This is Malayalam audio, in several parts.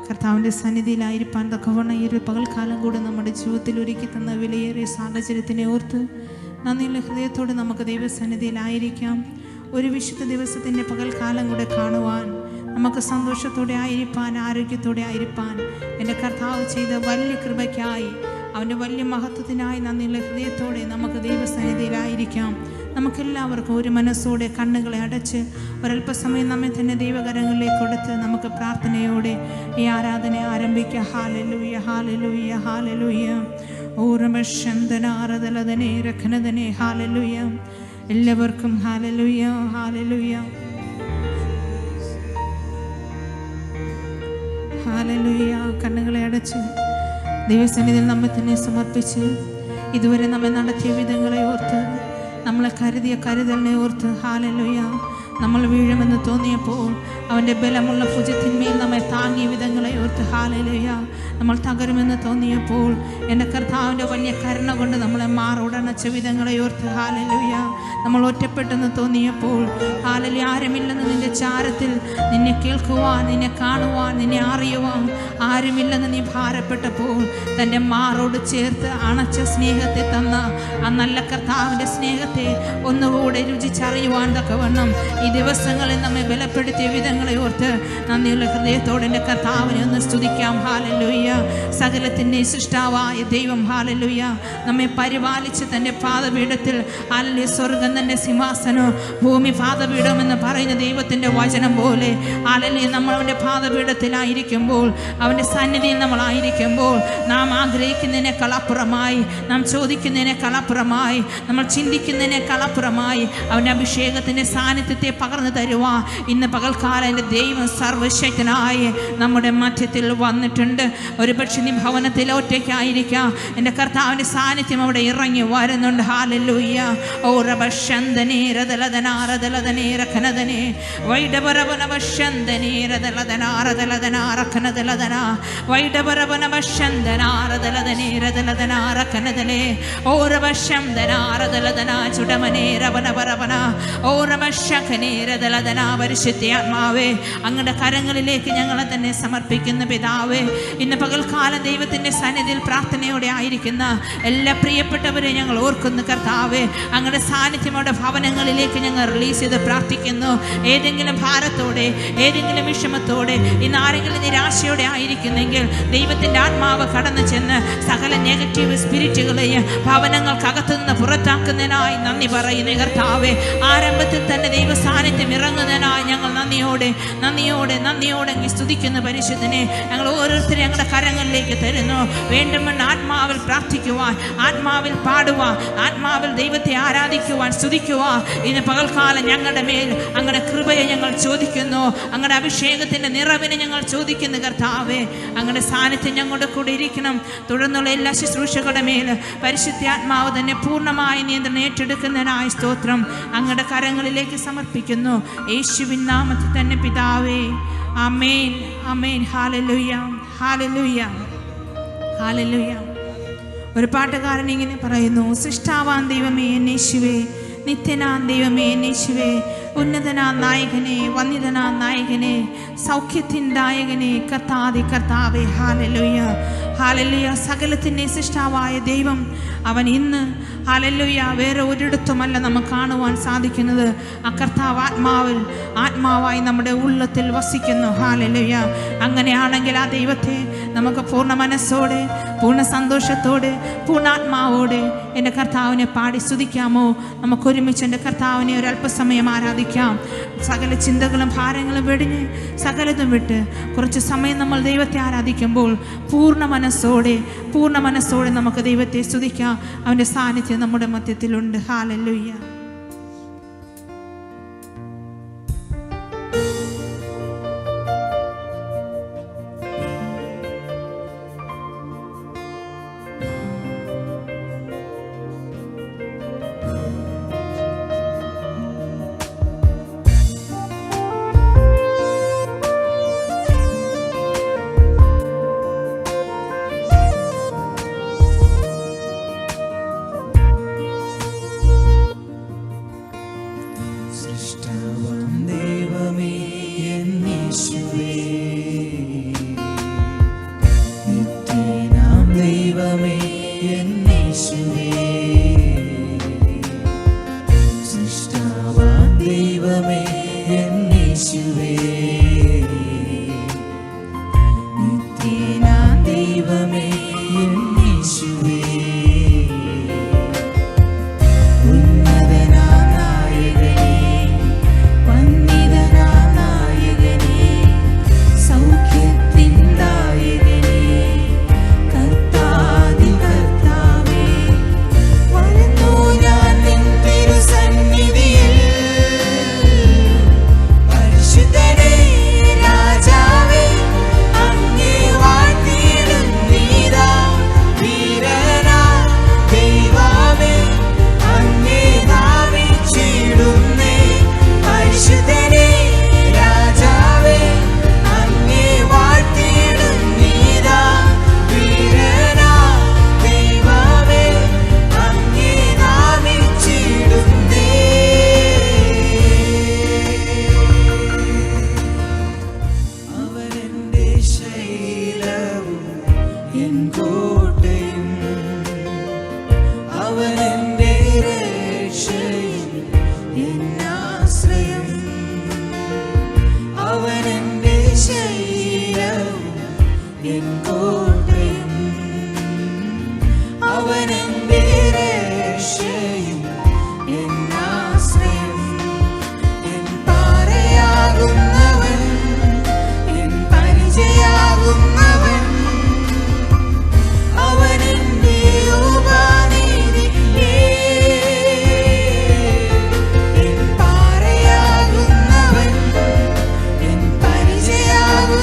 കർത്താവിൻ്റെ സന്നിധിയിലായിരിക്കാൻ തക്കവണ്ണം ഈ ഒരു പകൽക്കാലം കൂടെ നമ്മുടെ ജീവിതത്തിൽ ഒരുക്കി തന്ന വിലയേറിയ സാഹചര്യത്തിനെ ഓർത്ത് നന്ദിയുള്ള ഹൃദയത്തോടെ നമുക്ക് ദൈവസന്നിധിയിലായിരിക്കാം. ഒരു വിശുദ്ധ ദിവസത്തിൻ്റെ പകൽക്കാലം കൂടെ കാണുവാൻ, നമുക്ക് സന്തോഷത്തോടെ ആയിരിക്കാൻ, ആരോഗ്യത്തോടെ ആയിരിക്കാൻ എൻ്റെ കർത്താവ് ചെയ്ത വലിയ കൃപയ്ക്കായി, അവൻ്റെ വലിയ മഹത്വത്തിനായി നന്ദിയുള്ള ഹൃദയത്തോടെ നമുക്ക് ദൈവസന്നിധിയിലായിരിക്കാം. നമുക്കെല്ലാവർക്കും ഒരു മനസ്സോടെ കണ്ണുകളെ അടച്ച് ഒരല്പസമയം നമ്മെ തന്നെ ദൈവകരങ്ങളിലേക്ക് കൊടുത്ത് നമുക്ക് പ്രാർത്ഥനയോടെ ഈ ആരാധന ആരംഭിക്കാം. Hallelujah, hallelujah, hallelujah. ഓരമശന്തനാരദലദനേ രഖനദനേ. ഹല്ലേലൂയ. എല്ലാവർക്കും ഹല്ലേലൂയ, ഹല്ലേലൂയ, ഹല്ലേലൂയ. കണ്ണുകളെ അടച്ച് ദൈവസന്നിധിയിൽ നമ്മെ തന്നെ സമർപ്പിച്ച് ഇതുവരെ നമ്മെ നടത്തിയ വിധങ്ങളെ ഓർത്ത്, നമ്മളെ കരുതിയ കരുതലിനെ ഓർത്ത്, ഹല്ലേലൂയ. നമ്മൾ വീഴുമെന്ന് തോന്നിയപ്പോൾ അവൻ്റെ ബലമുള്ള ഭുജത്തിന്മേൽ നമ്മെ താങ്ങിയ വിധങ്ങളെ ഓർത്ത്, ഹല്ലേലൂയ. നമ്മൾ തകരുമെന്ന് തോന്നിയപ്പോൾ എൻ്റെ കർത്താവിൻ്റെ വലിയ കരുണ കൊണ്ട് നമ്മളെ മാറോടണച്ച വിധങ്ങളെ ഓർത്ത്, ഹല്ലേലൂയ. നമ്മൾ ഒറ്റപ്പെട്ടെന്ന് തോന്നിയപ്പോൾ, ഹല്ലേലൂയ, ആരുമില്ലെന്ന് നിൻ്റെ ചാരത്തിൽ നിന്നെ കേൾക്കുവാൻ, നിന്നെ കാണുവാൻ, നിന്നെ അറിയുവാൻ ആരുമില്ലെന്ന് നീ ഭാരപ്പെട്ടപ്പോൾ തൻ്റെ മാറോട് ചേർത്ത് അണച്ച സ്നേഹത്തെ തന്ന ആ നല്ല കർത്താവിൻ്റെ സ്നേഹത്തെ ഒന്നുകൂടെ രുചിച്ചറിയുവാൻ തക്കവണ്ണം ഈ ദിവസങ്ങളിൽ നമ്മെ ബലപ്പെടുത്തിയ വിധങ്ങളെ ഓർത്ത് നന്ദിയുള്ള ഹൃദയത്തോടെ എൻ്റെ കർത്താവിനെ ഒന്ന് സ്തുതിക്കാം. ഹല്ലേലൂയ. സകലത്തിൻ്റെ സൃഷ്ടാവായ ദൈവം, ഹല്ലേലൂയ, നമ്മെ പരിപാലിച്ച് തൻ്റെ പാദപീഠത്തിൽ, ഹല്ലേലൂയ, സ്വർഗ്ഗം തൻ്റെ സിംഹാസനം, ഭൂമി പാദപീഠം എന്ന് പറയുന്ന ദൈവത്തിൻ്റെ വചനം പോലെ, ഹല്ലേലൂയ, നമ്മൾ അവൻ്റെ പാദപീഠത്തിലായിരിക്കുമ്പോൾ, അവൻ്റെ സന്നിധിയിൽ നമ്മളായിരിക്കുമ്പോൾ, നാം ആഗ്രഹിക്കുന്നതിനേക്കാൾ അപ്പുറമായി, നാം ചോദിക്കുന്നതിനേക്കാൾ അപ്പുറമായി, നമ്മൾ ചിന്തിക്കുന്നതിനേക്കാൾ അപ്പുറമായി അവൻ്റെ അഭിഷേകത്തിൻ്റെ സാന്നിധ്യത്തെ പകർന്നു തരുവാൻ ഇന്ന് പകൽക്കാലം എൻ്റെ ദൈവം സർവശക്തനായി നമ്മുടെ മധ്യത്തിൽ വന്നിട്ടുണ്ട്. ഒരുപക്ഷെ നീ ഭവനത്തിൽ ഒറ്റയ്ക്കായിരിക്കാം, എൻ്റെ കർത്താവിൻ്റെ സാന്നിധ്യം അവിടെ ഇറങ്ങി വരുന്നുണ്ട്. ഹല്ലേലൂയ. ഓരബശന്തനേ രദലദനാരദലദനേ രഖനദനേ വൈഡബരവനബശന്തനേ രദലദനാരദലദനാരഖനദലദന വൈഡബരവനബശന്തനാരദലദനേ രദലദനാരഖനദലേ ഓരബശന്തനാരദലദന ചുടമനേ രവനവരവന ഓരബശഖനേ രദലദന. പരിശുദ്ധാത്മാവേ, അങ്ങയുടെ കരങ്ങളിലേക്ക് ഞങ്ങളെ തന്നെ സമർപ്പിക്കുന്ന പിതാവേ, ഇന്ന് പകൽക്കാലം ദൈവത്തിൻ്റെ സന്നിധിയിൽ പ്രാർത്ഥനയോടെ ആയിരിക്കുന്ന എല്ലാ പ്രിയപ്പെട്ടവരെ ഞങ്ങൾ ഓർക്കുന്നു. കർത്താവേ, അങ്ങയുടെ സാന്നിധ്യം അവിടെ ഭവനങ്ങളിലേക്ക് ഞങ്ങൾ റിലീസ് ചെയ്ത് പ്രാർത്ഥിക്കുന്നു. ഏതെങ്കിലും ഭാരത്തോടെ, ഏതെങ്കിലും വിഷമത്തോടെ, ഇന്ന് ആരെങ്കിലും നിരാശയോടെ ആയിരിക്കുന്നെങ്കിൽ ദൈവത്തിൻ്റെ ആത്മാവ് കടന്നു ചെന്ന് സകല നെഗറ്റീവ് സ്പിരിറ്റുകളെയും ഭവനങ്ങൾക്കകത്തു നിന്ന് പുറത്താക്കുന്നതിനായി നന്ദി പറയുന്നു. കർത്താവേ, ആരംഭത്തിൽ തന്നെ ദൈവ സാന്നിധ്യം ഇറങ്ങുന്നതിനായി ഞങ്ങൾ നന്ദിയോടെ നന്ദിയോടെ നന്ദിയോടെ സ്തുതിക്കുന്ന പരിശുദ്ധനെ ഞങ്ങൾ ഓരോരുത്തരും ഞങ്ങളുടെ കരങ്ങളിലേക്ക് തരുന്നു. വേണ്ടുമെന്ന് ആത്മാവിൽ പ്രാർത്ഥിക്കുവാൻ, ആത്മാവിൽ പാടുവാൻ, ആത്മാവിൽ ദൈവത്തെ ആരാധിക്കുവാൻ, സ്തുതിക്കുവാൻ ഇന്ന് പകൽക്കാലം ഞങ്ങളുടെ മേൽ അങ്ങയുടെ കൃപയെ ഞങ്ങൾ ചോദിക്കുന്നു. അങ്ങയുടെ അഭിഷേകത്തിൻ്റെ നിറവിനെ ഞങ്ങൾ ചോദിക്കുന്നു. കർത്താവേ, അങ്ങയുടെ സാന്നിധ്യം ഞങ്ങളുടെ കൂടെ ഇരിക്കണം. തുടർന്നുള്ള എല്ലാ ശുശ്രൂഷകളുടെ മേൽ പരിശുദ്ധാത്മാവ് തന്നെ പൂർണ്ണമായി നിയന്ത്രണം ഏറ്റെടുക്കുന്നതിനായി സ്തോത്രം അങ്ങയുടെ കരങ്ങളിലേക്ക് സമർപ്പിക്കുന്നു. യേശുവിൻ നാമത്തിൽ തന്നെ പിതാവേ, amen, amen. Hallelujah, hallelujah, hallelujah. ഒരു പാട്ടുകാരൻ ഇങ്ങനെ പറയുന്നു: സൃഷ്ടാവാൻ ദൈവമേ എന്നേശുവേ, നിത്യനാം ദൈവമേ എന്നേശുവേ, ഉന്നതനാ നായകനെ, വന്ദിതനാ നായകനെ, സൗഖ്യത്തിൻ നായകനെ, കർത്താതി കർത്താവേ. Hallelujah, hallelujah. സകലത്തിൻ്റെ സൃഷ്ടാവായ ദൈവം അവൻ ഇന്ന്, ഹല്ലേലൂയ, വേറെ ഒരിടത്തുമല്ല നമുക്ക് കാണുവാൻ സാധിക്കുന്നത്. ആ കർത്താവ് ആത്മാവായി നമ്മുടെ ഉള്ളത്തിൽ വസിക്കുന്നു. ഹല്ലേലൂയ. അങ്ങനെയാണെങ്കിൽ ആ ദൈവത്തെ നമുക്ക് പൂർണ്ണ മനസ്സോടെ, പൂർണ്ണ സന്തോഷത്തോടെ, പൂർണ്ണാത്മാവോടെ എൻ്റെ കർത്താവിനെ പാടി സ്തുതിക്കാമോ? നമുക്കൊരുമിച്ച് എൻ്റെ കർത്താവിനെ ഒരല്പസമയം ആരാധിക്കാം. സകല ചിന്തകളും ഭാരങ്ങളും വെടിഞ്ഞ് സകലതും വിട്ട് കുറച്ച് സമയം നമ്മൾ ദൈവത്തെ ആരാധിക്കുമ്പോൾ പൂർണ്ണ മനസ്സോടെ നമുക്ക് ദൈവത്തെ സ്തുതിക്കാം. അവൻ്റെ സാന്നിധ്യം നമ്മുടെ മധ്യത്തിലുണ്ട്. ഹല്ലേലൂയ. എൻ കോട്ടയും അവനെന്റെ രക്ഷയും എൻ ആശ്രയം എൻ പാറയാകുന്നവൻ എൻ പരിചയാകുന്നവൻ അവനെന്റെ ഉപാധി എൻ പാറയാകുന്നവൻ എൻ പരിചയാകുന്നവൻ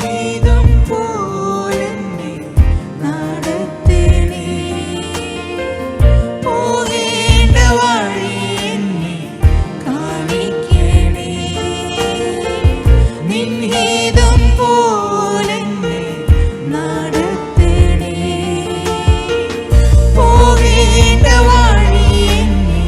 ഗീതം പോലെന്നെ നടത്തേണേ, പോകേണ്ട വഴി എന്നെ കാണിക്കണേ. നിൻ ഗീതം പോലെന്നെ നടത്തേണേ, പോകേണ്ട വഴി എന്നെ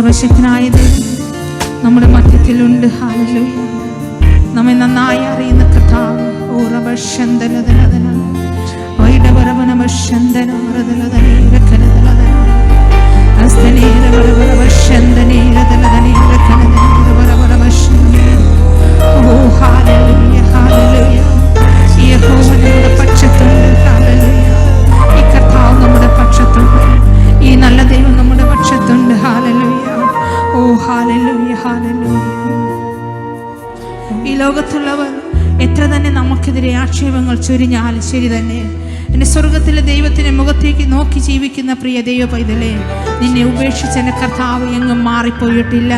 സർവശക്തനായ ദൈവം നമ്മുടെ മധ്യത്തിലുണ്ട്. ഹല്ലേലൂയ. നമ്മെ നന്നായി അറിയുന്ന കർത്താവ്. ഓറബശന്തലദലദന വൈഡവരവനമശന്തനമരദലദനീരക്കനദലദന അസ്തനീരവരവശന്തനീരദലദനീരക്കനദനീരവരവശന്തന. ഓ ഹല്ലേലൂയ, ഹല്ലേലൂയ. യഹോവ നമ്മുടെ പക്ഷത്തുണ്ട്. ഹല്ലേലൂയ. ഈ കർത്താവ് നമ്മുടെ പക്ഷത്തുണ്ട്. ഈ നല്ല ദൈവം നമ്മുടെ പക്ഷത്തുണ്ട്. ഹല്ലേലൂയ. ഓ ഹല്ലേലൂയ, ഹല്ലേലൂയ. ഈ ലോകത്തുള്ളവർ എത്ര തന്നെ നമുക്കെതിരെ ആക്ഷേപങ്ങൾ ചൊരിഞ്ഞാലും ശരി തന്നെ, എൻ്റെ സ്വർഗത്തിലെ ദൈവത്തിൻ്റെ മുഖത്തേക്ക് നോക്കി ജീവിക്കുന്ന പ്രിയ ദൈവ പൈതലേ, നിന്നെ ഉപേക്ഷിച്ച് എൻ്റെ കർത്താവ് എങ്ങും മാറിപ്പോയിട്ടില്ല.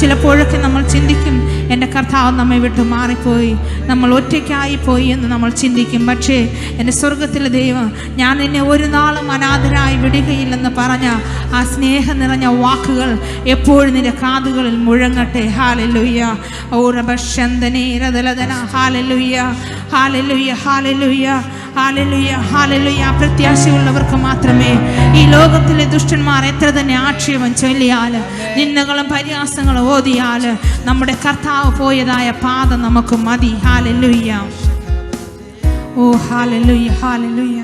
ചിലപ്പോഴൊക്കെ നമ്മൾ ചിന്തിക്കും, എൻ്റെ കർത്താവ് നമ്മെ വിട്ട് മാറിപ്പോയി, നമ്മൾ ഒറ്റയ്ക്കായി പോയി എന്ന് നമ്മൾ ചിന്തിക്കും. പക്ഷേ എൻ്റെ സ്വർഗത്തിലെ ദൈവം, ഞാൻ നിന്നെ ഒരു നാളും അനാഥരായി വിടുകയില്ലെന്ന് പറഞ്ഞ ആ സ്നേഹം നിറഞ്ഞ വാക്കുകൾ എപ്പോഴും നിന്റെ കാതുകളിൽ മുഴങ്ങട്ടെ. ഹല്ലേലൂയ. ഓറബശന്തനീരദലദന. Hallelujah, hallelujah, hallelujah, hallelujah, hallelujah. പ്രത്യാശയുള്ളവർക്ക് മാത്രമേ ഈ ലോകത്തിലെ ദുഷ്ടന്മാർ എത്ര തന്നെ ആക്ഷേപം ചൊല്ലിയാൽ, നിന്ദകളും പരിഹാസങ്ങളും ഓതിയാൽ, നമ്മുടെ കർത്താവ് പോയതായ പാത നമുക്ക് മതി. ഹല്ലേലൂയ. ഓ ഹല്ലേലൂയ, ഹല്ലേലൂയ.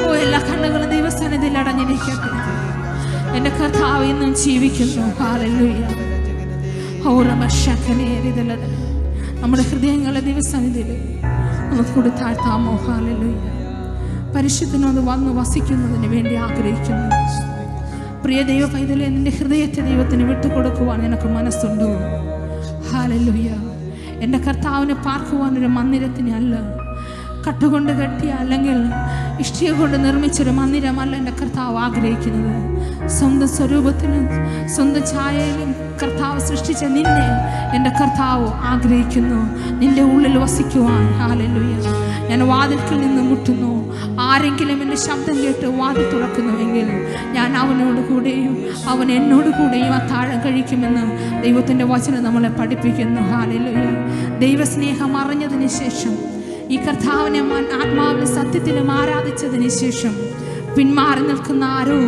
ഓ, എല്ലാ കണ്ണുകളും ദൈവസ്ഥാനത്തിൽ അടഞ്ഞിരിക്കട്ടെ. എൻ്റെ കർത്താവ് ഇന്നും ജീവിക്കുന്നു. ഹല്ലേലൂയ. നമ്മുടെ ഹൃദയങ്ങളെ ദൈവസ്ഥാനത്തിൽ നമുക്ക് കൂടി താഴ്ത്താമോ? ഹല്ലേലൂയ. പരിശുദ്ധനോട് വന്ന് വസിക്കുന്നതിന് വേണ്ടി ആഗ്രഹിക്കുന്നു. പ്രിയ ദൈവ പൈതലേ, നിന്റെ ഹൃദയത്തെ ദൈവത്തിന് വിട്ടുകൊടുക്കുവാൻ നിനക്ക് മനസ്സുണ്ടോ? ഹല്ലേലൂയ. എൻ്റെ കർത്താവിനെ പാർക്കുവാനൊരു മന്ദിരത്തിനെ അല്ല, കട്ടുകൊണ്ട് കെട്ടിയ അല്ലെങ്കിൽ ഇഷ്ടിക കൊണ്ട് നിർമ്മിച്ചൊരു മന്ദിരമല്ല എൻ്റെ കർത്താവ് ആഗ്രഹിക്കുന്നത്. സ്വന്തം സ്വരൂപത്തിലും സ്വന്തം ഛായയിലും കർത്താവ് സൃഷ്ടിച്ച നിന്നെ എൻ്റെ കർത്താവ് ആഗ്രഹിക്കുന്നു, നിന്റെ ഉള്ളിൽ വസിക്കുവാൻ. ഹല്ലേലൂയ. ഞാൻ വാതിൽക്കൽ നിന്ന് മുട്ടുന്നു. ആരെങ്കിലും എൻ്റെ ശബ്ദം കേട്ട് വാതിൽ തുറക്കുന്നുവെങ്കിൽ ഞാൻ അവനോട് കൂടെയും അവൻ എന്നോട് കൂടെയും അത്താഴം കഴിക്കുമെന്ന് ദൈവത്തിൻ്റെ വചനം നമ്മളെ പഠിപ്പിക്കുന്നു. ഹല്ലേലൂയ. ദൈവസ്നേഹം അറിഞ്ഞതിന് ശേഷം, ഈ കർത്താവിനെ ആത്മാവിലും സത്യത്തിലും ആരാധിച്ചതിന് ശേഷം പിന്മാറി നിൽക്കുന്ന ആരോ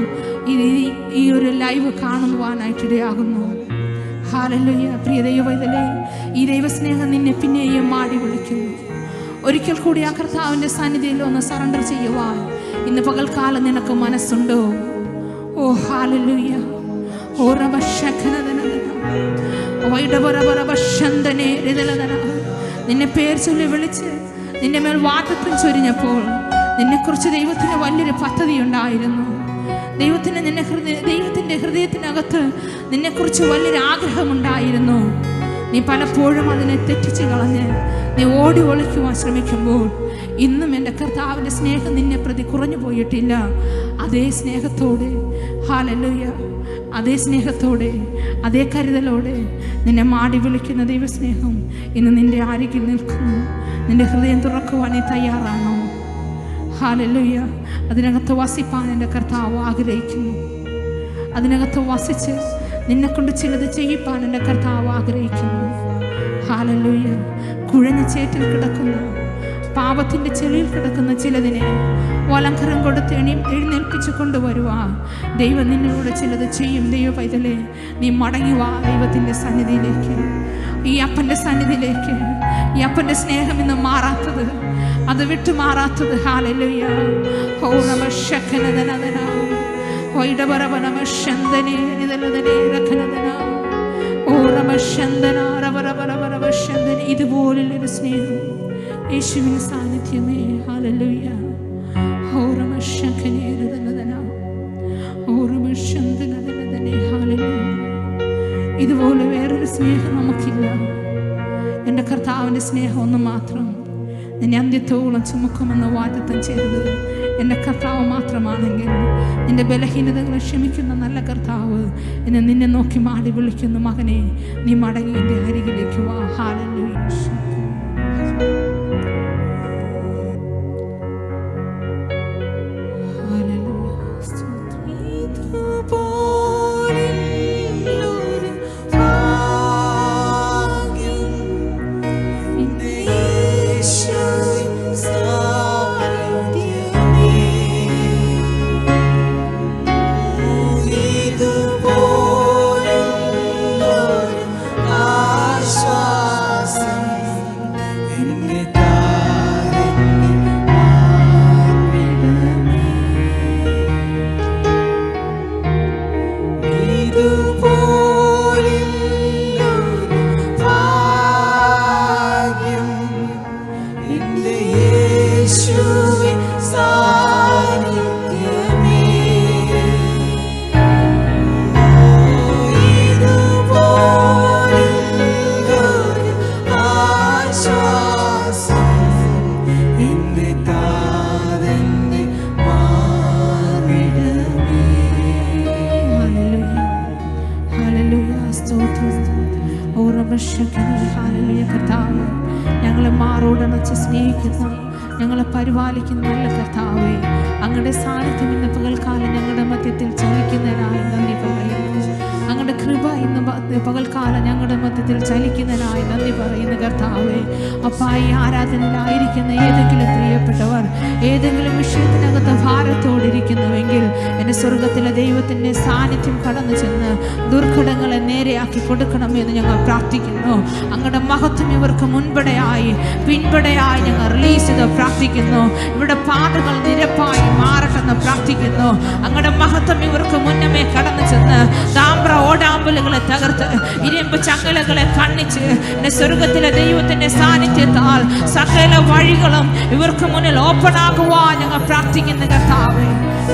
ഈ ഒരു ലൈവ് കാണുവാനായിട്ടിടയാകുന്നു. ഹല്ലേലൂയ. പ്രിയ ദൈവവൈതലേ, ഈ ദൈവസ്നേഹം നിന്നെ പിന്നെയും മാടി വിളിക്കുന്നു. ഒരിക്കൽ കൂടി ആ കർത്താവിൻ്റെ സാന്നിധ്യത്തിൽ ഒന്ന് സറണ്ടർ ചെയ്യുവാൻ ഇന്ന് പകൽക്കാലം നിനക്ക് മനസ്സുണ്ടോ? ഓ ഹല്ലേലൂയ. ഓ നിന്നെ പേർ ചൊല്ലി വിളിച്ച് നിന്റെ മേൽ വാഗ്ദത്തം ചൊരിഞ്ഞപ്പോൾ നിന്നെക്കുറിച്ച് ദൈവത്തിന് വലിയൊരു പദ്ധതി ഉണ്ടായിരുന്നു. ദൈവത്തിൻ്റെ ഹൃദയത്തിനകത്ത് നിന്നെക്കുറിച്ച് വലിയൊരു ആഗ്രഹമുണ്ടായിരുന്നു. നീ പലപ്പോഴും അതിനെ തെറ്റിച്ച് കളഞ്ഞ് നീ ഓടി ഒളിക്കുവാൻ ശ്രമിക്കുമ്പോൾ ഇന്നും എൻ്റെ കർത്താവിൻ്റെ സ്നേഹം നിന്നെ പ്രതി കുറഞ്ഞു പോയിട്ടില്ല. അതേ സ്നേഹത്തോടെ, ഹല്ലേലൂയ, അതേ സ്നേഹത്തോടെ, അതേ കരുതലോടെ നിന്നെ മാടി വിളിക്കുന്ന ദൈവസ്നേഹം ഇന്ന് നിന്റെ അരികിൽ നിൽക്കുന്നു. നിന്റെ ഹൃദയം തുറക്കുവാൻ നീ തയ്യാറാണോ? ഹല്ലേലൂയ. അതിനകത്ത് വസിപ്പാൻ എൻ്റെ കർത്താവ് ആഗ്രഹിക്കുന്നു. അതിനകത്ത് വസിച്ച് നിന്നെക്കൊണ്ട് ചിലത് ചെയ്യിപ്പാൻ എൻ്റെ കർത്താവ് ആഗ്രഹിക്കുന്നു. ഹല്ലേലൂയ. കുഴഞ്ഞ ചേറ്റിൽ കിടക്കുന്ന, പാപത്തിൻ്റെ ചെളിയിൽ കിടക്കുന്ന ചിലതിനെ വലങ്കരം കൊടുത്ത് എഴുന്നേൽപ്പിച്ച് കൊണ്ടുവരുവാൻ ദൈവം നിന്നോട് ചിലത് ചെയ്യും. ദൈവ പൈതലേ, നീ മടങ്ങിവാ ദൈവത്തിൻ്റെ സന്നിധിയിലേക്ക്, ഈ അപ്പൻ്റെ സന്നിധിയിലേക്ക്. ഈ അപ്പൻ്റെ സ്നേഹം ഇന്ന് മാറാത്തത്, അത് വിട്ടുമാറാത്തത്. ഹല്ലേലൂയ. ഓ നമശക്കനദനദന ഇതുപോലുള്ളൊരു സ്നേഹം യേശുവിൻ്റെ സാന്നിധ്യമേ. ഹല്ലേലൂയ. ഇതുപോലെ വേറൊരു സ്നേഹം നമുക്കില്ല. എൻ്റെ കർത്താവിൻ്റെ സ്നേഹം ഒന്ന് മാത്രം നിന്നെ അന്ത്യത്തോളം ചുമക്കുമെന്ന് വാഗ്ദത്തം ചെയ്തത് എൻ്റെ കർത്താവ് മാത്രമാണെങ്കിൽ, നിന്റെ ബലഹീനതകളെ ക്ഷമിക്കുന്ന നല്ല കർത്താവ് എന്നെ നിന്നെ നോക്കി മാടി വിളിക്കുന്നു, മകനെ നീ മടങ്ങി എൻ്റെ അരികിലേക്ക് വാ. ഹല്ലേലൂയ. കർത്താവ്, ഞങ്ങളെ മാറോടണച്ച് സ്നേഹിക്കുന്ന, ഞങ്ങളെ പരിപാലിക്കുന്ന നല്ല കർത്താവേ, അങ്ങയുടെ സാന്നിധ്യം ഇന്ന് പകൽക്കാലം ഞങ്ങളുടെ മധ്യത്തിൽ ചലിക്കുന്നതിനായി നന്ദി പറയുന്നു. അങ്ങയുടെ കൃപ ഇന്ന് പകൽക്കാലം ഞങ്ങളുടെ മധ്യത്തിൽ ചലിക്കുന്നതിനായി നന്ദി പറയുന്നു കർത്താവേ. അപ്പാ, ഈ ആരാധനയിലായിരിക്കുന്ന ഏതെങ്കിലും പ്രിയപ്പെട്ടവർ ഏതെങ്കിലും വിഷയത്തിനകത്ത് സ്വർഗത്തെ ഭാരത്തോടിരിക്കുന്നുവെങ്കിൽ എൻ്റെ സ്വർഗത്തിലെ ദൈവത്തിൻ്റെ സാന്നിധ്യം കടന്നു ചെന്ന് ദുർഘടങ്ങളെ നേരെയാക്കി കൊടുക്കണമെന്ന് ഞങ്ങൾ പ്രാർത്ഥിക്കുന്നു. അങ്ങയുടെ മഹത്വം ഇവർക്ക് മുൻപടെയായി പിൻപടെയായി ഞങ്ങൾ റിലീസ് ചെയ്ത് പ്രാർത്ഥിക്കുന്നു. ഇവിടെ പാതകൾ നിരപ്പായി മാറട്ടെന്ന് പ്രാർത്ഥിക്കുന്നു. അങ്ങയുടെ മഹത്വം ഇവർക്ക് മുന്നമേ കടന്നു ചെന്ന് താമ്ര ഓടാമ്പലുകളെ തകർത്ത് ഇരുമ്പ് ചങ്ങലകളെ കണ്ണിച്ച് എൻ്റെ സ്വർഗത്തിലെ ദൈവത്തിൻ്റെ സാന്നിധ്യത്താൽ സകല വഴികളും ഇവർക്ക് മുന്നിൽ ഓപ്പൺ ആകുവാൻ ഞങ്ങൾ പ്രാർത്ഥിക്കുന്ന കർത്താവേ,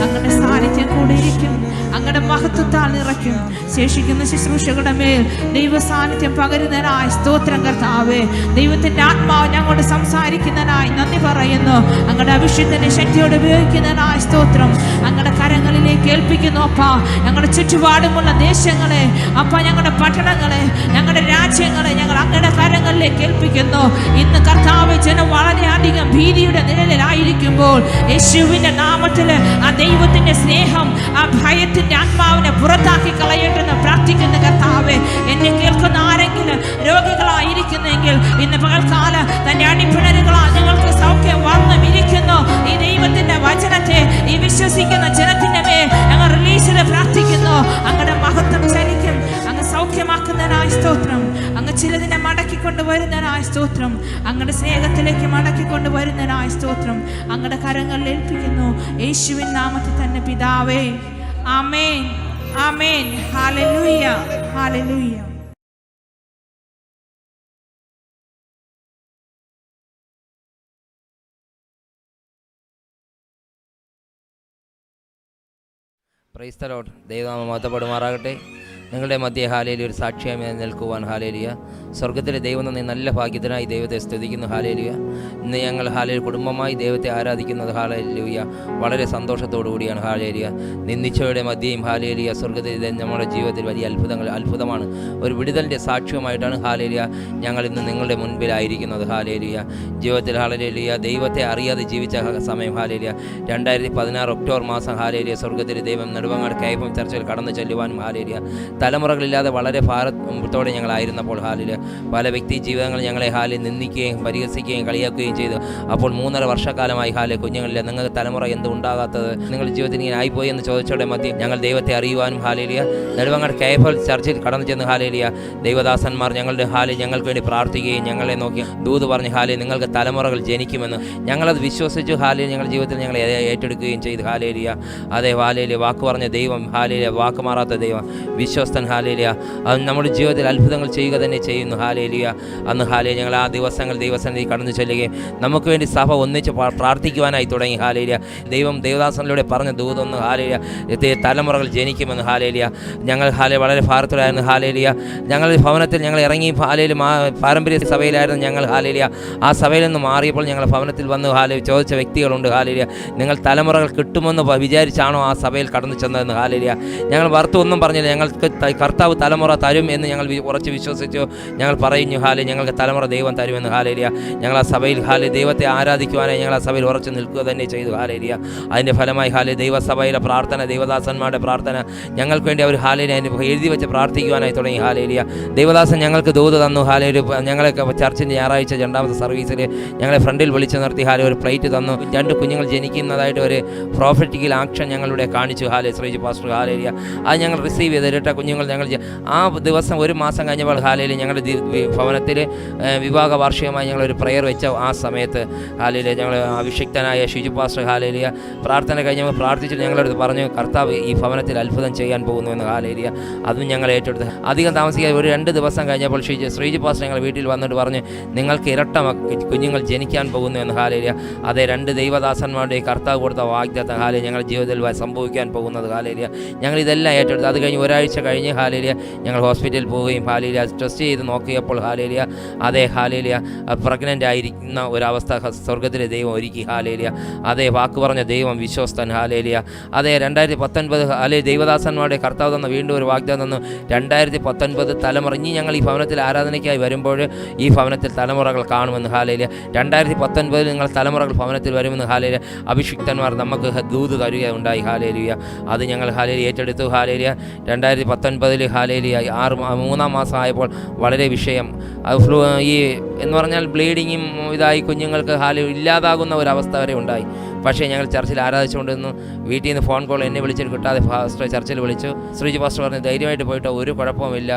അങ്ങയുടെ സാന്നിധ്യം കൂടെ ഇരിക്കും. അങ്ങയുടെ മഹത്വത്താൽ നിറയ്ക്കും. ശേഷിക്കുന്ന ശുശ്രൂഷകളുടെ മേൽ ദൈവ സാന്നിധ്യം പകരുന്നതിനായി സ്തോത്രം കർത്താവേ. ദൈവത്തിൻ്റെ ആത്മാവ് ഞങ്ങളോട് സംസാരിക്കുന്നതിനായി നന്ദി പറയുന്നു. അങ്ങയുടെ അഭിഷേകത്തിന്റെ ശക്തിയോട് ഉപയോഗിക്കുന്നതിനായി സ്തോത്രം. അങ്ങയുടെ കരങ്ങളിലേക്ക് ഏൽപ്പിക്കുന്നു അപ്പാ. ഞങ്ങളുടെ ചുറ്റുപാടുമുള്ള ദേശങ്ങളെ അപ്പാ, ഞങ്ങളുടെ പട്ടണങ്ങളെ, ഞങ്ങളുടെ രാജ്യങ്ങളെ ഞങ്ങൾ അങ്ങയുടെ കരങ്ങളിലേക്ക് ഏൽപ്പിക്കുന്നു. ഇന്ന് കർത്താവേ, ജനം വളരെയധികം ഭീതിയുടെ നിഴലിലായിരിക്കുമ്പോൾ യേശുവിൻ്റെ നാമത്തിൽ ആ ദൈവത്തിൻ്റെ സ്നേഹം, ആ ഭയത്തിൻ്റെ ആത്മാവിനെ പുറത്താക്കി കളയട്ടെന്ന് പ്രാർത്ഥിക്കുന്ന കർത്താവേ. എന്നെ കേൾക്കുന്ന ആരെങ്കിലും രോഗികളായിരിക്കുന്നെങ്കിൽ ഇന്ന് പകൽക്കാല തൻ്റെ അടിപ്പിണരുകളാൽ നിങ്ങൾക്ക് സൗഖ്യം വന്നുമിരിക്കുന്നു. ഈ ദൈവത്തിൻ്റെ വചനത്തെ ഈ വിശ്വസിക്കുന്ന ജനത്തിൻ്റെ മേൽ ഞങ്ങൾ റിലീസ് ചെയ്ത് പ്രാർത്ഥിക്കുന്നു. അങ്ങയുടെ മഹത്വം ചലിക്കും. അങ്ങ് സൗഖ്യമാക്കുന്നതിനായി സ്തോത്രം. അങ്ങ് ചിലതിനെ മടക്കിക്കൊണ്ടുവരുന്നതിനായി സ്തോത്രം. അങ്ങയുടെ സ്നേഹത്തിലേക്ക് മടക്കിക്കൊണ്ടുവരുന്നതിനായി സ്തോത്രം. അങ്ങയുടെ കരങ്ങളിൽ ഏൽപ്പിക്കുന്നു യേശുവിൻ നാമത്തിൽ തന്നെ പിതാവേ. Amen, amen. Hallelujah, hallelujah. Praise the Lord. ദൈവനാമം മഹത്വപ്പെടുമാറാകട്ടെ. നിങ്ങളുടെ മധ്യ ഹാലേലി ഒരു സാക്ഷ്യമായി നിൽക്കുവാൻ ഹാലേലിയ. സ്വർഗത്തിലെ ദൈവം നന്ദി, നല്ല ഭാഗ്യത്തിനായി ദൈവത്തെ സ്തുതിക്കുന്നു ഹാലേലിയ. ഇന്ന് ഞങ്ങൾ ഹാലേലി കുടുംബമായി ദൈവത്തെ ആരാധിക്കുന്നത് ഹാലേലിയ വളരെ സന്തോഷത്തോടു കൂടിയാണ് ഹാലേലിയ. നിന്ദിച്ചവരുടെ മധ്യയും ഹാലേലിയ സ്വർഗത്തിലെ നമ്മുടെ ജീവിതത്തിൽ വലിയ അത്ഭുതമാണ്. ഒരു വിടുതലിൻ്റെ സാക്ഷ്യമായിട്ടാണ് ഹാലേലിയ ഞങ്ങൾ ഇന്ന് നിങ്ങളുടെ മുൻപിലായിരിക്കുന്നത് ഹാലേലിയ. ജീവിതത്തിൽ ഹാലേലിയ ദൈവത്തെ അറിയാതെ ജീവിച്ച സമയം ഹാലേലിയ 2016 ഒക്ടോബർ മാസം ഹാലേലിയ സ്വർഗത്തിലെ ദൈവം നെടുവങ്ങാട് കൈപ്പം ചർച്ചയിൽ കടന്നു ചെല്ലുവാനും ഹാലേലിയ തലമുറകളില്ലാതെ വളരെ ഭാരത്തോടെ ഞങ്ങളായിരുന്നപ്പോൾ ഹാലില് പല വ്യക്തി ജീവിതങ്ങൾ ഞങ്ങളെ ഹാലിൽ നിന്ദിക്കുകയും പരിഹസിക്കുകയും കളിയാക്കുകയും ചെയ്തു. അപ്പോൾ 3.5 വർഷക്കാലമായി ഹാല് കുഞ്ഞുങ്ങളില്ല, നിങ്ങൾക്ക് തലമുറ എന്ത് ഉണ്ടാകാത്തത്, നിങ്ങളുടെ ജീവിതത്തിൽ ഇങ്ങനെ ആയിപ്പോയി എന്ന് ചോദിച്ചോടെ മധ്യം ഞങ്ങൾ ദൈവത്തെ അറിയുവാനും ഹാലേലിയ നെടുവങ്ങാട് കൈപ്പം ചർച്ചയിൽ കടന്നു ചെന്ന് ഹാലേലിയ ദൈവദാസന്മാർ ഞങ്ങളുടെ ഹാലിൽ ഞങ്ങൾക്ക് വേണ്ടി പ്രാർത്ഥിക്കുകയും ഞങ്ങളെ നോക്കി ദൂത് പറഞ്ഞ് ഹാലിൽ നിങ്ങൾക്ക് തലമുറകൾ ജനിക്കുമെന്ന് ഞങ്ങളത് വിശ്വസിച്ചു ഹാലിൽ ഞങ്ങളുടെ ജീവിതത്തിൽ ഞങ്ങളെ ഏറ്റെടുക്കുകയും ചെയ്തു ഹാലേലിയ. അതേ ഹാലേലിയ വാക്ക് പറഞ്ഞ ദൈവം ഹാലേലിയ വാക്ക് മാറാത്ത ദൈവം വിശ്വസ്തൻ ഹാലേലിയ. അത് നമ്മുടെ ജീവിതത്തിൽ അത്ഭുതങ്ങൾ ചെയ്യുക തന്നെ ചെയ്യുന്നു ഹാലേലിയ. അന്ന് ഹാലിയ ഞങ്ങൾ ആ ദിവസങ്ങൾ ദൈവസന്നിധി കടന്നു ചെല്ലുകയും നമുക്ക് വേണ്ടി സഭ ഒന്നിച്ച് പ്രാർത്ഥിക്കുവാനായി തുടങ്ങി ഹാലേലിയ. ദൈവം ദേവദാസനിലൂടെ പറഞ്ഞ ദൂതൊന്ന് ഹാലേലിയ തലമുറകൾ ജനിക്കുമെന്ന് ഹാലേലിയ. ഞങ്ങൾ ഹാലിയ വളരെ ഭാരത്തിലായിരുന്നു ഹാലേലിയ. ഞങ്ങളുടെ ഭവനത്തിൽ ഞങ്ങൾ ഇറങ്ങി ഹാലേലിയ പാരമ്പര്യ സഭയിലായിരുന്നു ഞങ്ങൾ ഹാലേലിയ. ആ സഭയിൽ നിന്ന് മാറിയപ്പോൾ ഞങ്ങൾ ഭവനത്തിൽ വന്ന് ഹാലിയ ചോദിച്ച വ്യക്തികളുണ്ട് ഹാലേലിയ. നിങ്ങൾ തലമുറകൾ കിട്ടുമെന്ന് വിചാരിച്ചാണോ ആ സഭയിൽ കടന്നു ചെന്നതെന്ന് ഹാലേലിയ. ഞങ്ങൾ വറുത്തു ഒന്നും പറഞ്ഞില്ല, ഞങ്ങൾക്ക് കർത്താവ് തലമുറ തരും എന്ന് ഞങ്ങൾ ഉറച്ച് വിശ്വസിച്ചു. ഞങ്ങൾ പറയുന്നു ഹാലേ ഞങ്ങൾക്ക് തലമുറ ദൈവം തരുമെന്ന് ഹാലേലിയ. ഞങ്ങൾ ആ സഭയിൽ ഹാലേ ദൈവത്തെ ആരാധിക്കുവാനായി ഞങ്ങൾ ആ സഭയിൽ ഉറച്ചു നിൽക്കുക തന്നെ ചെയ്തു ഹാലേലിയ. അതിൻ്റെ ഫലമായി ഹാലേ ദൈവസഭയിലെ പ്രാർത്ഥന, ദൈവദാസന്മാരുടെ പ്രാർത്ഥന ഞങ്ങൾക്ക് വേണ്ടി അവർ ഹാലേലിയ എഴുതി വെച്ച് പ്രാർത്ഥിക്കുവാനായി തുടങ്ങി ഹാലേലിയ. ദൈവദാസൻ ഞങ്ങൾക്ക് ദൂത് തന്നു ഹാലേ. ഞങ്ങളെ ചർച്ചിൻ്റെ ഞായറാഴ്ച 2ാമത്തെ സർവീസിൽ ഞങ്ങളെ ഫ്രണ്ടിൽ വിളിച്ചു നിർത്തി ഹാലേ ഒരു പ്ലേറ്റ് തന്നു. 2 കുഞ്ഞുങ്ങൾ ജനിക്കുന്നതായിട്ട് ഒരു പ്രോഫറ്റിക്കൽ ആക്ഷൻ ഞങ്ങളുടെ കാണിച്ചു ഹാലേ ശ്രീജി പാസ്റ്റർ ഹാലേലിയ. അത് ഞങ്ങൾ റിസീവ് ചെയ്ത് 2 കുഞ്ഞുങ്ങൾ ഞങ്ങൾ ആ ദിവസം 1 മാസം കഴിഞ്ഞപ്പോൾ ഹാലയിൽ ഞങ്ങളുടെ ഭവനത്തിൽ വിവാഹ വാർഷികമായി ഞങ്ങളൊരു പ്രെയർ വെച്ച ആ സമയത്ത് ഹാലയിൽ ഞങ്ങൾ അഭിഷിക്തനായ ഷിജു പാസ്റ്റർ ഹാലേലിയ പ്രാർത്ഥന കഴിഞ്ഞപ്പോൾ പ്രാർത്ഥിച്ചിട്ട് ഞങ്ങളടുത്ത് പറഞ്ഞു കർത്താവ് ഈ ഭവനത്തിൽ അത്ഭുതം ചെയ്യാൻ പോകുന്നുവെന്ന് ഹാലേലിയ. അതും ഞങ്ങൾ ഏറ്റെടുത്ത് അധികം താമസിക്കാതെ ഒരു 2 ദിവസം കഴിഞ്ഞപ്പോൾ ശ്രീജി പാസ്റ്റർ ഞങ്ങൾ വീട്ടിൽ വന്നിട്ട് പറഞ്ഞു നിങ്ങൾക്ക് ഇരട്ട കുഞ്ഞുങ്ങൾ ജനിക്കാൻ പോകുന്നുവെന്ന് ഹാലേലിയ. അതേ 2 ദൈവദാസന്മാരുടെ കർത്താവ് കൊടുത്ത വാഗ്ദത്തം ഹാലേ ഞങ്ങളുടെ ജീവിതത്തിൽ സംഭവിക്കാൻ പോകുന്നത് ഹാലേലിയ. ഞങ്ങൾ ഇതെല്ലാം ഏറ്റെടുത്ത് അത് കഴിഞ്ഞ് ഒരാഴ്ച കഴിഞ്ഞ് ഹാലേലിയ ഞങ്ങൾ ഹോസ്പിറ്റലിൽ പോവുകയും ഹാലേലിയ ടെസ്റ്റ് ചെയ്ത് നോക്കിയപ്പോൾ ഹാലേലിയ അതേ ഹാലേലിയ പ്രഗ്നൻ്റ് ആയിരിക്കുന്ന ഒരവസ്ഥ സ്വർഗത്തിലെ ദൈവം ഒരുക്കി ഹാലേലിയ. അതേ വാക്ക് പറഞ്ഞ ദൈവം വിശ്വസ്തൻ ഹാലേലിയ. അതേ 2019 ഹാലേ ദൈവദാസന്മാരുടെ കർത്താവ് തന്ന വീണ്ടും ഒരു വാഗ്ദാനം തന്നു. 2019 തലമുറ ഇനി ഞങ്ങൾ ഈ ഭവനത്തിൽ ആരാധനയ്ക്കായി വരുമ്പോൾ ഈ ഭവനത്തിൽ തലമുറകൾ കാണുമെന്ന് ഹാലേലിയ. 2019 നിങ്ങൾ തലമുറകൾ ഭവനത്തിൽ വരുമെന്ന് ഹാലേലിയ അഭിഷിക്തന്മാർ നമുക്ക് ദൂത് തരികയുണ്ടായി ഹാലേലിയ. അത് ഞങ്ങൾ ഹാലേലിയ ഏറ്റെടുത്തു ഹാലേലിയ. 2019 ഹാലേലിയ 3-ാം മാസം ആയപ്പോൾ വളരെ വിഷയം ഈ എന്ന് പറഞ്ഞാൽ ബ്ലീഡിങ്ങും ഇതായി കുഞ്ഞുങ്ങൾക്ക് ഹാലേ ഇല്ലാതാകുന്ന ഒരവസ്ഥ വരെ ഉണ്ടായി. പക്ഷേ ഞങ്ങൾ ചർച്ചിൽ ആരാധിച്ചുകൊണ്ടിരുന്നു. വീട്ടിൽ നിന്ന് ഫോൺ കോൾ എന്നെ വിളിച്ചിട്ട് കിട്ടാതെ ഫാസ്റ്റർ ചർച്ചിൽ വിളിച്ചു. ശ്രീജി പാസ്റ്റർ പറഞ്ഞ് ധൈര്യമായിട്ട് പോയിട്ട് ഒരു കുഴപ്പമില്ല.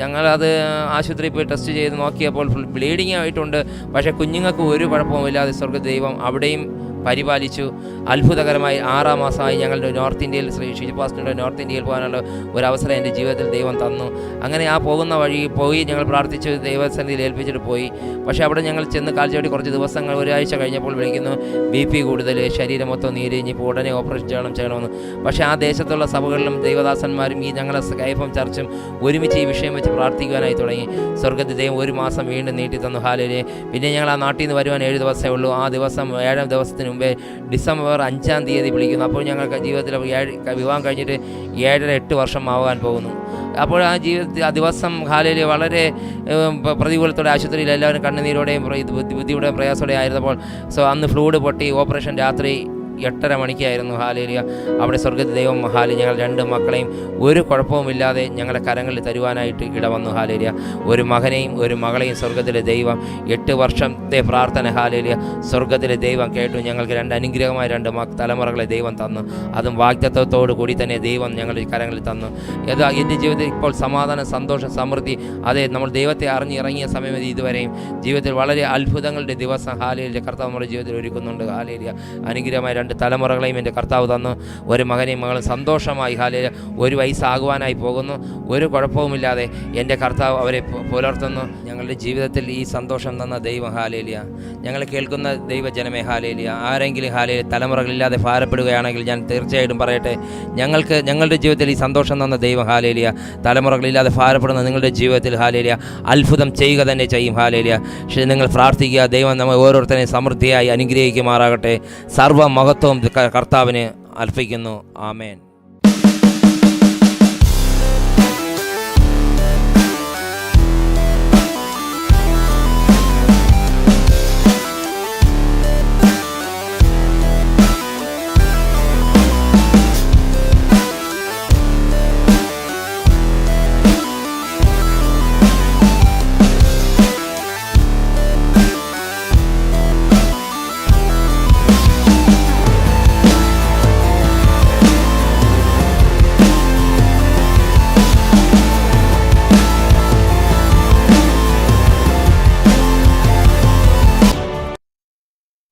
ഞങ്ങളത് ആശുപത്രിയിൽ പോയി ടെസ്റ്റ് ചെയ്ത് നോക്കിയപ്പോൾ ഫുൾ ബ്ലീഡിങ് ആയിട്ടുണ്ട്. പക്ഷേ കുഞ്ഞുങ്ങൾക്ക് ഒരു കുഴപ്പമില്ലാതെ സ്വർഗ്ഗ ദൈവം അവിടെയും പരിപാലിച്ചു. അത്ഭുതകരമായി 6 മാസമായി ഞങ്ങളുടെ നോർത്ത് ഇന്ത്യയിൽ ശ്രീ ഷിജു പാസ്റ്ററിൻ്റെ നോർത്ത് ഇന്ത്യയിൽ പോകാനുള്ള ഒരവസരം എൻ്റെ ജീവിതത്തിൽ ദൈവം തന്നു. അങ്ങനെ ആ പോകുന്ന വഴി പോയി ഞങ്ങൾ പ്രാർത്ഥിച്ചു, ദൈവസന്നിധിയിൽ ഏൽപ്പിച്ചിട്ട് പോയി. പക്ഷേ അവിടെ ഞങ്ങൾ ചെന്ന് കാൽച്ചോട്ടി കുറച്ച് ദിവസങ്ങൾ, ഒരാഴ്ച കഴിഞ്ഞപ്പോൾ വിളിക്കുന്നു BP കൂടുതൽ, ശരീരം മൊത്തം നീരിഞ്ഞിപ്പോൾ ഉടനെ ഓപ്പറേഷൻ ചെയ്യണമെന്ന്. പക്ഷേ ആ ദേശത്തുള്ള സഭകളിലും ദൈവദാസന്മാരും ഈ ഞങ്ങളെ സ്കൈഫും ചർച്ചും ഒരുമിച്ച് ഈ വിഷയം വെച്ച് പ്രാർത്ഥിക്കുവാനായി തുടങ്ങി. സ്വർഗ്ഗത്തിൽ ദൈവം 1 മാസം വീണ്ടും നീട്ടി തന്നു. ഹാലേലൂയ. പിന്നെ ഞങ്ങൾ ആ നാട്ടിൽ നിന്ന് വരുവാൻ 7 ദിവസമേ ഉള്ളൂ. ആ ദിവസം 7ാം ദിവസത്തിന് മുമ്പേ ഡിസംബർ 5-ാം തീയതി വിളിക്കുന്നു. അപ്പോൾ ഞങ്ങൾക്ക് ജീവിതത്തിൽ വിവാഹം കഴിഞ്ഞിട്ട് 7-8 വർഷം ആവാൻ പോകുന്നു. അപ്പോൾ ആ ജീവിതത്തിൽ ആ ദിവസം ഹാലേലൂയ വളരെ പ്രതികൂലത്തോടെ ആശുപത്രിയിൽ എല്ലാവരും കണ്ണുനീരോടെയും ബുദ്ധിയുടെയും പ്രയാസത്തോടെ ആയിരുന്നപ്പോൾ അന്ന് ഫ്ലൂയിഡ് പൊട്ടി ഓപ്പറേഷൻ രാത്രി 8:30 മണിക്കായിരുന്നു. ഹാലേലൂയ. അവിടെ സ്വർഗ്ഗത്തിൽ ദൈവം ഞങ്ങൾ 2 മക്കളെയും ഒരു കുഴപ്പവുമില്ലാതെ ഞങ്ങളുടെ കരങ്ങളിൽ തരുവാനായിട്ട് ഇടവന്നു. ഹാലേലൂയ. ഒരു മകനെയും ഒരു മകളെയും സ്വർഗ്ഗത്തിലെ ദൈവം 8 വർഷത്തെ പ്രാർത്ഥന ഹാലേലൂയ സ്വർഗ്ഗത്തിലെ ദൈവം കേട്ടു. ഞങ്ങൾക്ക് 2 അനുഗ്രഹമായ 2 തലമുറകളെ ദൈവം തന്നു. അതും വാഗ്ദത്തത്തോടു കൂടി തന്നെ ദൈവം ഞങ്ങളുടെ കരങ്ങളിൽ തന്നു. എൻ്റെ ജീവിതത്തിൽ ഇപ്പോൾ സമാധാനം, സന്തോഷം, സമൃദ്ധി, അതെ നമ്മൾ ദൈവത്തെ അറിഞ്ഞിറങ്ങിയ സമയം ഇതുവരെയും ജീവിതത്തിൽ വളരെ അത്ഭുതങ്ങളുടെ ദിവസം ഹാലേലൂയ കർത്താവ് നമ്മുടെ ജീവിതത്തിൽ ഒരുക്കുന്നുണ്ട്. ഹാലേലൂയ. അനുഗ്രഹമായ 2 തലമുറകളെയും എൻ്റെ കർത്താവ് തന്നു. ഒരു മകനെയും മകളും സന്തോഷമായി ഹാലേലൂയ 1 വയസ്സാകുവാനായി പോകുന്നു. ഒരു കുഴപ്പവുമില്ലാതെ എൻ്റെ കർത്താവ് അവരെ പുലർത്തുന്നു. ഞങ്ങളുടെ ജീവിതത്തിൽ ഈ സന്തോഷം തന്ന ദൈവം ഹാലേലൂയ. ഞങ്ങൾ കേൾക്കുന്ന ദൈവജനമേ ഹാലേലൂയ. ആരെങ്കിലും ഹാലേലൂയ തലമുറകളില്ലാതെ ഭാരപ്പെടുകയാണെങ്കിൽ ഞാൻ തീർച്ചയായിട്ടും പറയട്ടെ, ഞങ്ങളുടെ ജീവിതത്തിൽ ഈ സന്തോഷം തന്ന ദൈവം ഹാലേലൂയ തലമുറകളില്ലാതെ ഭാരപ്പെടുന്ന നിങ്ങളുടെ ജീവിതത്തിൽ ഹാലേലൂയ അത്ഭുതം ചെയ്യുക തന്നെ ചെയ്യും. ഹാലേലൂയ. പക്ഷേ നിങ്ങൾ പ്രാർത്ഥിക്കുക, ദൈവം നമ്മൾ ഓരോരുത്തരെയും സമൃദ്ധിയായി അനുഗ്രഹിക്കുമാറാകട്ടെ. സർവ്വ മഹത്വം കർത്താവിന് അർപ്പിക്കുന്നു. ആമേൻ.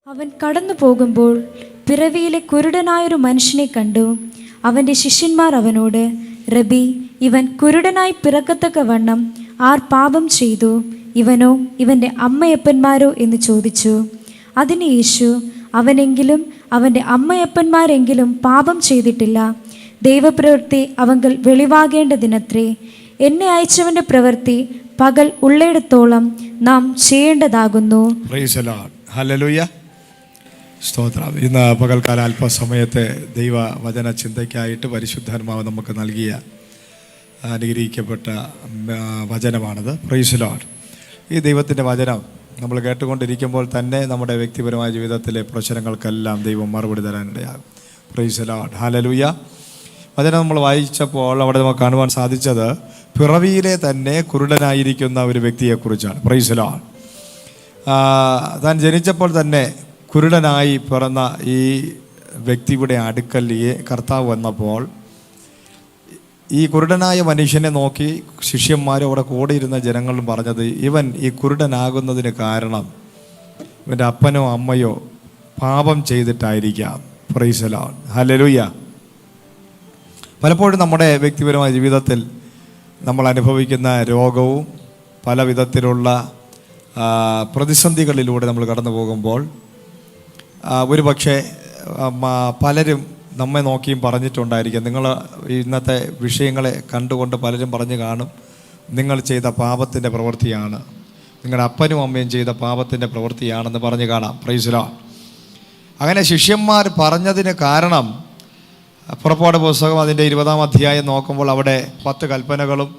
അവൻ കടന്നു പോകുമ്പോൾ പിറവിയിലെ കുരുടനായൊരു മനുഷ്യനെ കണ്ടു. അവൻ്റെ ശിഷ്യന്മാർ അവനോട്, റബി, ഇവൻ കുരുടനായി പിറക്കത്തക്കവണ്ണം ആർ പാപം ചെയ്തു, ഇവനോ ഇവൻ്റെ അമ്മയപ്പന്മാരോ എന്ന് ചോദിച്ചു. അതിന് യേശു, അവനെങ്കിലും അവൻ്റെ അമ്മയപ്പന്മാരെങ്കിലും പാപം ചെയ്തിട്ടില്ല. ദൈവപ്രവൃത്തി അവങ്കൽ വെളിവാകേണ്ടതിനത്രേ. എന്നെ അയച്ചവൻ്റെ പ്രവൃത്തി പകൽ ഉള്ളിടത്തോളം നാം ചെയ്യേണ്ടതാകുന്നു. ഹല്ലേലൂയ. സ്തോത്രം. ഇന്ന് പകൽക്കാല അല്പസമയത്തെ ദൈവവചന ചിന്തയ്ക്കായിട്ട് പരിശുദ്ധാത്മാവ് നമുക്ക് നൽകിയ അനുഗ്രഹിക്കപ്പെട്ട വചനമാണത്. Praise Lord. ഈ ദൈവത്തിൻ്റെ വചനം നമ്മൾ കേട്ടുകൊണ്ടിരിക്കുമ്പോൾ തന്നെ നമ്മുടെ വ്യക്തിപരമായ ജീവിതത്തിലെ പ്രശ്നങ്ങൾക്കെല്ലാം ദൈവം മറുപടി തരാനിടയാകും. Praise Lord. ഹല്ലേലൂയ. വചനം നമ്മൾ വായിച്ചപ്പോൾ അവിടെ നമുക്ക് കാണുവാൻ സാധിച്ചത് പിറവിയിലെ തന്നെ കുരുടനായിരിക്കുന്ന ഒരു വ്യക്തിയെക്കുറിച്ചാണ്. Praise Lord. താൻ ജനിച്ചപ്പോൾ തന്നെ കുരുടനായി പിറന്ന ഈ വ്യക്തിയുടെ അടുക്കൽ കർത്താവ് വന്നപ്പോൾ ഈ കുരുടനായ മനുഷ്യനെ നോക്കി ശിഷ്യന്മാരും അവിടെ കൂടെ ഇരുന്ന ജനങ്ങളും പറഞ്ഞത്, ഇവൻ ഈ കുരുടനാകുന്നതിന് കാരണം ഇവൻ്റെ അപ്പനോ അമ്മയോ പാപം ചെയ്തിട്ടായിരിക്കാം. Praise Lord. ഹല്ലേലൂയ. പലപ്പോഴും നമ്മുടെ വ്യക്തിപരമായ ജീവിതത്തിൽ നമ്മൾ അനുഭവിക്കുന്ന രോഗവും പല വിധത്തിലുള്ള പ്രതിസന്ധികളിലൂടെ നമ്മൾ കടന്നു പോകുമ്പോൾ ഒരു പക്ഷേ പലരും നമ്മെ നോക്കിയും പറഞ്ഞിട്ടുണ്ടായിരിക്കാം. നിങ്ങൾ ഇന്നത്തെ വിഷയങ്ങളെ കണ്ടുകൊണ്ട് പലരും പറഞ്ഞു കാണും, നിങ്ങൾ ചെയ്ത പാപത്തിൻ്റെ പ്രവൃത്തിയാണ്, നിങ്ങളുടെ അപ്പനും അമ്മയും ചെയ്ത പാപത്തിൻ്റെ പ്രവൃത്തിയാണെന്ന് പറഞ്ഞു കാണാം. Praise Lord. അങ്ങനെ ശിഷ്യന്മാർ പറഞ്ഞതിന് കാരണം പുറപ്പാട് പുസ്തകം അതിൻ്റെ 20-ാം അധ്യായം നോക്കുമ്പോൾ അവിടെ 10 കൽപ്പനകളും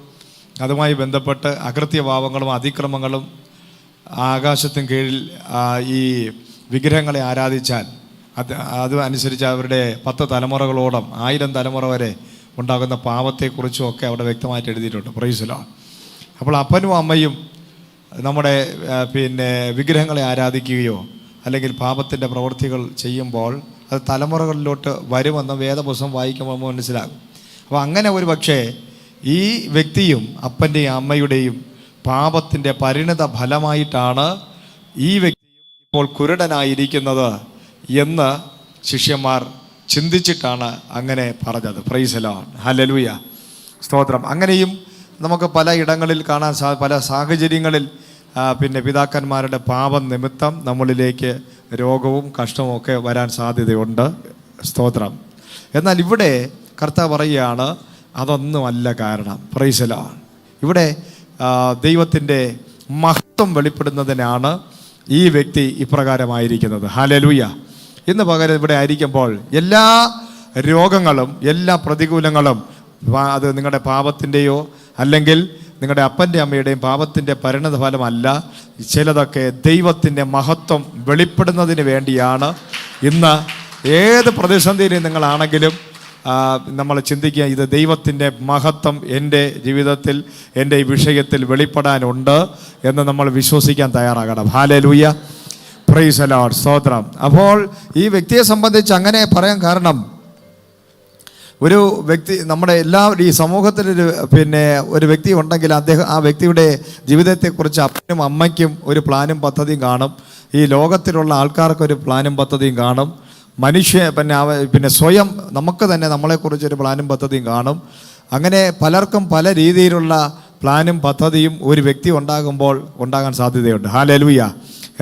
അതുമായി ബന്ധപ്പെട്ട് അകൃത്യഭാവങ്ങളും അതിക്രമങ്ങളും ആകാശത്തിന് കീഴിൽ ഈ വിഗ്രഹങ്ങളെ ആരാധിച്ചാൽ അത് അനുസരിച്ച് അവരുടെ 10 തലമുറകളോളം 1000 തലമുറ വരെ ഉണ്ടാകുന്ന പാപത്തെക്കുറിച്ചും ഒക്കെ അവിടെ വ്യക്തമായിട്ട് എഴുതിയിട്ടുണ്ട്. Praise Lord. അപ്പോൾ അപ്പനും അമ്മയും നമ്മുടെ വിഗ്രഹങ്ങളെ ആരാധിക്കുകയോ അല്ലെങ്കിൽ പാപത്തിൻ്റെ പ്രവൃത്തികൾ ചെയ്യുമ്പോൾ അത് തലമുറകളിലോട്ട് വരുമെന്ന് വേദപുസ്തകം വായിക്കുമ്പോൾ മനസ്സിലാകും. അപ്പോൾ അങ്ങനെ ഒരു പക്ഷേ ഈ വ്യക്തിയും അപ്പൻ്റെയും അമ്മയുടെയും പാപത്തിൻ്റെ പരിണിത ഫലമായിട്ടാണ് ഈ വ്യക്തിയും ഇപ്പോൾ കുരുടനായിരിക്കുന്നത് എന്ന് ശിഷ്യന്മാർ ചിന്തിച്ചിട്ടാണ് അങ്ങനെ പറഞ്ഞത്. പ്രൈസ് ദി ലോർഡ്, ഹല്ലേലൂയ, സ്തോത്രം. അങ്ങനെയും നമുക്ക് പല ഇടങ്ങളിൽ കാണാൻ പല സാഹചര്യങ്ങളിൽ പിന്നെ പിതാക്കന്മാരുടെ പാപം നിമിത്തം നമ്മളിലേക്ക് രോഗവും കഷ്ടവും ഒക്കെ വരാൻ സാധ്യതയുണ്ട്. സ്തോത്രം. എന്നാൽ ഇവിടെ കർത്താവ് പറയുകയാണ് അതൊന്നുമല്ല കാരണം. Price the Lord. ഇവിടെ ദൈവത്തിൻ്റെ മഹത്വം വെളിപ്പെടുന്നതിനാണ് ഈ വ്യക്തി ഇപ്രകാരമായിരിക്കുന്നത്. ഹല്ലേലൂയ. ഇന്ന് പകരം ഇവിടെ ആയിരിക്കുമ്പോൾ എല്ലാ രോഗങ്ങളും എല്ലാ പ്രതികൂലങ്ങളും അത് നിങ്ങളുടെ പാപത്തിൻ്റെയോ അല്ലെങ്കിൽ നിങ്ങളുടെ അപ്പൻ്റെ അമ്മയുടെയും പാപത്തിൻ്റെ പരിണത ഫലമല്ല. ചിലതൊക്കെ ദൈവത്തിൻ്റെ മഹത്വം വെളിപ്പെടുന്നതിന് വേണ്ടിയാണ്. ഇന്ന് ഏത് പ്രതിസന്ധിയിലും നിങ്ങളാണെങ്കിലും നമ്മൾ ചിന്തിക്കുക, ഇത് ദൈവത്തിൻ്റെ മഹത്വം എൻ്റെ ജീവിതത്തിൽ എൻ്റെ ഈ വിഷയത്തിൽ വെളിപ്പെടാനുണ്ട് എന്ന് നമ്മൾ വിശ്വസിക്കാൻ തയ്യാറാകണം. ഹല്ലേലൂയ, പ്രൈസ് ദി ലോർഡ്, സ്തോത്രം. അപ്പോൾ ഈ വ്യക്തിയെ സംബന്ധിച്ച് അങ്ങനെ പറയാൻ കാരണം, ഒരു വ്യക്തി നമ്മുടെ എല്ലാവരും ഈ സമൂഹത്തിലൊരു ഒരു വ്യക്തി ഉണ്ടെങ്കിൽ ആ വ്യക്തിയുടെ ജീവിതത്തെക്കുറിച്ച് അപ്പനും അമ്മയ്ക്കും ഒരു പ്ലാനും പദ്ധതിയും കാണും. ഈ ലോകത്തിലുള്ള ആൾക്കാർക്കൊരു പ്ലാനും പദ്ധതിയും കാണും. സ്വയം നമുക്ക് തന്നെ നമ്മളെക്കുറിച്ചൊരു പ്ലാനും പദ്ധതിയും കാണും. അങ്ങനെ പലർക്കും പല രീതിയിലുള്ള പ്ലാനും പദ്ധതിയും ഒരു വ്യക്തി ഉണ്ടാകുമ്പോൾ ഉണ്ടാകാൻ സാധ്യതയുണ്ട്. ഹല്ലേലൂയ.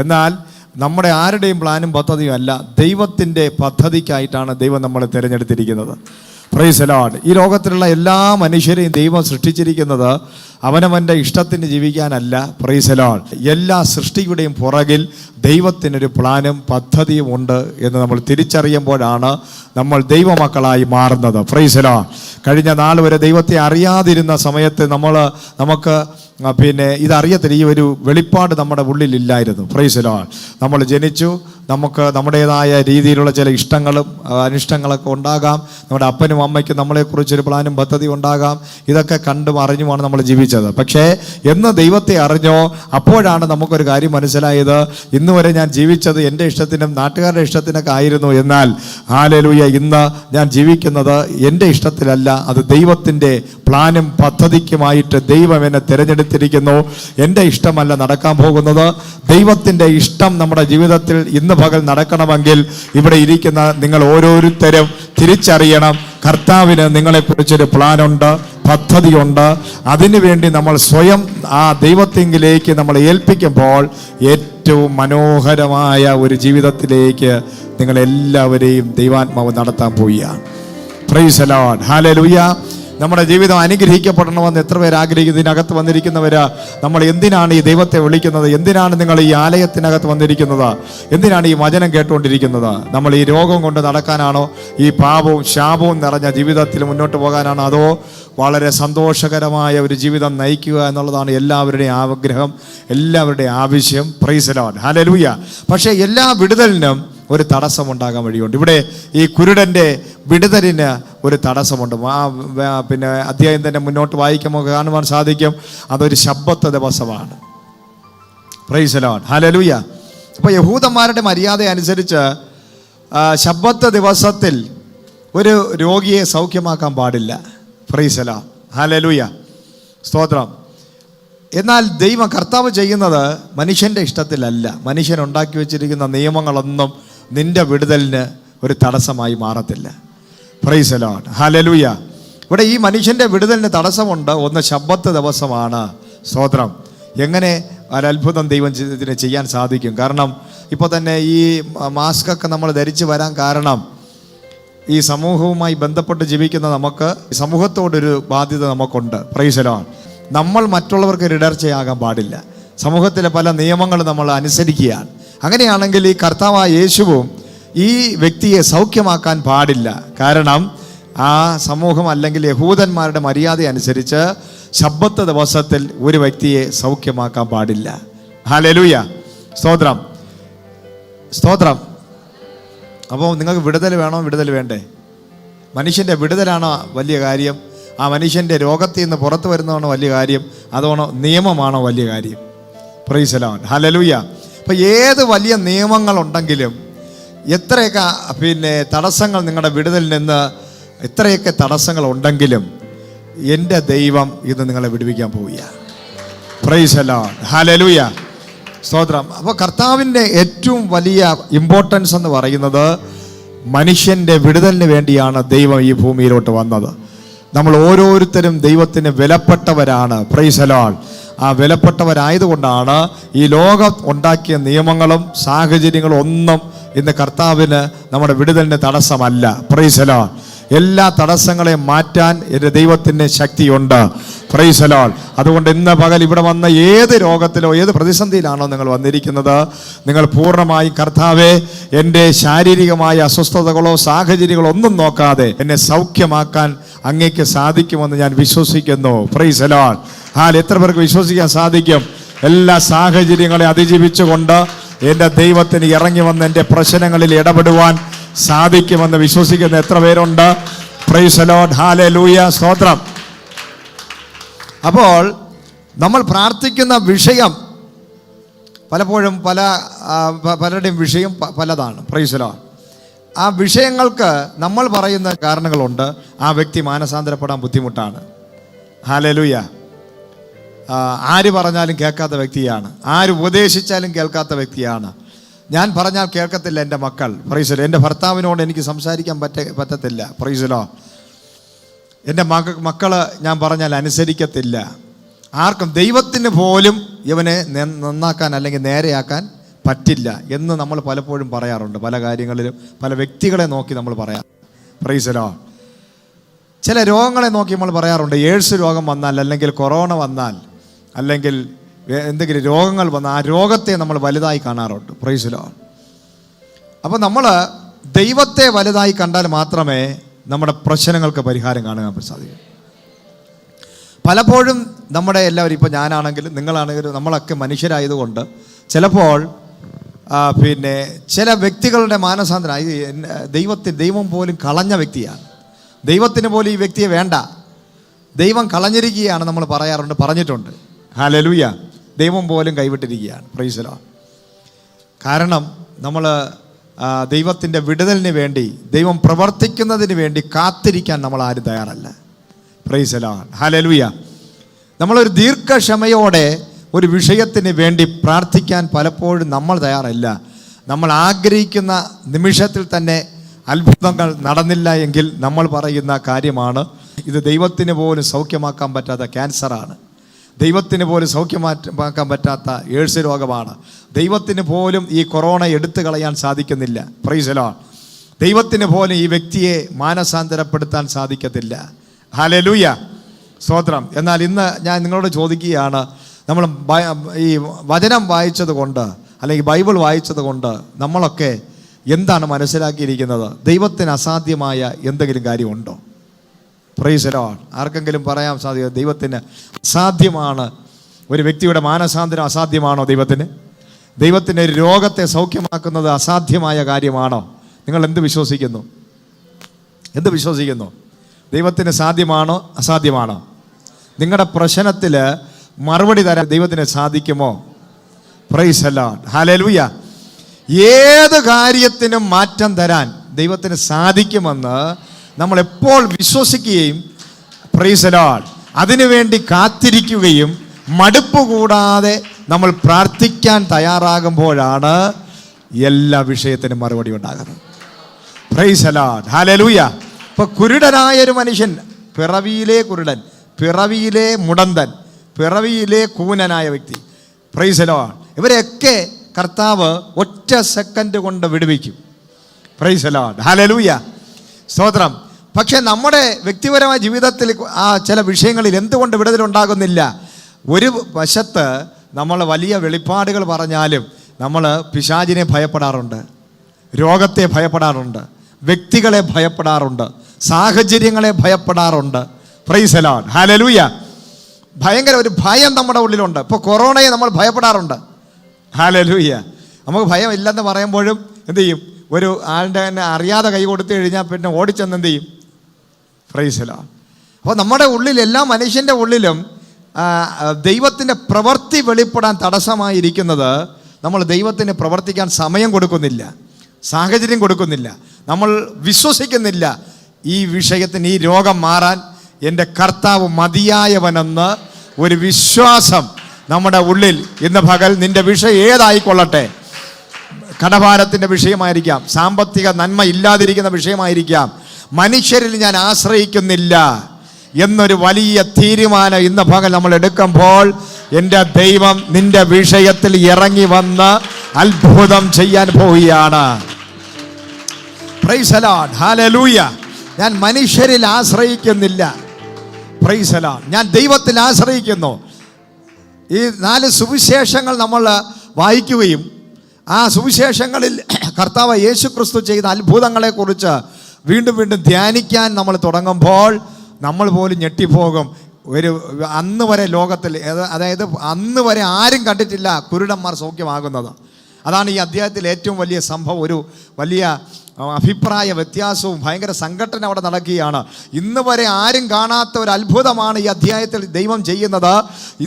എന്നാൽ നമ്മുടെ ആരുടെയും പ്ലാനും പദ്ധതിയും അല്ല, ദൈവത്തിൻ്റെ പദ്ധതിക്കായിട്ടാണ് ദൈവം നമ്മളെ തിരഞ്ഞെടുത്തിരിക്കുന്നത്. Price the Lord. ഈ ലോകത്തിലുള്ള എല്ലാ മനുഷ്യരെയും ദൈവം സൃഷ്ടിച്ചിരിക്കുന്നത് അവനവൻ്റെ ഇഷ്ടത്തിന് ജീവിക്കാനല്ല. Price the Lord. എല്ലാ സൃഷ്ടിയുടെയും പുറകിൽ ദൈവത്തിനൊരു പ്ലാനും പദ്ധതിയും ഉണ്ട് എന്ന് നമ്മൾ തിരിച്ചറിയുമ്പോഴാണ് നമ്മൾ ദൈവമക്കളായി മാറുന്നത്. Price the Lord. കഴിഞ്ഞ നാൾ വരെ ദൈവത്തെ അറിയാതിരുന്ന സമയത്ത് നമുക്ക് ഇതറിയത്തില്ല, ഈ ഒരു വെളിപ്പാട് നമ്മുടെ ഉള്ളിലില്ലായിരുന്നു. Price the Lord. നമ്മൾ ജനിച്ചു, നമുക്ക് നമ്മുടേതായ രീതിയിലുള്ള ചില ഇഷ്ടങ്ങളും അനിഷ്ടങ്ങളൊക്കെ ഉണ്ടാകാം. നമ്മുടെ അപ്പനും അമ്മയ്ക്കും നമ്മളെക്കുറിച്ചൊരു പ്ലാനും പദ്ധതി ഉണ്ടാകാം. ഇതൊക്കെ കണ്ടും അറിഞ്ഞുമാണ് നമ്മൾ ജീവിച്ചത്. പക്ഷേ എന്ന് ദൈവത്തെ അറിഞ്ഞോ അപ്പോഴാണ് നമുക്കൊരു കാര്യം മനസ്സിലായത്, ഇന്ന് വരെ ഞാൻ ജീവിച്ചത് എൻ്റെ ഇഷ്ടത്തിനും നാട്ടുകാരുടെ ഇഷ്ടത്തിനൊക്കെ ആയിരുന്നു. എന്നാൽ ഹല്ലേലൂയ, ഇന്ന് ഞാൻ ജീവിക്കുന്നത് എൻ്റെ ഇഷ്ടത്തിലല്ല, അത് ദൈവത്തിൻ്റെ പ്ലാനും പദ്ധതിക്കുമായിട്ട് ദൈവം എന്നെ തിരഞ്ഞെടുത്തിരിക്കുന്നു. എൻ്റെ ഇഷ്ടമല്ല നടക്കാൻ പോകുന്നത്, ദൈവത്തിൻ്റെ ഇഷ്ടം നമ്മുടെ ജീവിതത്തിൽ ഇന്ന് പകൽ നടക്കണമെങ്കിൽ ഇവിടെ ഇരിക്കുന്ന നിങ്ങൾ ഓരോരുത്തരും തിരിച്ചറിയണം, കർത്താവിന് നിങ്ങളെക്കുറിച്ചൊരു പ്ലാനുണ്ട്, പദ്ധതിയുണ്ട്. അതിനുവേണ്ടി നമ്മൾ സ്വയം ആ ദൈവത്തിങ്കിലേക്ക് നമ്മൾ ഏൽപ്പിക്കുമ്പോൾ ഏറ്റവും മനോഹരമായ ഒരു ജീവിതത്തിലേക്ക് നിങ്ങളെല്ലാവരെയും ദൈവാത്മാവ് നടത്താൻ പോവുകയാണ്. Praise the Lord, hallelujah. നമ്മുടെ ജീവിതം അനുഗ്രഹിക്കപ്പെടണമെന്ന് എത്ര പേര് ആഗ്രഹിക്കുന്നു? ഇതിനകത്ത് വന്നിരിക്കുന്നവര്, നമ്മൾ എന്തിനാണ് ഈ ദൈവത്തെ വിളിക്കുന്നത്? എന്തിനാണ് നിങ്ങൾ ഈ ആലയത്തിനകത്ത് വന്നിരിക്കുന്നത്? എന്തിനാണ് ഈ വചനം കേട്ടുകൊണ്ടിരിക്കുന്നത്? നമ്മൾ ഈ രോഗം കൊണ്ട് നടക്കാനാണോ? ഈ പാപവും ശാപവും നിറഞ്ഞ ജീവിതത്തിൽ മുന്നോട്ട് പോകാനാണോ? അതോ വളരെ സന്തോഷകരമായ ഒരു ജീവിതം നയിക്കുക എന്നുള്ളതാണ് എല്ലാവരുടെയും ആഗ്രഹം, എല്ലാവരുടെയും ആവശ്യം. Price the Lord, hallelujah. പക്ഷേ എല്ലാ വിടുതലിനും ഒരു തടസ്സമുണ്ടാകാൻ വഴിയുണ്ട്. ഇവിടെ ഈ കുരുടൻ്റെ വിടുതലിന് ഒരു തടസ്സമുണ്ട്. അധ്യായം തന്നെ മുന്നോട്ട് വായിക്കുമ്പോൾ കാണുവാൻ സാധിക്കും, അതൊരു ശബ്ബത്ത് ദിവസമാണ്. Price the Lord, hallelujah. അപ്പോൾ യഹൂദന്മാരുടെ മര്യാദ അനുസരിച്ച് ശബ്ബത്ത് ദിവസത്തിൽ ഒരു രോഗിയെ സൗഖ്യമാക്കാൻ പാടില്ല. പ്രൈസ് ദി ലോർഡ്, ഹല്ലേലൂയ, സ്തോത്രം. എന്നാൽ ദൈവം കർത്താവ് ചെയ്യുന്നത് മനുഷ്യൻ്റെ ഇഷ്ടത്തിലല്ല. മനുഷ്യൻ ഉണ്ടാക്കി വെച്ചിരിക്കുന്ന നിയമങ്ങളൊന്നും നിന്റെ വിടുതലിന് ഒരു തടസ്സമായി മാറത്തില്ല. Praise the Lord, hallelujah. ഇവിടെ ഈ മനുഷ്യൻ്റെ വിടുതലിന് തടസ്സമുണ്ട്. ഒന്ന് ശബ്ബത്ത് ദിവസമാണ്. സ്തോത്രം. എങ്ങനെ ഒരത്ഭുതം ദൈവം ഇതിന് ചെയ്യാൻ സാധിക്കും? കാരണം ഇപ്പോൾ തന്നെ ഈ മാസ്കൊക്കെ നമ്മൾ ധരിച്ച് വരാൻ കാരണം ഈ സമൂഹവുമായി ബന്ധപ്പെട്ട് ജീവിക്കുന്ന നമുക്ക് സമൂഹത്തോടൊരു ബാധ്യത നമുക്കുണ്ട്. Price the Lord. നമ്മൾ മറ്റുള്ളവർക്ക് ഒരു ഇടർച്ചയാകാൻ പാടില്ല. സമൂഹത്തിലെ പല നിയമങ്ങൾ നമ്മൾ അനുസരിക്കുകയാണ്. അങ്ങനെയാണെങ്കിൽ ഈ കർത്താവായ യേശുവും ഈ വ്യക്തിയെ സൗഖ്യമാക്കാൻ പാടില്ല. കാരണം ആ സമൂഹം അല്ലെങ്കിൽ യഹൂദന്മാരുടെ മര്യാദ അനുസരിച്ച് ശബ്ബത്ത് ദിവസത്തിൽ ഒരു വ്യക്തിയെ സൗഖ്യമാക്കാൻ പാടില്ല. ഹല്ലേലൂയ, സ്തോത്രം, സ്തോത്രം. അപ്പോൾ നിങ്ങൾക്ക് വിടുതൽ വേണോ? വിടുതൽ വേണ്ടേ? മനുഷ്യൻ്റെ വിടുതലാണോ വലിയ കാര്യം? ആ മനുഷ്യൻ്റെ രോഗത്തിൽ നിന്ന് പുറത്തു വരുന്നതാണോ വലിയ കാര്യം? അതാണോ നിയമമാണോ വലിയ കാര്യം? Price the Lord, hallelujah. അപ്പോൾ ഏത് വലിയ നിയമങ്ങളുണ്ടെങ്കിലും എത്രയൊക്കെ തടസ്സങ്ങൾ നിങ്ങളുടെ വിടുതലിൽ നിന്ന് എത്രയൊക്കെ തടസ്സങ്ങൾ ഉണ്ടെങ്കിലും എൻ്റെ ദൈവം ഇത് നിങ്ങളെ വിടുവിക്കാൻ പോവുക. പ്രൈസ് ദി ലോർഡ്, ഹല്ലേലൂയ, സ്തോത്രം. അപ്പോൾ കർത്താവിൻ്റെ ഏറ്റവും വലിയ ഇമ്പോർട്ടൻസ് എന്ന് പറയുന്നത് മനുഷ്യൻ്റെ വിടുതലിന് വേണ്ടിയാണ് ദൈവം ഈ ഭൂമിയിലോട്ട് വന്നത്. നമ്മൾ ഓരോരുത്തരും ദൈവത്തിന് വിലപ്പെട്ടവരാണ്. Price the Lord. ആ വിലപ്പെട്ടവരായതുകൊണ്ടാണ് ഈ ലോകം ഉണ്ടാക്കിയ നിയമങ്ങളും സാഹചര്യങ്ങളും ഒന്നും ഇന്ന് കർത്താവിന് നമ്മുടെ വിടുതലിന് തടസ്സമല്ല. Praise the Lord. എല്ലാ തടസ്സങ്ങളെയും മാറ്റാൻ എൻ്റെ ദൈവത്തിന് ശക്തിയുണ്ട്. Praise the Lord. അതുകൊണ്ട് ഇന്ന് പകൽ ഇവിടെ വന്ന ഏത് രോഗത്തിലോ ഏത് പ്രതിസന്ധിയിലാണോ നിങ്ങൾ വന്നിരിക്കുന്നത്, നിങ്ങൾ പൂർണ്ണമായി കർത്താവെ എൻ്റെ ശാരീരികമായ അസ്വസ്ഥതകളോ സാഹചര്യങ്ങളോ ഒന്നും നോക്കാതെ എന്നെ സൗഖ്യമാക്കാൻ അങ്ങേക്ക് സാധിക്കുമെന്ന് ഞാൻ വിശ്വസിക്കുന്നു. Price the Lord. എത്ര പേർക്ക് വിശ്വസിക്കാൻ സാധിക്കും? എല്ലാ സാഹചര്യങ്ങളെ അതിജീവിച്ചുകൊണ്ട് എൻ്റെ ദൈവത്തിന് ഇറങ്ങി വന്ന് എൻ്റെ പ്രശ്നങ്ങളിൽ ഇടപെടുവാൻ സാധിക്കുമെന്ന് വിശ്വസിക്കുന്ന എത്ര പേരുണ്ട്? പ്രൈസ് ദി ലോർഡ്, ഹല്ലേലൂയ, സ്തോത്രം. അപ്പോൾ നമ്മൾ പ്രാർത്ഥിക്കുന്ന വിഷയം പലപ്പോഴും പലരുടെയും വിഷയം പലതാണ്. Price the Lord. ആ വിഷയങ്ങൾക്ക് നമ്മൾ പറയുന്ന കാരണങ്ങളുണ്ട്. ആ വ്യക്തി മാനസാന്തരപ്പെടാൻ ബുദ്ധിമുട്ടാണ്. ഹല്ലേലൂയ. ആര് പറഞ്ഞാലും കേൾക്കാത്ത വ്യക്തിയാണ്. ആര് ഉപദേശിച്ചാലും കേൾക്കാത്ത വ്യക്തിയാണ്. ഞാൻ പറഞ്ഞാൽ കേൾക്കത്തില്ല എൻ്റെ മക്കൾ. Price the Lord. എൻ്റെ ഭർത്താവിനോട് എനിക്ക് സംസാരിക്കാൻ പറ്റത്തില്ല. Price the Lord. എൻ്റെ മക്കള് ഞാൻ പറഞ്ഞാൽ അനുസരിക്കത്തില്ല. ആർക്കും ദൈവത്തിന് പോലും ഇവനെ നന്നാക്കാൻ അല്ലെങ്കിൽ നേരെയാക്കാൻ പറ്റില്ല എന്ന് നമ്മൾ പലപ്പോഴും പറയാറുണ്ട്. പല കാര്യങ്ങളിലും പല വ്യക്തികളെ നോക്കി നമ്മൾ പറയാം. Price the Lord. ചില രോഗങ്ങളെ നോക്കി നമ്മൾ പറയാറുണ്ട്. എയ്ഡ്സ് രോഗം വന്നാൽ അല്ലെങ്കിൽ കൊറോണ വന്നാൽ അല്ലെങ്കിൽ എന്തെങ്കിലും രോഗങ്ങൾ വന്നാൽ ആ രോഗത്തെ നമ്മൾ വലുതായി കാണാറുണ്ട്. Price the Lord. അപ്പോൾ നമ്മൾ ദൈവത്തെ വലുതായി കണ്ടാൽ മാത്രമേ നമ്മുടെ പ്രശ്നങ്ങൾക്ക് പരിഹാരം കാണാൻ സാധിക്കും. പലപ്പോഴും നമ്മുടെ എല്ലാവരും, ഇപ്പോൾ ഞാനാണെങ്കിലും നിങ്ങളാണെങ്കിലും നമ്മളൊക്കെ മനുഷ്യരായതുകൊണ്ട് ചിലപ്പോൾ ചില വ്യക്തികളുടെ മാനസാന്തരം ദൈവം പോലും കളഞ്ഞ വ്യക്തിയാണ്. ദൈവത്തിന് പോലും ഈ വ്യക്തിയെ വേണ്ട, ദൈവം കളഞ്ഞിരിക്കുകയാണ് നമ്മൾ പറയാറുണ്ട്, പറഞ്ഞിട്ടുണ്ട്. ഹല്ലേലൂയ. ദൈവം പോലും കൈവിട്ടിരിക്കുകയാണ്. Price the Lord. കാരണം നമ്മൾ ദൈവത്തിൻ്റെ വിടുതലിന് വേണ്ടി ദൈവം പ്രവർത്തിക്കുന്നതിന് വേണ്ടി കാത്തിരിക്കാൻ നമ്മൾ ആരും തയ്യാറല്ല. Price the Lord, hallelujah. നമ്മളൊരു ദീർഘക്ഷമയോടെ ഒരു വിഷയത്തിന് വേണ്ടി പ്രാർത്ഥിക്കാൻ പലപ്പോഴും നമ്മൾ തയ്യാറല്ല. നമ്മൾ ആഗ്രഹിക്കുന്ന നിമിഷത്തിൽ തന്നെ അത്ഭുതങ്ങൾ നടന്നില്ല എങ്കിൽ നമ്മൾ പറയുന്ന കാര്യമാണ്, ഇത് ദൈവത്തിന് പോലും സൗഖ്യമാക്കാൻ പറ്റാത്ത ക്യാൻസറാണ്, ദൈവത്തിന് പോലും സൗഖ്യമാക്കാൻ പറ്റാത്ത എയ്ഡ്സ് രോഗമാണ്, ദൈവത്തിന് പോലും ഈ കൊറോണ എടുത്തു കളയാൻ സാധിക്കുന്നില്ല. Price the Lord. ദൈവത്തിന് പോലും ഈ വ്യക്തിയെ മാനസാന്തരപ്പെടുത്താൻ സാധിക്കത്തില്ല. ഹല്ലേലൂയ, സ്തോത്രം. എന്നാൽ ഇന്ന് ഞാൻ നിങ്ങളോട് ചോദിക്കുകയാണ്, നമ്മൾ ഈ വചനം വായിച്ചത് കൊണ്ട് അല്ലെങ്കിൽ ബൈബിൾ വായിച്ചത് കൊണ്ട് നമ്മളൊക്കെ എന്താണ് മനസ്സിലാക്കിയിരിക്കുന്നത്? ദൈവത്തിന് അസാധ്യമായ എന്തെങ്കിലും കാര്യമുണ്ടോ? Price the Lord. ആർക്കെങ്കിലും പറയാൻ സാധിക്കും ദൈവത്തിന് അസാധ്യമാണ്? ഒരു വ്യക്തിയുടെ മാനസാന്തരം അസാധ്യമാണോ ദൈവത്തിന്? ദൈവത്തിൻ്റെ രോഗത്തെ സൗഖ്യമാക്കുന്നത് അസാധ്യമായ കാര്യമാണോ? നിങ്ങൾ എന്ത് വിശ്വസിക്കുന്നു? ദൈവത്തിന് സാധ്യമാണോ അസാധ്യമാണോ? നിങ്ങളുടെ പ്രശ്നത്തിൽ മറുപടി തരാൻ ദൈവത്തിന് സാധിക്കുമോ? Price the Lord, hallelujah. ഏത് കാര്യത്തിനും മാറ്റം തരാൻ ദൈവത്തിന് സാധിക്കുമെന്ന് നമ്മൾ എപ്പോൾ വിശ്വസിക്കുകയും പ്രൈസ് ദി ലോർഡ് അതിനുവേണ്ടി കാത്തിരിക്കുകയും മടുപ്പ് കൂടാതെ നമ്മൾ പ്രാർത്ഥിക്കാൻ തയ്യാറാകുമ്പോഴാണ് എല്ലാ വിഷയത്തിനും മറുപടി ഉണ്ടാകുന്നത്. Price the Lord, hallelujah. ഇപ്പോൾ കുരുടനായൊരു മനുഷ്യൻ, പിറവിയിലെ കുരുടൻ, പിറവിയിലെ മുടന്തൻ, പിറവിയിലെ കൂനനായ വ്യക്തി, പ്രൈസ് ദി ലോർഡ്, ഇവരെയൊക്കെ കർത്താവ് ഒറ്റ സെക്കൻഡ് കൊണ്ട് വിടുവിക്കും. പ്രൈസ് ദി ലോർഡ്, ഹല്ലേലൂയ, സ്തോത്രം. പക്ഷെ നമ്മുടെ വ്യക്തിപരമായ ജീവിതത്തിൽ ആ ചില വിഷയങ്ങളിൽ എന്തുകൊണ്ട് വിടുതലുണ്ടാകുന്നില്ല? ഒരു വശത്ത് നമ്മൾ വലിയ വെളിപ്പാടുകൾ പറഞ്ഞാലും നമ്മൾ പിശാചിനെ ഭയപ്പെടാറുണ്ട്, രോഗത്തെ ഭയപ്പെടാറുണ്ട്, വ്യക്തികളെ ഭയപ്പെടാറുണ്ട്, സാഹചര്യങ്ങളെ ഭയപ്പെടാറുണ്ട്. Praise the Lord, hallelujah. ഭയങ്കര ഒരു ഭയം നമ്മുടെ ഉള്ളിലുണ്ട്. ഇപ്പോൾ കൊറോണയെ നമ്മൾ ഭയപ്പെടാറുണ്ട്. ഹല്ലേലൂയ. നമുക്ക് ഭയം ഇല്ലെന്ന് പറയുമ്പോഴും എന്ത് ചെയ്യും? ഒരു ആളുടെ തന്നെ അറിയാതെ കൈ കൊടുത്തു കഴിഞ്ഞാൽ പിന്നെ ഓടിച്ചെന്ന് എന്ത് ചെയ്യും? Price the Lord. അപ്പോൾ നമ്മുടെ ഉള്ളിൽ, എല്ലാ മനുഷ്യൻ്റെ ഉള്ളിലും ദൈവത്തിൻ്റെ പ്രവൃത്തി വെളിപ്പെടാൻ തടസ്സമായിരിക്കുന്നത് നമ്മൾ ദൈവത്തിന് പ്രവർത്തിക്കാൻ സമയം കൊടുക്കുന്നില്ല, സാഹചര്യം കൊടുക്കുന്നില്ല, നമ്മൾ വിശ്വസിക്കുന്നില്ല ഈ വിഷയത്തിന്, ഈ രോഗം മാറാൻ എൻ്റെ കർത്താവ് മതിയായവനെന്ന് ഒരു വിശ്വാസം നമ്മുടെ ഉള്ളിൽ ഇന്ന് പകൽ, നിൻ്റെ വിഷയം ഏതായിക്കൊള്ളട്ടെ, കടഭാരത്തിൻ്റെ വിഷയമായിരിക്കാം, സാമ്പത്തിക നന്മ ഇല്ലാതിരിക്കുന്ന വിഷയമായിരിക്കാം, മനുഷ്യരിൽ ഞാൻ ആശ്രയിക്കുന്നില്ല എന്നൊരു വലിയ തീരുമാനം ഇന്ന് പകൽ നമ്മൾ എടുക്കുമ്പോൾ എൻ്റെ ദൈവം നിന്റെ വിഷയത്തിൽ ഇറങ്ങി വന്ന് അത്ഭുതം ചെയ്യാൻ പോവുകയാണ്. Praise the Lord, hallelujah. ഞാൻ മനുഷ്യരിൽ ആശ്രയിക്കുന്നില്ല, പ്രൈസ് ദി ലോർഡ്, ഞാൻ ദൈവത്തിൽ ആശ്രയിക്കുന്നു. ഈ 4 സുവിശേഷങ്ങൾ നമ്മൾ വായിക്കുകയും ആ സുവിശേഷങ്ങളിൽ കർത്താവ് യേശു ക്രിസ്തു ചെയ്ത അത്ഭുതങ്ങളെക്കുറിച്ച് വീണ്ടും വീണ്ടും ധ്യാനിക്കാൻ നമ്മൾ തുടങ്ങുമ്പോൾ നമ്മൾ പോലും ഞെട്ടിപ്പോകും. അന്ന് വരെ ലോകത്തിൽ, അതായത് അന്ന് വരെ ആരും കണ്ടിട്ടില്ല കുരുടന്മാർ സൗഖ്യമാകുന്നത്. അതാണ് ഈ അധ്യായത്തിൽ ഏറ്റവും വലിയ സംഭവം. ഒരു വലിയ അഭിപ്രായ വ്യത്യാസവും ഭയങ്കര സംഘടന അവിടെ നടക്കുകയാണ്. ഇന്ന് വരെ ആരും കാണാത്ത ഒരു അത്ഭുതമാണ് ഈ അധ്യായത്തിൽ ദൈവം ചെയ്യുന്നത്.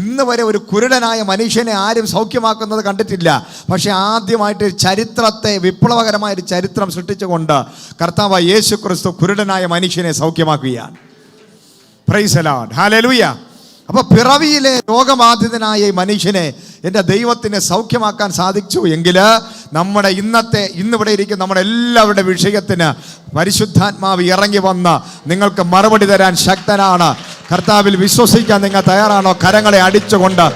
ഇന്ന് വരെ ഒരു കുരുടനായ മനുഷ്യനെ ആരും സൗഖ്യമാക്കുന്നത് കണ്ടിട്ടില്ല. പക്ഷെ ആദ്യമായിട്ട് ചരിത്രത്തെ, വിപ്ലവകരമായൊരു ചരിത്രം സൃഷ്ടിച്ചുകൊണ്ട് കർത്താവ് യേശു ക്രിസ്തു കുരുടനായ മനുഷ്യനെ സൗഖ്യമാക്കുകയാണ്. Praise the Lord, hallelujah. അപ്പോൾ പിറവിയിലെ രോഗബാധിതനായ ഈ മനുഷ്യനെ എൻ്റെ ദൈവത്തിന് സൗഖ്യമാക്കാൻ സാധിച്ചു എങ്കിൽ നമ്മുടെ ഇന്നിവിടെ ഇരിക്കുന്ന നമ്മുടെ എല്ലാവരുടെ വിഷയത്തിന് പരിശുദ്ധാത്മാവ് ഇറങ്ങി വന്ന് നിങ്ങൾക്ക് മറുപടി തരാൻ ശക്തനാണ്. കർത്താവിൽ വിശ്വസിക്കാൻ നിങ്ങൾ തയ്യാറാണോ? കരങ്ങളെ അടിച്ചുകൊണ്ട്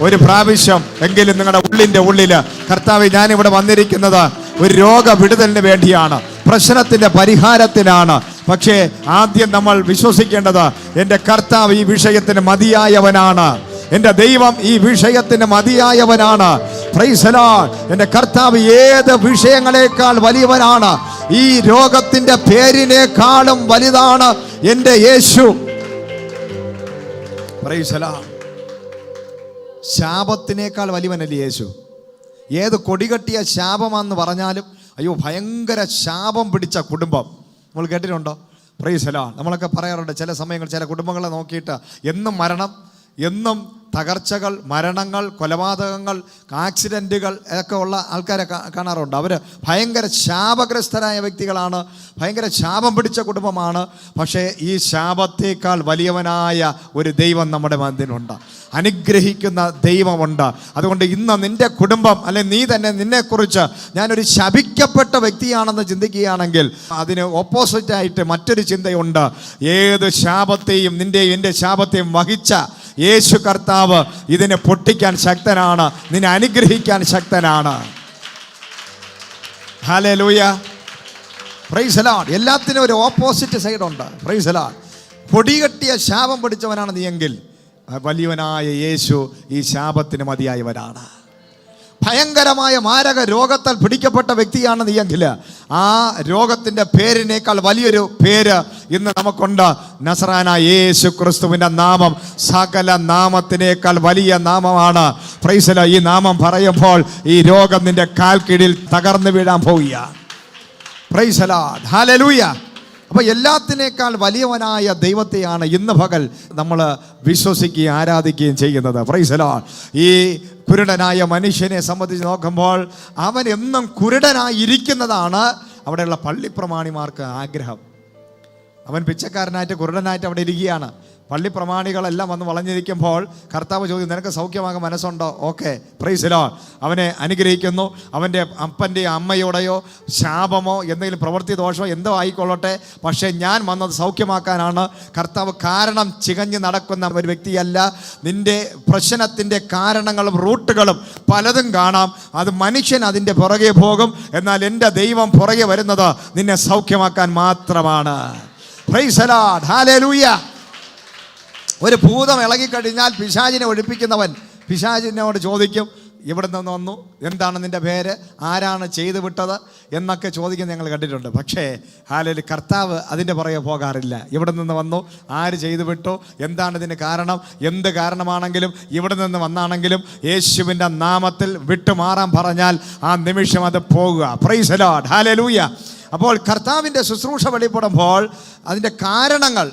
ഒരു പ്രാവശ്യം എങ്കിലും നിങ്ങളുടെ ഉള്ളിൽ കർത്താവ്, ഞാനിവിടെ വന്നിരിക്കുന്നത് ഒരു രോഗവിടുതലിന് വേണ്ടിയാണ്, പ്രശ്നത്തിൻ്റെ പരിഹാരത്തിനാണ്. പക്ഷേ ആദ്യം നമ്മൾ വിശ്വസിക്കേണ്ടത് എൻ്റെ കർത്താവ് ഈ വിഷയത്തിന് മതിയായവനാണ്, എൻ്റെ ദൈവം ഈ വിഷയത്തിന് മതിയായവനാണ്. Price the Lord. എൻ്റെ കർത്താവ് ഏത് വിഷയങ്ങളെക്കാൾ വലിയവനാണ്. ഈ രോഗത്തിൻ്റെ പേരിനേക്കാളും വലുതാണ് എൻ്റെ യേശു. Praise the Lord. ശാപത്തിനേക്കാൾ വലിയവനല്ലേ യേശു? ഏത് കൊടികെട്ടിയ ശാപമാണെന്ന് പറഞ്ഞാലും അയ്യോ ഭയങ്കര ശാപം പിടിച്ച കുടുംബം നമ്മൾ കേട്ടിട്ടുണ്ടോ? Price the Lord. നമ്മളൊക്കെ പറയാറുണ്ട് ചില സമയങ്ങൾ ചില കുടുംബങ്ങളെ നോക്കിയിട്ട് എന്നും മരണം, എന്നും തകർച്ചകൾ, മരണങ്ങൾ, കൊലപാതകങ്ങൾ, ആക്സിഡൻറ്റുകൾ ഒക്കെ ഉള്ള ആൾക്കാരെ കാണാറുണ്ട്. അവർ ഭയങ്കര ശാപഗ്രസ്തരായ വ്യക്തികളാണ്, ഭയങ്കര ശാപം പിടിച്ച കുടുംബമാണ്. പക്ഷേ ഈ ശാപത്തേക്കാൾ വലിയവനായ ഒരു ദൈവം നമ്മുടെ മധ്യനുണ്ട്, അനുഗ്രഹിക്കുന്ന ദൈവമുണ്ട്. അതുകൊണ്ട് ഇന്ന് നിൻ്റെ കുടുംബം, അല്ലെ നീ തന്നെ നിന്നെക്കുറിച്ച് ഞാനൊരു ശപിക്കപ്പെട്ട വ്യക്തിയാണെന്ന് ചിന്തിക്കുകയാണെങ്കിൽ അതിന് ഓപ്പോസിറ്റായിട്ട് മറ്റൊരു ചിന്തയുണ്ട്. ഏത് ശാപത്തെയും, നിൻ്റെയും എൻ്റെ ശാപത്തെയും വഹിച്ച യേശു കർത്താവ് ഇതിനെ പൊട്ടിക്കാൻ ശക്തനാണ്, നിന്നെ അനുഗ്രഹിക്കാൻ ശക്തനാണ്. Hallelujah, praise the Lord. എല്ലാത്തിനും ഒരു ഓപ്പോസിറ്റ് സൈഡുണ്ട്. Praise the Lord. പൊടികെട്ടിയ ശാപം പിടിച്ചവനാണ് നീയെങ്കിൽ വലിയവനായ യേശു ഈ ശാപത്തിന് മതിയായവനാണ്. ഭയങ്കരമായ മാരക രോഗത്താൽ പിടിക്കപ്പെട്ട വ്യക്തിയാണ് നീയെങ്കിൽ ആ രോഗത്തിൻ്റെ പേരിനേക്കാൾ വലിയൊരു പേര് ഇന്ന് നമുക്കുണ്ട്. നസറായനായ യേശു ക്രിസ്തുവിൻ്റെ നാമം സകല നാമത്തിനേക്കാൾ വലിയ നാമമാണ്. Price the Lord. ഈ നാമം പറയുമ്പോൾ ഈ രോഗം നിന്റെ കാൽ കീഴിൽ തകർന്നു വീഴാൻ പോവുക. Price the Lord, hallelujah. അപ്പോൾ എല്ലാത്തിനേക്കാൾ വലിയവനായ ദൈവത്തെയാണ് ഇന്ന് പകൽ നമ്മൾ വിശ്വസിക്കുകയും ആരാധിക്കുകയും ചെയ്യുന്നത്. Price the Lord. ഈ കുരുടനായ മനുഷ്യനെ സംബന്ധിച്ച് നോക്കുമ്പോൾ അവൻ എന്നും കുരുടനായിരിക്കുന്നതാണ് അവിടെയുള്ള പള്ളിപ്രമാണിമാർക്ക് ആഗ്രഹം. അവൻ പിച്ചക്കാരനായിട്ട് കുരുടനായിട്ട് അവിടെ ഇരിക്കുകയാണ്. പള്ളി പ്രമാണികളെല്ലാം വന്ന് വളഞ്ഞിരിക്കുമ്പോൾ കർത്താവ് ചോദിക്കും, നിനക്ക് സൗഖ്യമാകാൻ മനസ്സുണ്ടോ? Okay, praise the Lord. അവനെ അനുഗ്രഹിക്കുന്നു. അവൻ്റെ അപ്പൻ്റെയോ അമ്മയോടെയോ ശാപമോ എന്തെങ്കിലും പ്രവൃത്തി ദോഷമോ എന്തോ ആയിക്കൊള്ളട്ടെ, പക്ഷേ ഞാൻ വന്നത് സൗഖ്യമാക്കാനാണ്. കർത്താവ് കാരണം ചികഞ്ഞ് നടക്കുന്ന ഒരു വ്യക്തിയല്ല. നിൻ്റെ പ്രശ്നത്തിൻ്റെ കാരണങ്ങളും റൂട്ടുകളും പലതും കാണാം. അത് മനുഷ്യൻ അതിൻ്റെ പുറകെ പോകും. എന്നാൽ എൻ്റെ ദൈവം പുറകെ വരുന്നത് നിന്നെ സൗഖ്യമാക്കാൻ മാത്രമാണ്. Price the Lord, hallelujah. ഒരു ഭൂതം ഇളകിക്കഴിഞ്ഞാൽ പിശാചിനെ ഒഴിപ്പിക്കുന്നവൻ പിശാചിനോട് ചോദിക്കും, ഇവിടെ നിന്ന് വന്നു, എന്താണ് നിൻ്റെ പേര്, ആരാണ് ചെയ്തു വിട്ടത് എന്നൊക്കെ ചോദിക്കുന്നത് ഞങ്ങൾ കണ്ടിട്ടുണ്ട്. പക്ഷേ ഹല്ലേലൂയ, കർത്താവ് അതിൻ്റെ പുറകെ പോകാറില്ല. ഇവിടെ നിന്ന് വന്നു, ആര് ചെയ്തു വിട്ടു, എന്താണ് ഇതിന് കാരണം, എന്ത് കാരണമാണെങ്കിലും ഇവിടെ നിന്ന് വന്നാണെങ്കിലും യേശുവിൻ്റെ നാമത്തിൽ വിട്ടുമാറാൻ പറഞ്ഞാൽ ആ നിമിഷം അത് പോകുക. Price the Lord, hallelujah. അപ്പോൾ കർത്താവിൻ്റെ ശുശ്രൂഷ വെളിപ്പെടുമ്പോൾ അതിൻ്റെ കാരണങ്ങൾ,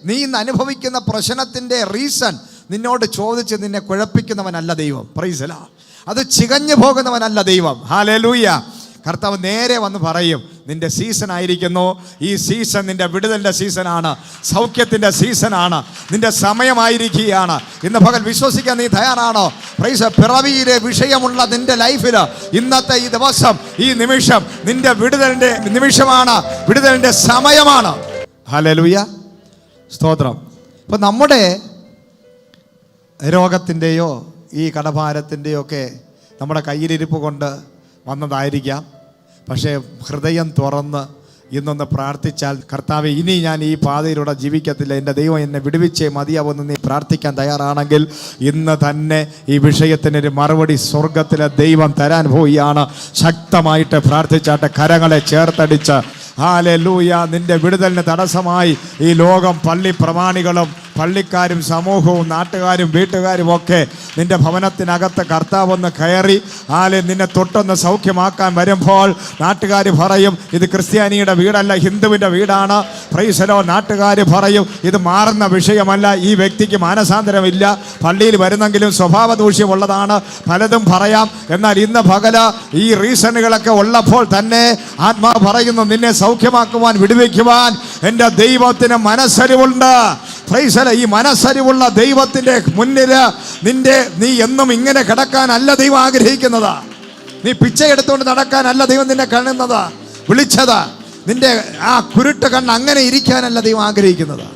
നീ ഇന്ന് അനുഭവിക്കുന്ന പ്രശ്നത്തിൻ്റെ റീസൺ നിന്നോട് ചോദിച്ച് നിന്നെ കുഴപ്പിക്കുന്നവനല്ല ദൈവം. Price the Lord. അത് ചികഞ്ഞു പോകുന്നവനല്ല ദൈവം. ഹല്ലേലൂയ. കർത്താവ് നേരെ വന്ന് പറയും, നിന്റെ സീസൺ ആയിരിക്കുന്നു, ഈ സീസൺ നിന്റെ വിടുതലിൻ്റെ സീസണാണ്, സൗഖ്യത്തിൻ്റെ സീസണാണ്, നിന്റെ സമയമായിരിക്കുകയാണ്. ഇന്ന് പകൽ വിശ്വസിക്കാൻ നീ തയ്യാറാണോ? പ്രൈസ്. പിറവിയിലെ വിഷയമുള്ള നിന്റെ ലൈഫിൽ ഇന്നത്തെ ഈ ദിവസം, ഈ നിമിഷം നിന്റെ വിടുതലിൻ്റെ നിമിഷമാണ്, വിടുതലിൻ്റെ സമയമാണ്. ഹല്ലേലൂയ, സ്തോത്രം. ഇപ്പം നമ്മുടെ രോഗത്തിൻ്റെയോ ഈ കടഭാരത്തിൻ്റെയോ ഒക്കെ നമ്മുടെ കയ്യിലിരിപ്പ് കൊണ്ട് വന്നതായിരിക്കാം. പക്ഷേ ഹൃദയം തുറന്ന് ഇന്നൊന്ന് പ്രാർത്ഥിച്ചാൽ, കർത്താവെ ഇനി ഞാൻ ഈ പാതയിലൂടെ ജീവിക്കത്തില്ല, എൻ്റെ ദൈവം എന്നെ വിടുവിച്ചേ മതിയാവുമെന്ന് നീ പ്രാർത്ഥിക്കാൻ തയ്യാറാണെങ്കിൽ ഇന്ന് തന്നെ ഈ വിഷയത്തിനൊരു മറുപടി സ്വർഗത്തിലെ ദൈവം തരാൻ പോവുകയാണ്. ശക്തമായിട്ട് പ്രാർത്ഥിച്ചാട്ടെ, കരങ്ങളെ ചേർത്തടിച്ച്. ഹല്ലേലൂയ. നിന്റെ വിടുതലിന് തടസ്സമായി ഈ ലോകം, പള്ളി പ്രമാണികളും പള്ളിക്കാരും സമൂഹവും നാട്ടുകാരും വീട്ടുകാരും ഒക്കെ നിന്റെ ഭവനത്തിനകത്ത് കർത്താവൊന്ന് കയറി നിന്നെ തൊട്ടൊന്ന് സൗഖ്യമാക്കാൻ വരുമ്പോൾ നാട്ടുകാർ പറയും, ഇത് ക്രിസ്ത്യാനിയുടെ വീടല്ല, ഹിന്ദുവിൻ്റെ വീടാണ്. പ്രൈസലോ. നാട്ടുകാർ പറയും, ഇത് മാറുന്ന വിഷയമല്ല, ഈ വ്യക്തിക്ക് മാനസാന്തരമില്ല, പള്ളിയിൽ വരുന്നെങ്കിലും സ്വഭാവ ദൂഷ്യമുള്ളതാണ്, പലതും പറയാം. എന്നാൽ ഇന്ന് പകല ഈ റീസണുകളൊക്കെ ഉള്ളപ്പോൾ തന്നെ ആത്മാവ് പറയുന്നു, നിന്നെ സൗഖ്യമാക്കുവാൻ, വിടുവിക്കുവാൻ എൻ്റെ ദൈവത്തിന് മനസ്സരിവുണ്ട്. പ്രൈസല. ഈ മനസ്സരിവുള്ള ദൈവത്തിൻ്റെ മുന്നിൽ നീ എന്നും ഇങ്ങനെ കിടക്കാനല്ല ദൈവം ആഗ്രഹിക്കുന്നത്. നീ പിച്ച എടുത്തുകൊണ്ട് നടക്കാനല്ല ദൈവം നിന്നെ കാണുന്നത്, വിളിച്ചത്. നിന്റെ ആ കുരുട്ട് കണ്ണ് അങ്ങനെ ഇരിക്കാനല്ല ദൈവം ആഗ്രഹിക്കുന്നത്.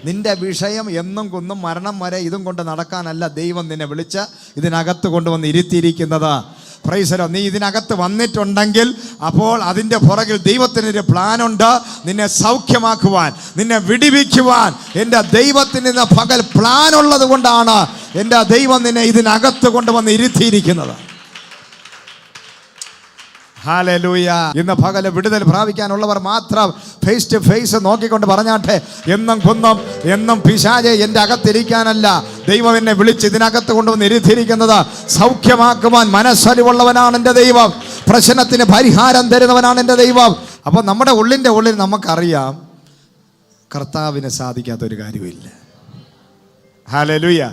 നിന്റെ വിഷയം എന്നും കുന്നും മരണം വരെ ഇതും കൊണ്ട് നടക്കാനല്ല ദൈവം നിന്നെ വിളിച്ച് ഇതിനകത്ത് കൊണ്ടുവന്ന് ഇരുത്തിയിരിക്കുന്നത്. പ്രൈസലോ. നീ ഇതിനകത്ത് വന്നിട്ടുണ്ടെങ്കിൽ അപ്പോൾ അതിൻ്റെ പുറകിൽ ദൈവത്തിനൊരു പ്ലാനുണ്ട്, നിന്നെ സൗഖ്യമാക്കുവാൻ, നിന്നെ വിടിവിക്കുവാൻ. എൻ്റെ ദൈവത്തിന് ഇന്ന് പകൽ പ്ലാൻ ഉള്ളത് കൊണ്ടാണ് എൻ്റെ ദൈവം നിന്നെ ഇതിനകത്ത് കൊണ്ടുവന്ന് ഇരുത്തിയിരിക്കുന്നത്. ഹല്ലേലൂയ. ഇന്ന് പകല് വിടുതൽ പ്രാപിക്കാനുള്ളവർ മാത്രം ഫേസ് ടു ഫേസ് നോക്കിക്കൊണ്ട് പറഞ്ഞാട്ടെ, എന്നും കുന്നും എന്നും പിശാചെ എൻ്റെ അകത്തിരിക്കാനല്ല ദൈവം എന്നെ വിളിച്ച് ഇതിനകത്ത് കൊണ്ടുവന്ന് ഇരുത്തിയിരിക്കുന്നത്. സൗഖ്യമാക്കുവാൻ മനസ്സരിവുള്ളവനാണ് എൻ്റെ ദൈവം, പ്രശ്നത്തിന് പരിഹാരം തരുന്നവനാണ് എൻ്റെ ദൈവം. അപ്പോൾ നമ്മുടെ ഉള്ളിൻ്റെ ഉള്ളിൽ നമുക്കറിയാം, കർത്താവിന് സാധിക്കാത്തൊരു കാര്യമില്ല. ഹല്ലേലൂയ,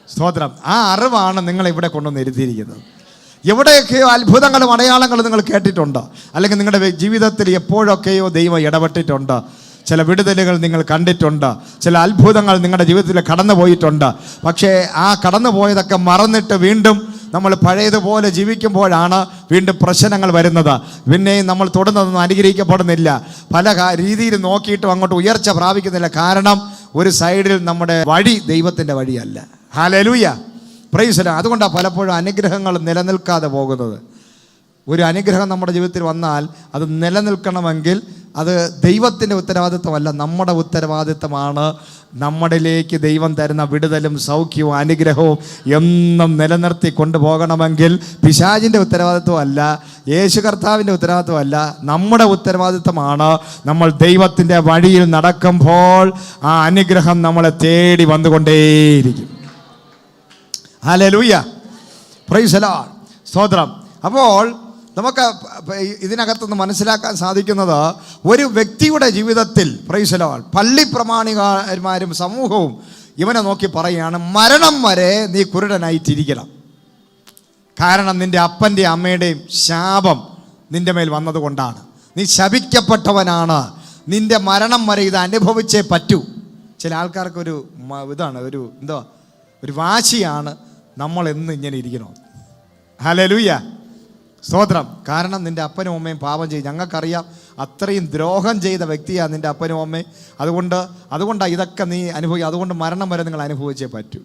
സ്തോത്രം. ആ അറിവാണ് നിങ്ങളിവിടെ കൊണ്ടുവന്ന് ഇരുത്തിയിരിക്കുന്നത്. എവിടെയൊക്കെയോ അത്ഭുതങ്ങളും അടയാളങ്ങളും നിങ്ങൾ കേട്ടിട്ടുണ്ടോ? അല്ലെങ്കിൽ നിങ്ങളുടെ ജീവിതത്തിൽ എപ്പോഴൊക്കെയോ ദൈവം ഇടപെട്ടിട്ടുണ്ട്. ചില വിടുതലുകൾ നിങ്ങൾ കണ്ടിട്ടുണ്ട്, ചില അത്ഭുതങ്ങൾ നിങ്ങളുടെ ജീവിതത്തിൽ കടന്നു പോയിട്ടുണ്ട്. പക്ഷേ ആ കടന്നു പോയതൊക്കെ മറന്നിട്ട് വീണ്ടും നമ്മൾ പഴയതുപോലെ ജീവിക്കുമ്പോഴാണ് വീണ്ടും പ്രശ്നങ്ങൾ വരുന്നത്. പിന്നെയും നമ്മൾ തൊടുന്നതൊന്നും അനുഗ്രഹിക്കപ്പെടുന്നില്ല, പല രീതിയിൽ നോക്കിയിട്ടും അങ്ങോട്ട് ഉയർച്ച പ്രാപിക്കുന്നില്ല. കാരണം ഒരു സൈഡിൽ നമ്മുടെ വഴി ദൈവത്തിൻ്റെ വഴിയല്ല. Hallelujah, praise the Lord. അതുകൊണ്ടാണ് പലപ്പോഴും അനുഗ്രഹങ്ങൾ നിലനിൽക്കാതെ പോകുന്നത്. ഒരു അനുഗ്രഹം നമ്മുടെ ജീവിതത്തിൽ വന്നാൽ അത് നിലനിൽക്കണമെങ്കിൽ അത് ദൈവത്തിൻ്റെ ഉത്തരവാദിത്വമല്ല, നമ്മുടെ ഉത്തരവാദിത്വമാണ്. നമ്മളിലേക്ക് ദൈവം തരുന്ന വിടുതലും സൗഖ്യവും അനുഗ്രഹവും എന്നും നിലനിർത്തി കൊണ്ടുപോകണമെങ്കിൽ പിശാചിൻ്റെ ഉത്തരവാദിത്വമല്ല, യേശു കർത്താവിൻ്റെ ഉത്തരവാദിത്വമല്ല, നമ്മുടെ ഉത്തരവാദിത്വമാണ്. നമ്മൾ ദൈവത്തിൻ്റെ വഴിയിൽ നടക്കുമ്പോൾ ആ അനുഗ്രഹം നമ്മളെ തേടി വന്നുകൊണ്ടേയിരിക്കും. ഹല്ലേലൂയ, പ്രൈസ് ദി ലോർഡ്, സ്തോത്രം. അപ്പോൾ നമുക്ക് ഇതിനകത്തുനിന്ന് മനസ്സിലാക്കാൻ സാധിക്കുന്നത്, ഒരു വ്യക്തിയുടെ ജീവിതത്തിൽ പ്രൈസ് ദി ലോർഡ് പള്ളി പ്രമാണികന്മാരും സമൂഹവും ഇവനെ നോക്കി പറയുകയാണ്, മരണം വരെ നീ കുരുടനായിട്ടിരിക്കണം. കാരണം നിൻ്റെ അപ്പൻ്റെ അമ്മയുടെയും ശാപം നിൻ്റെ മേൽ വന്നതുകൊണ്ടാണ്. നീ ശപിക്കപ്പെട്ടവനാണ്. നിൻ്റെ മരണം വരെ ഇത് അനുഭവിച്ചേ പറ്റൂ. ചില ആൾക്കാർക്കൊരു ഇതാണ്, ഒരു വാശിയാണ്, നമ്മൾ എന്ന് ഇങ്ങനെ ഇരിക്കണോ. ഹല്ലേലൂയ, സ്തോത്രം. കാരണം നിൻ്റെ അപ്പനും അമ്മയും പാപം ചെയ്യും. ഞങ്ങൾക്കറിയാം, അത്രയും ദ്രോഹം ചെയ്ത വ്യക്തിയാണ് നിൻ്റെ അപ്പനും അമ്മയും. അതുകൊണ്ടാണ് ഇതൊക്കെ നീ അനുഭവിക്കുക. അതുകൊണ്ട് മരണം വരെ നിങ്ങൾ അനുഭവിച്ചേ പറ്റൂ.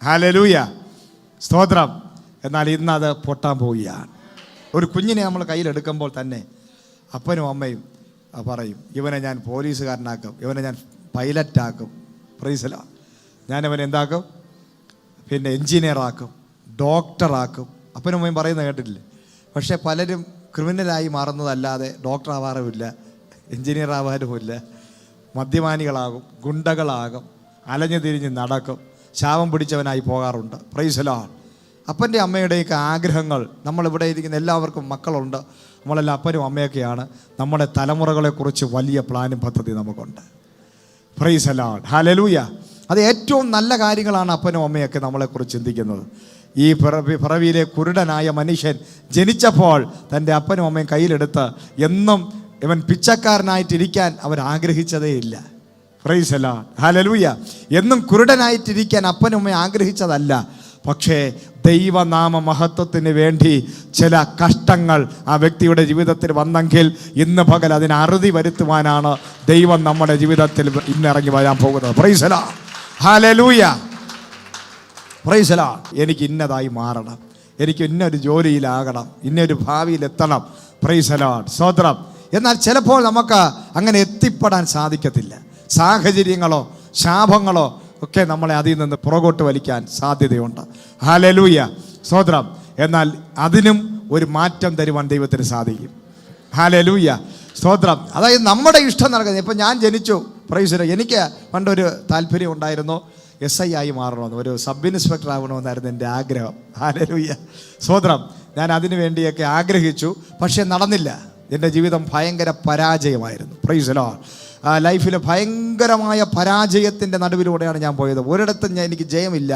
ഹല്ലേലൂയ, സ്തോത്രം. എന്നാൽ ഇന്നത് പൊട്ടാൻ പോവുകയാണ്. ഒരു കുഞ്ഞിനെ നമ്മൾ കയ്യിലെടുക്കുമ്പോൾ തന്നെ അപ്പനും അമ്മയും പറയും, ഇവനെ ഞാൻ പോലീസുകാരനാക്കും, ഇവനെ ഞാൻ പൈലറ്റാക്കും, പ്രൈസ് ദി ലോർഡ്, ഞാനിവനെ എന്താക്കും, പിന്നെ എൻജിനീയറാക്കും, ഡോക്ടറാക്കും. അപ്പനും അമ്മയും പറയുന്നത് കേട്ടിട്ടില്ലേ? പക്ഷേ പലരും ക്രിമിനലായി മാറുന്നതല്ലാതെ ഡോക്ടർ ആവാറുമില്ല, എൻജിനീയർ ആവാറുമില്ല. മദ്യപാനികളാകും, ഗുണ്ടകളാകും, അലഞ്ഞു തിരിഞ്ഞ് നടക്കും, ശാപം പിടിച്ചവനായി പോകാറുണ്ട്. Price the Lord. അപ്പൻ്റെ അമ്മയുടെയൊക്കെ ആഗ്രഹങ്ങൾ, നമ്മളിവിടെ ഇരിക്കുന്ന എല്ലാവർക്കും മക്കളുണ്ട്, നമ്മളെല്ലാം അപ്പനും അമ്മയൊക്കെയാണ്. നമ്മുടെ തലമുറകളെക്കുറിച്ച് വലിയ പ്ലാനും പദ്ധതി നമുക്കുണ്ട്. Price the Lord, hallelujah. അത് ഏറ്റവും നല്ല കാര്യങ്ങളാണ് അപ്പനും അമ്മയൊക്കെ നമ്മളെക്കുറിച്ച് ചിന്തിക്കുന്നത്. ഈ പിറവിയിലെ കുരുടനായ മനുഷ്യൻ ജനിച്ചപ്പോൾ തൻ്റെ അപ്പനും അമ്മയും കയ്യിലെടുത്ത് എന്നും ഇവൻ പിച്ചക്കാരനായിട്ടിരിക്കാൻ അവർ ആഗ്രഹിച്ചതേയില്ല. Praise the Lord, hallelujah. എന്നും കുരുടനായിട്ടിരിക്കാൻ അപ്പനും അമ്മയും ആഗ്രഹിച്ചതല്ല. പക്ഷേ ദൈവനാമ മഹത്വത്തിന് വേണ്ടി ചില കഷ്ടങ്ങൾ ആ വ്യക്തിയുടെ ജീവിതത്തിൽ വന്നെങ്കിൽ ഇന്ന് പകൽ അതിന് അറുതി വരുത്തുവാനാണ് ദൈവം നമ്മുടെ ജീവിതത്തിൽ ഇന്നിറങ്ങി വരാൻ പോകുന്നത്. Price the Lord, hallelujah, praise the Lord. എനിക്ക് ഇന്നതായി മാറണം, എനിക്ക് ഇന്നൊരു ജോലിയിലാകണം, ഇന്നൊരു ഭാവിയിലെത്തണം. പ്രൈസ് ദി ലോർഡ്, സ്തോത്രം. എന്നാൽ ചിലപ്പോൾ നമുക്ക് അങ്ങനെ എത്തിപ്പെടാൻ സാധിക്കത്തില്ല. സാഹചര്യങ്ങളോ ശാപങ്ങളോ ഒക്കെ നമ്മളെ അതിൽ നിന്ന് പുറകോട്ട് വലിക്കാൻ സാധ്യതയുണ്ട്. ഹല്ലേലൂയ, സ്തോത്രം. എന്നാൽ അതിനും ഒരു മാറ്റം തരുവാൻ ദൈവത്തിന് സാധിക്കും. ഹല്ലേലൂയ, സ്തോത്രം. അതായത് നമ്മുടെ ഇഷ്ടം നടക്കുന്നത്. ഇപ്പം ഞാൻ ജനിച്ചു, പ്രൈസ് ദി ലോർഡ്. എനിക്ക് പണ്ടൊരു താല്പര്യം ഉണ്ടായിരുന്നു, SI ആയി മാറണമെന്ന്, ഒരു സബ് ഇൻസ്പെക്ടർ ആവണമെന്നായിരുന്നു എൻ്റെ ആഗ്രഹം. ഹല്ലേലൂയ, സ്തോത്രം. ഞാൻ അതിനു വേണ്ടിയൊക്കെ ആഗ്രഹിച്ചു, പക്ഷേ നടന്നില്ല. എൻ്റെ ജീവിതം ഭയങ്കര പരാജയമായിരുന്നു. Price the Lord. ലൈഫിൽ ഭയങ്കരമായ പരാജയത്തിൻ്റെ നടുവിലൂടെയാണ് ഞാൻ പോയത്. ഒരിടത്തും എനിക്ക് ജയമില്ല.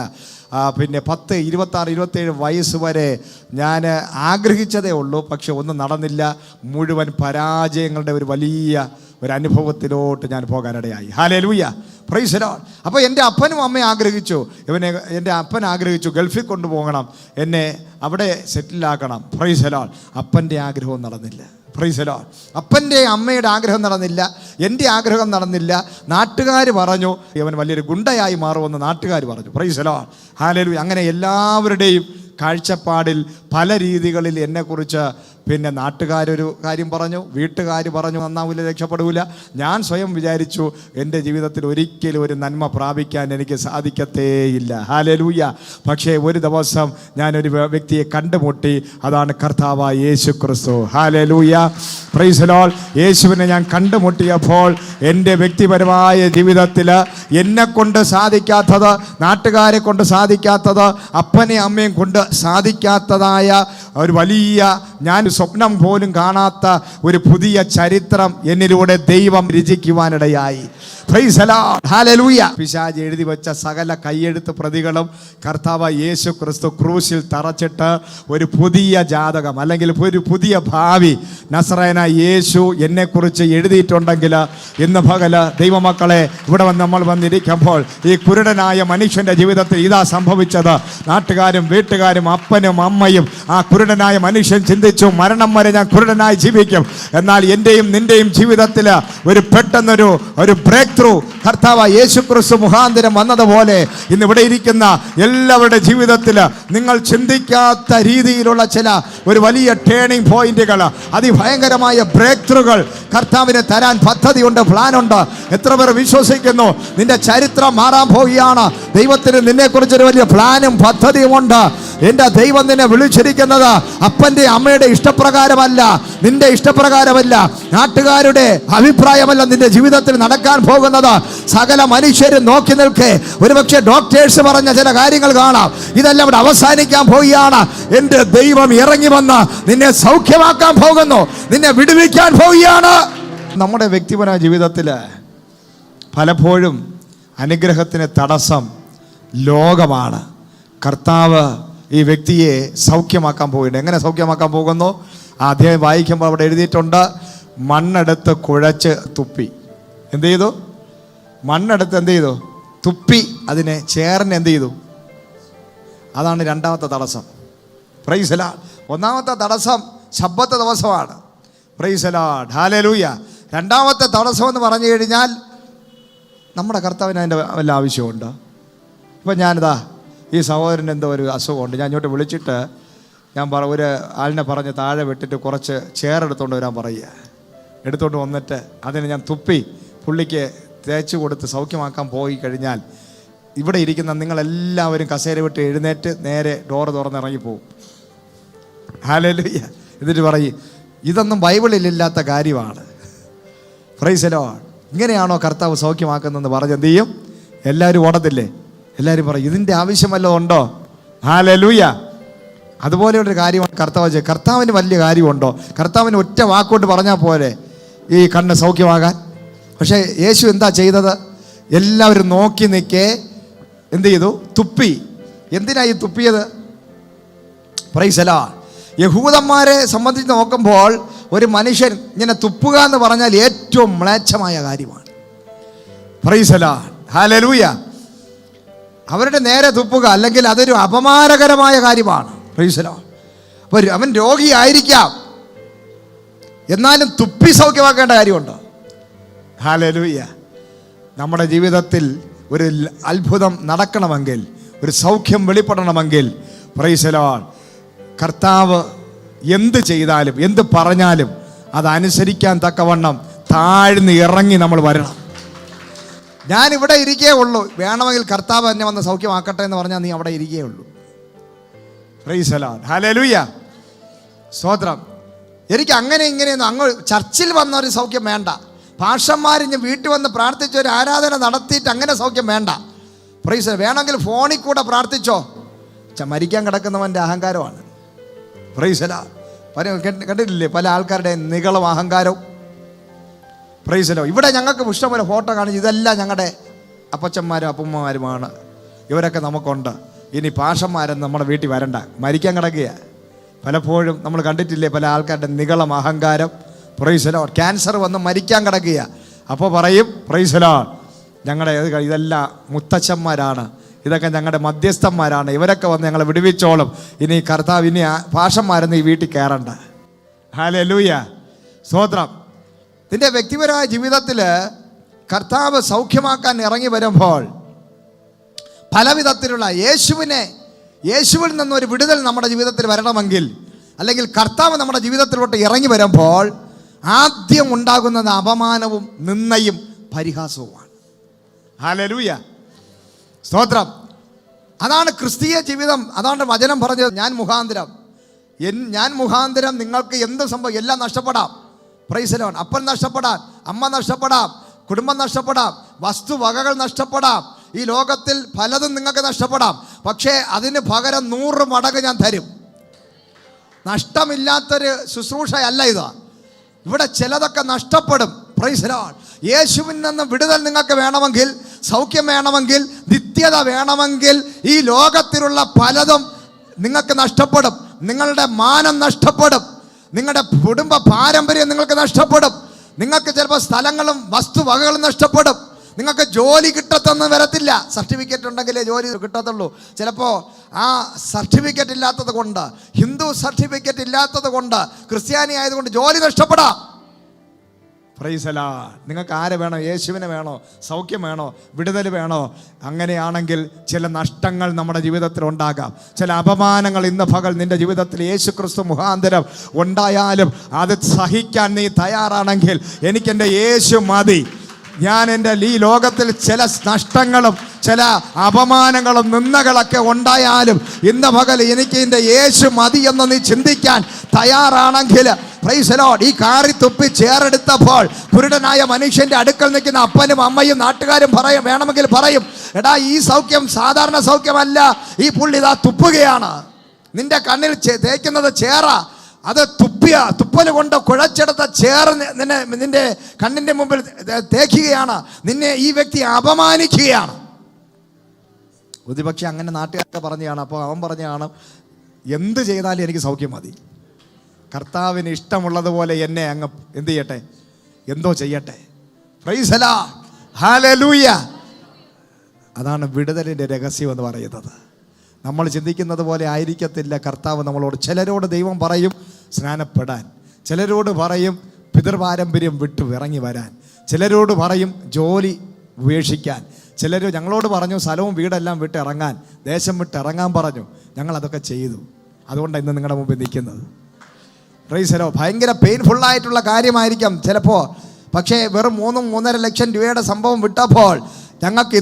പിന്നെ 10, 26, 27 വയസ്സ് വരെ ഞാൻ ആഗ്രഹിച്ചതേ ഉള്ളൂ, പക്ഷെ ഒന്നും നടന്നില്ല. മുഴുവൻ പരാജയങ്ങളുടെ ഒരു വലിയ ഒരു അനുഭവത്തിലോട്ട് ഞാൻ പോകാനിടയായി. Hallelujah, praise the Lord. അപ്പോൾ എൻ്റെ അപ്പനും അമ്മയും ആഗ്രഹിച്ചു, എൻ്റെ അപ്പൻ ആഗ്രഹിച്ചു ഗൾഫിൽ കൊണ്ടുപോകണം, എന്നെ അവിടെ സെറ്റിലാക്കണം. Price the Lord. അപ്പൻ്റെ ആഗ്രഹവും നടന്നില്ല. Price the Lord. അപ്പൻ്റെ അമ്മയുടെ ആഗ്രഹം നടന്നില്ല, എൻ്റെ ആഗ്രഹം നടന്നില്ല. നാട്ടുകാർ പറഞ്ഞു ഇവൻ വലിയൊരു ഗുണ്ടയായി മാറുമെന്ന് നാട്ടുകാർ പറഞ്ഞു. Price the Lord, hallelujah. അങ്ങനെ എല്ലാവരുടെയും കാഴ്ചപ്പാടിൽ പല രീതികളിൽ എന്നെക്കുറിച്ച് പിന്നെ നാട്ടുകാരൊരു കാര്യം പറഞ്ഞു, വീട്ടുകാർ പറഞ്ഞു നന്നാവില്ല, രക്ഷപ്പെടില്ല. ഞാൻ സ്വയം വിചാരിച്ചു എൻ്റെ ജീവിതത്തിൽ ഒരിക്കലും ഒരു നന്മ പ്രാപിക്കാൻ എനിക്ക് സാധിക്കത്തേയില്ല. ഹല്ലേലൂയ. പക്ഷേ ഒരു ദിവസം ഞാനൊരു വ്യക്തിയെ കണ്ടുമുട്ടി, അതാണ് കർത്താവായ യേശു ക്രിസ്തു. Hallelujah, praise the Lord. യേശുവിനെ ഞാൻ കണ്ടുമുട്ടിയപ്പോൾ എൻ്റെ വ്യക്തിപരമായ ജീവിതത്തിൽ എന്നെക്കൊണ്ട് സാധിക്കാത്തത്, നാട്ടുകാരെ കൊണ്ട് സാധിക്കാത്തത്, അപ്പനെ അമ്മയും കൊണ്ട് സാധിക്കാത്തതായ ഒരു വലിയ, ഞാൻ സ്വപ്നം പോലും കാണാത്ത ഒരു പുതിയ ചരിത്രം എന്നിലൂടെ ദൈവം രചിക്കുവാനിടയായി. Praise the Lord, hallelujah. പിശാച് എഴുതി വെച്ച സകല കയ്യെഴുത്ത് പ്രതികളും കർത്താവ് യേശു ക്രിസ്തു ക്രൂശിൽ തറച്ചിട്ട് ഒരു പുതിയ ജാതകം അല്ലെങ്കിൽ ഒരു പുതിയ ഭാവി നസറേനായ യേശു എന്നെക്കുറിച്ച് എഴുതിയിട്ടുണ്ടെങ്കിൽ ഇന്ന് പകല് ദൈവമക്കളെ ഇവിടെ നമ്മൾ വന്നിരിക്കുമ്പോൾ ഈ കുരുടനായ മനുഷ്യൻ്റെ ജീവിതത്തിൽ ഇതാ സംഭവിച്ചത്. നാട്ടുകാരും വീട്ടുകാരും അപ്പനും അമ്മയും ആ കുരുടനായ മനുഷ്യൻ ചിന്തിച്ചു, മരണം വരെ ഞാൻ കുരുടനായി ജീവിക്കും. എന്നാൽ എൻ്റെയും നിൻ്റെയും ജീവിതത്തിൽ ഒരു പെട്ടെന്നൊരു ബ്രേക്ക് ത്രൂ കർത്താവ് യേശു ക്രിസ്തു മുഖാന്തരം വന്നതുപോലെ ഇന്ന് ഇവിടെ ഇരിക്കുന്ന എല്ലാവരുടെ ജീവിതത്തിൽ നിങ്ങൾ ചിന്തിക്കാത്ത രീതിയിലുള്ള ചില ഒരു വലിയ ടേണിംഗ് പോയിന്റുകൾ, അതിഭയങ്കരമായ ബ്രേക്ക് ത്രൂകൾ കർത്താവിന് തരാൻ പദ്ധതിയുണ്ട്, പ്ലാനുണ്ട്. എത്ര പേർ വിശ്വസിക്കുന്നു നിന്റെ ചരിത്രം മാറാൻ പോവുകയാണ്? ദൈവത്തിന് നിന്നെക്കുറിച്ചൊരു വലിയ പ്ലാനും പദ്ധതിയുമുണ്ട്. എൻ്റെ ദൈവം നിന്നെ വിളിച്ചിരിക്കുന്നത് അപ്പൻ്റെ അമ്മയുടെ ഇഷ്ടപ്രകാരമല്ല, നിന്റെ ഇഷ്ടപ്രകാരമല്ല, നാട്ടുകാരുടെ അഭിപ്രായമല്ല നിന്റെ ജീവിതത്തിൽ നടക്കാൻ പോകുന്നത്. സകല മനുഷ്യരും നോക്കി നിൽക്കെ ഒരുപക്ഷെ ഡോക്ടേഴ്സ് പറഞ്ഞ ചില കാര്യങ്ങൾ കാണാം. ഇതെല്ലാം ഇവിടെ അവസാനിക്കാൻ പോവുകയാണ്. എൻ്റെ ദൈവം ഇറങ്ങി വന്ന് നിന്നെ സൗഖ്യമാക്കാൻ പോകുന്നു, നിന്നെ വിടുവിക്കാൻ പോവുകയാണ്. നമ്മുടെ വ്യക്തിപരമായ ജീവിതത്തിൽ പലപ്പോഴും അനുഗ്രഹത്തിന് തടസ്സം ലോകമാണ്. കർത്താവ് ഈ വ്യക്തിയെ സൗഖ്യമാക്കാൻ പോകുന്നുണ്ട്. എങ്ങനെ സൗഖ്യമാക്കാൻ പോകുന്നു? ആ അധ്യായം വായിക്കുമ്പോൾ അവിടെ എഴുതിയിട്ടുണ്ട്, മണ്ണെടുത്ത് കുഴച്ച് തുപ്പി. എന്ത് ചെയ്തു? മണ്ണെടുത്ത് എന്ത് ചെയ്തു? തുപ്പി അതിനെ ചേറിന് എന്ത് ചെയ്തു? അതാണ് രണ്ടാമത്തെ തടസ്സം. Price the Lord. ഒന്നാമത്തെ തടസ്സം ശബ്ബത്ത് ദിവസമാണ്. Price the Lord, hallelujah. രണ്ടാമത്തെ തടസ്സം എന്ന് പറഞ്ഞു കഴിഞ്ഞാൽ നമ്മുടെ കർത്താവിന് അതിൻ്റെ വല്ല ആവശ്യമുണ്ട്. ഇപ്പം ഞാനിതാ ഈ സഹോദരന് എന്തോ ഒരു അസുഖമുണ്ട്, ഞാൻ ഇങ്ങോട്ട് വിളിച്ചിട്ട് ഞാൻ ഒരു ആളിനെ പറഞ്ഞ് താഴെ വിട്ടിട്ട് കുറച്ച് ചേറെടുത്തുകൊണ്ട് വരാൻ പറയുക. എടുത്തുകൊണ്ട് വന്നിട്ട് അതിനെ ഞാൻ തുപ്പി പുള്ളിക്ക് തേച്ച് കൊടുത്ത് സൗഖ്യമാക്കാൻ പോയി കഴിഞ്ഞാൽ ഇവിടെ ഇരിക്കുന്ന നിങ്ങളെല്ലാവരും കസേര വിട്ട് എഴുന്നേറ്റ് നേരെ ഡോറ് തുറന്നിറങ്ങിപ്പോവും. ഹല്ലേലൂയ. എന്നിട്ട് പറയും ഇതൊന്നും ബൈബിളിലില്ലാത്ത കാര്യമാണ്. Price the Lord. ഇങ്ങനെയാണോ കർത്താവ് സൗഖ്യമാക്കുന്നതെന്ന് പറഞ്ഞ് എന്ത് ചെയ്യും? എല്ലാവരും ഓടത്തില്ലേ? എല്ലാവരും പറയും ഇതിൻ്റെ ആവശ്യം വല്ലതും ഉണ്ടോ? ഹല്ലേലൂയ. അതുപോലെയുള്ളൊരു കാര്യമാണ് കർത്താവ് ചെയ്യുക. കർത്താവിന് വലിയ കാര്യമുണ്ടോ? കർത്താവിന് ഒറ്റ വാക്കുകൊണ്ട് പറഞ്ഞാൽ പോലെ ഈ കണ്ണ് സൗഖ്യമാകാൻ. പക്ഷേ യേശു എന്താ ചെയ്തത്? എല്ലാവരും നോക്കി നിൽക്കേ എന്ത് ചെയ്തു? തുപ്പി. എന്തിനാ ഈ തുപ്പിയത്? Price the Lord. യഹൂദന്മാരെ സംബന്ധിച്ച് നോക്കുമ്പോൾ ഒരു മനുഷ്യൻ ഇങ്ങനെ തുപ്പുക എന്ന് പറഞ്ഞാൽ ഏറ്റവും മ്ലേച്ഛമായ കാര്യമാണ്. Price the Lord. ഹല്ലേലൂയ. അവരുടെ നേരെ തുപ്പുക അല്ലെങ്കിൽ അതൊരു അപമാനകരമായ കാര്യമാണ്. Price the Lord. അപ്പോൾ അവൻ രോഗിയായിരിക്കാം, എന്നാലും തുപ്പി സൗഖ്യമാക്കേണ്ട കാര്യമുണ്ടോ? ഹല്ലേലൂയ. നമ്മുടെ ജീവിതത്തിൽ ഒരു അത്ഭുതം നടക്കണമെങ്കിൽ, ഒരു സൗഖ്യം വെളിപ്പെടണമെങ്കിൽ, പ്രൈസ് ദി ലോർഡ്, കർത്താവ് എന്ത് ചെയ്താലും എന്ത് പറഞ്ഞാലും അതനുസരിക്കാൻ തക്കവണ്ണം താഴ്ന്ന് ഇറങ്ങി നമ്മൾ വരണം. ഞാനിവിടെ ഇരിക്കേ ഉള്ളൂ, വേണമെങ്കിൽ കർത്താവ് എന്നെ വന്ന് സൗഖ്യമാക്കട്ടെ എന്ന് പറഞ്ഞാൽ നീ അവിടെ ഇരിക്കേ ഉള്ളൂ. Price the Lord. ഹല്ലേലൂയ. സ്തോത്രം. എനിക്ക് അങ്ങനെ ഇങ്ങനെയൊന്നും അങ്ങ് ചർച്ചിൽ വന്ന ഒരു സൗഖ്യം വേണ്ട. പാഷന്മാരിഞ്ഞ് വീട്ടിൽ വന്ന് പ്രാർത്ഥിച്ച ഒരു ആരാധന നടത്തിയിട്ട് അങ്ങനെ സൗഖ്യം വേണ്ട. പ്രൈസ്. വേണമെങ്കിൽ ഫോണിൽ കൂടെ പ്രാർത്ഥിച്ചോ. മരിക്കാൻ കിടക്കുന്നവൻ്റെ അഹങ്കാരമാണ്. Praise the Lord. കണ്ടിട്ടില്ലേ പല ആൾക്കാരുടെ നികളും അഹങ്കാരവും? Praise the Lord. ഇവിടെ ഞങ്ങൾക്ക് ഇഷ്ടംപോലെ ഫോട്ടോ കാണിച്ചു, ഇതെല്ലാം ഞങ്ങളുടെ അപ്പച്ചന്മാരും അപ്പുമ്മമാരുമാണ്, ഇവരൊക്കെ നമുക്കുണ്ട്. ഇനി പാഷന്മാരൊന്നും നമ്മുടെ വീട്ടിൽ വരണ്ട, മരിക്കാൻ കിടക്കുക. പലപ്പോഴും നമ്മൾ കണ്ടിട്ടില്ലേ പല ആൾക്കാരുടെ നികളം അഹങ്കാരം? Price the Lord. ക്യാൻസർ വന്ന് മരിക്കാൻ കിടക്കുക. അപ്പോൾ പറയും പ്രൈസ് ദി ലോർഡ്, ഞങ്ങളുടെ ഇതെല്ലാം മുത്തച്ഛന്മാരാണ്, ഇതൊക്കെ ഞങ്ങളുടെ മധ്യസ്ഥന്മാരാണ്, ഇവരൊക്കെ വന്ന് ഞങ്ങളെ വിടുവിച്ചോളും. ഇനി കർത്താവ് ഇനി പാഷന്മാരൊന്നും ഈ വീട്ടിൽ കയറണ്ട. ഹല്ലേലൂയ. സ്തോത്രം. നിന്റെ വ്യക്തിപരമായ ജീവിതത്തിൽ കർത്താവ് സൗഖ്യമാക്കാൻ ഇറങ്ങി വരുമ്പോൾ പല വിധത്തിലുള്ള യേശുവിൽ നിന്നൊരു വിടുതൽ നമ്മുടെ ജീവിതത്തിൽ വരണമെങ്കിൽ, അല്ലെങ്കിൽ കർത്താവ് നമ്മുടെ ജീവിതത്തിലോട്ട് ഇറങ്ങി വരുമ്പോൾ ആദ്യം ഉണ്ടാകുന്നത് അപമാനവും നിന്ദയും പരിഹാസവുമാണ്. ഹല്ലേലൂയ. സ്തോത്രം. അതാണ് ക്രിസ്തീയ ജീവിതം. അതാണ് വചനം പറഞ്ഞത്, ഞാൻ മുഖാന്തരം നിങ്ങൾക്ക് എന്ത് സംഭവം എല്ലാം നഷ്ടപ്പെടാം. Price the Lord. അപ്പൻ നഷ്ടപ്പെടാം, അമ്മ നഷ്ടപ്പെടാം, കുടുംബം നഷ്ടപ്പെടാം, വസ്തുവകകൾ നഷ്ടപ്പെടാം, ഈ ലോകത്തിൽ പലതും നിങ്ങൾക്ക് നഷ്ടപ്പെടാം. പക്ഷേ അതിന് പകരം 100 മടങ്ങ് ഞാൻ തരും. നഷ്ടമില്ലാത്തൊരു ശുശ്രൂഷയല്ല ഇത്. ഇവിടെ ചിലതൊക്കെ നഷ്ടപ്പെടും. Price the Lord. യേശുവിൽ നിന്ന് വിടുതൽ നിങ്ങൾക്ക് വേണമെങ്കിൽ, സൗഖ്യം വേണമെങ്കിൽ, നിത്യത വേണമെങ്കിൽ ഈ ലോകത്തിലുള്ള പലതും നിങ്ങൾക്ക് നഷ്ടപ്പെടും. നിങ്ങളുടെ മാനം നഷ്ടപ്പെടും, നിങ്ങളുടെ കുടുംബ പാരമ്പര്യം നിങ്ങൾക്ക് നഷ്ടപ്പെടും, നിങ്ങൾക്ക് ചിലപ്പോൾ സ്ഥലങ്ങളും വസ്തുവകകളും നഷ്ടപ്പെടും, നിങ്ങൾക്ക് ജോലി കിട്ടത്തൊന്നും വരത്തില്ല. സർട്ടിഫിക്കറ്റ് ഉണ്ടെങ്കിലേ ജോലി കിട്ടത്തുള്ളൂ. ചിലപ്പോൾ ആ സർട്ടിഫിക്കറ്റ് ഇല്ലാത്തത് കൊണ്ട്, ഹിന്ദു സർട്ടിഫിക്കറ്റ് ഇല്ലാത്തത് കൊണ്ട്, ക്രിസ്ത്യാനി ആയതുകൊണ്ട് ജോലി നഷ്ടപ്പെടാം. Price the Lord. നിങ്ങൾക്ക് ആരെ വേണോ? യേശുവിനെ വേണോ? സൗഖ്യം വേണോ? വിടുതൽ വേണോ? അങ്ങനെയാണെങ്കിൽ ചില നഷ്ടങ്ങൾ നമ്മുടെ ജീവിതത്തിൽ ഉണ്ടാകാം. ചില അപമാനങ്ങൾ ഇന്ന് പകൽ നിന്റെ ജീവിതത്തിൽ യേശു ക്രിസ്തു മുഖാന്തരം ഉണ്ടായാലും അത് സഹിക്കാൻ നീ തയ്യാറാണെങ്കിൽ എനിക്കെൻ്റെ യേശു മതി. ഞാൻ എൻ്റെ ഈ ലോകത്തിൽ ചില നഷ്ടങ്ങളും ചില അപമാനങ്ങളും നിന്ദകളൊക്കെ ഉണ്ടായാലും ഇന്ന് പകൽ എനിക്ക് എൻ്റെ യേശു മതി എന്ന് നീ ചിന്തിക്കാൻ തയ്യാറാണെങ്കിൽ, പ്രൈസ് ദി ലോർഡ്, ഈ കാറി തുപ്പി ചേറെടുത്തപ്പോൾ കുരുടനായ മനുഷ്യൻ്റെ അടുക്കൽ നിൽക്കുന്ന അപ്പനും അമ്മയും നാട്ടുകാരും വേണമെങ്കിൽ പറയും, എടാ ഈ സൗഖ്യം സാധാരണ സൗഖ്യമല്ല, ഈ പുള്ളി ഇതാ തുപ്പുകയാണ്. നിന്റെ കണ്ണിൽ തേക്കുന്നത് ചേറ, അത് തുപ്പൽ കൊണ്ട് കുഴച്ചെടുത്ത ചേർ നിന്റെ കണ്ണിൻ്റെ മുമ്പിൽ തേക്കുകയാണ്. നിന്നെ ഈ വ്യക്തി അപമാനിക്കുകയാണ്. ഒരുപക്ഷെ അങ്ങനെ നാട്ടുകാരൊക്കെ പറഞ്ഞതാണ്. അപ്പോൾ അവൻ പറഞ്ഞതാണ്, എന്ത് ചെയ്താലും എനിക്ക് സൗഖ്യം മതി, കർത്താവിന് ഇഷ്ടമുള്ളതുപോലെ എന്നെ അങ്ങ് എന്ത് ചെയ്യട്ടെ, എന്തോ ചെയ്യട്ടെ. Price the Lord. ഹല്ലേലൂയ. അതാണ് വിടുതലിൻ്റെ രഹസ്യം എന്ന് പറയുന്നത്. നമ്മൾ ചിന്തിക്കുന്നത് പോലെ ആയിരിക്കത്തില്ല കർത്താവ് നമ്മളോട്. ചിലരോട് ദൈവം പറയും സ്നാനപ്പെടാൻ, ചിലരോട് പറയും പിതൃപാരമ്പര്യം വിട്ടു ഇറങ്ങി വരാൻ, ചിലരോട് പറയും ജോലി ഉപേക്ഷിക്കാൻ, ചിലർ ഞങ്ങളോട് പറഞ്ഞു സ്ഥലവും വീടെല്ലാം വിട്ട് ഇറങ്ങാൻ, ദേശം വിട്ട് ഇറങ്ങാൻ പറഞ്ഞു. ഞങ്ങളതൊക്കെ ചെയ്തു. അതുകൊണ്ടാണ് ഇന്ന് നിങ്ങളുടെ മുമ്പിൽ നിൽക്കുന്നത്. Price the Lord. ഭയങ്കര പെയിൻഫുള്ളായിട്ടുള്ള കാര്യമായിരിക്കാം ചിലപ്പോൾ. പക്ഷേ വെറും 3-3.5 ലക്ഷം രൂപയുടെ സംഭവം വിട്ടപ്പോൾ ഞങ്ങൾക്ക്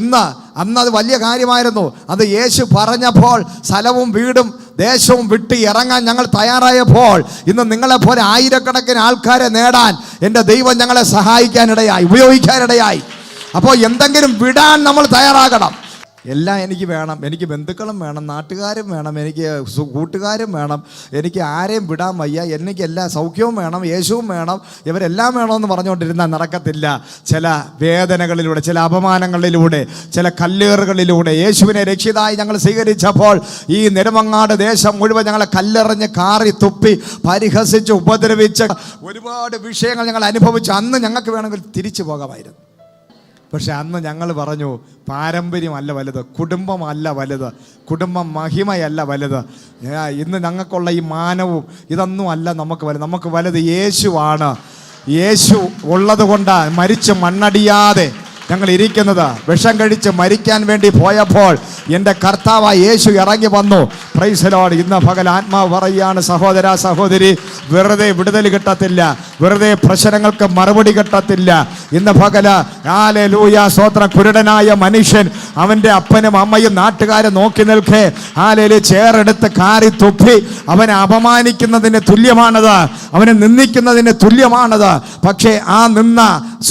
അന്നത് വലിയ കാര്യമായിരുന്നു. അത് യേശു പറഞ്ഞപ്പോൾ സ്ഥലവും വീടും ദേശവും വിട്ട് ഇറങ്ങാൻ ഞങ്ങൾ തയ്യാറായപ്പോൾ ഇന്ന് നിങ്ങളെപ്പോലെ ആയിരക്കണക്കിന് ആൾക്കാരെ നേടാൻ എൻ്റെ ദൈവം ഞങ്ങളെ സഹായിക്കാനിടയായി, ഉപയോഗിക്കാനിടയായി. അപ്പോൾ എന്തെങ്കിലും വിടാൻ നമ്മൾ തയ്യാറാകണം. എല്ലാം എനിക്ക് വേണം. എനിക്ക് ബന്ധുക്കളും വേണം, നാട്ടുകാരും വേണം, എനിക്ക് കൂട്ടുകാരും വേണം, എനിക്ക് ആരെയും വിടാൻ വയ്യ, എനിക്ക് എല്ലാ സൗഖ്യവും വേണം, യേശുവും വേണം, ഇവരെല്ലാം വേണമെന്ന് പറഞ്ഞുകൊണ്ടിരുന്നാൽ നടക്കത്തില്ല. ചില വേദനകളിലൂടെ, ചില അപമാനങ്ങളിലൂടെ, ചില കല്ലേറുകളിലൂടെ യേശുവിനെ രക്ഷിതായി ഞങ്ങൾ സ്വീകരിച്ചപ്പോൾ ഈ നെടുമങ്ങാട് ദേശം മുഴുവൻ ഞങ്ങളെ കല്ലെറിഞ്ഞ് കാറി തുപ്പി പരിഹസിച്ച് ഉപദ്രവിച്ച് ഒരുപാട് വിഷയങ്ങൾ ഞങ്ങൾ അനുഭവിച്ചു. അന്ന് ഞങ്ങൾക്ക് വേണമെങ്കിൽ തിരിച്ചു പോകാമായിരുന്നു. പക്ഷെ അന്ന് ഞങ്ങൾ പറഞ്ഞു, പാരമ്പര്യമല്ല വലുത്, കുടുംബമല്ല വലുത്, കുടുംബം മഹിമയല്ല വലുത്, ഇന്ന് ഞങ്ങൾക്കുള്ള ഈ മാനവും ഇതൊന്നും അല്ല നമുക്ക് വലുത്. നമുക്ക് വലുത് യേശുവാണ്. യേശു ഉള്ളത് കൊണ്ടാണ് മരിച്ച് മണ്ണടിയാതെ ഞങ്ങൾ ഇരിക്കുന്നത്. വിഷം കഴിച്ച് മരിക്കാൻ വേണ്ടി പോയപ്പോൾ എൻ്റെ കർത്താവായ യേശു ഇറങ്ങി വന്നു. Price the Lord. ഇന്ന് പകൽ ആത്മാവ് പറയുകയാണ്, സഹോദര സഹോദരി, വെറുതെ വിടുതൽ കിട്ടത്തില്ല, വെറുതെ പ്രശ്നങ്ങൾക്ക് മറുപടി കിട്ടത്തില്ല. ഇന്ന് പകല് ഹല്ലേലൂയ സ്തോത്രം. കുരുടനായ മനുഷ്യൻ അവൻ്റെ അപ്പനും അമ്മയും നാട്ടുകാരെ നോക്കി നിൽക്കെ ഹല്ലേലൂയ ചേറെടുത്ത് കാറി തുപ്പി അവനെ അപമാനിക്കുന്നതിന് തുല്യമാണത്, അവനെ നിന്ദിക്കുന്നതിന് തുല്യമാണത്. പക്ഷേ ആ നിന്ന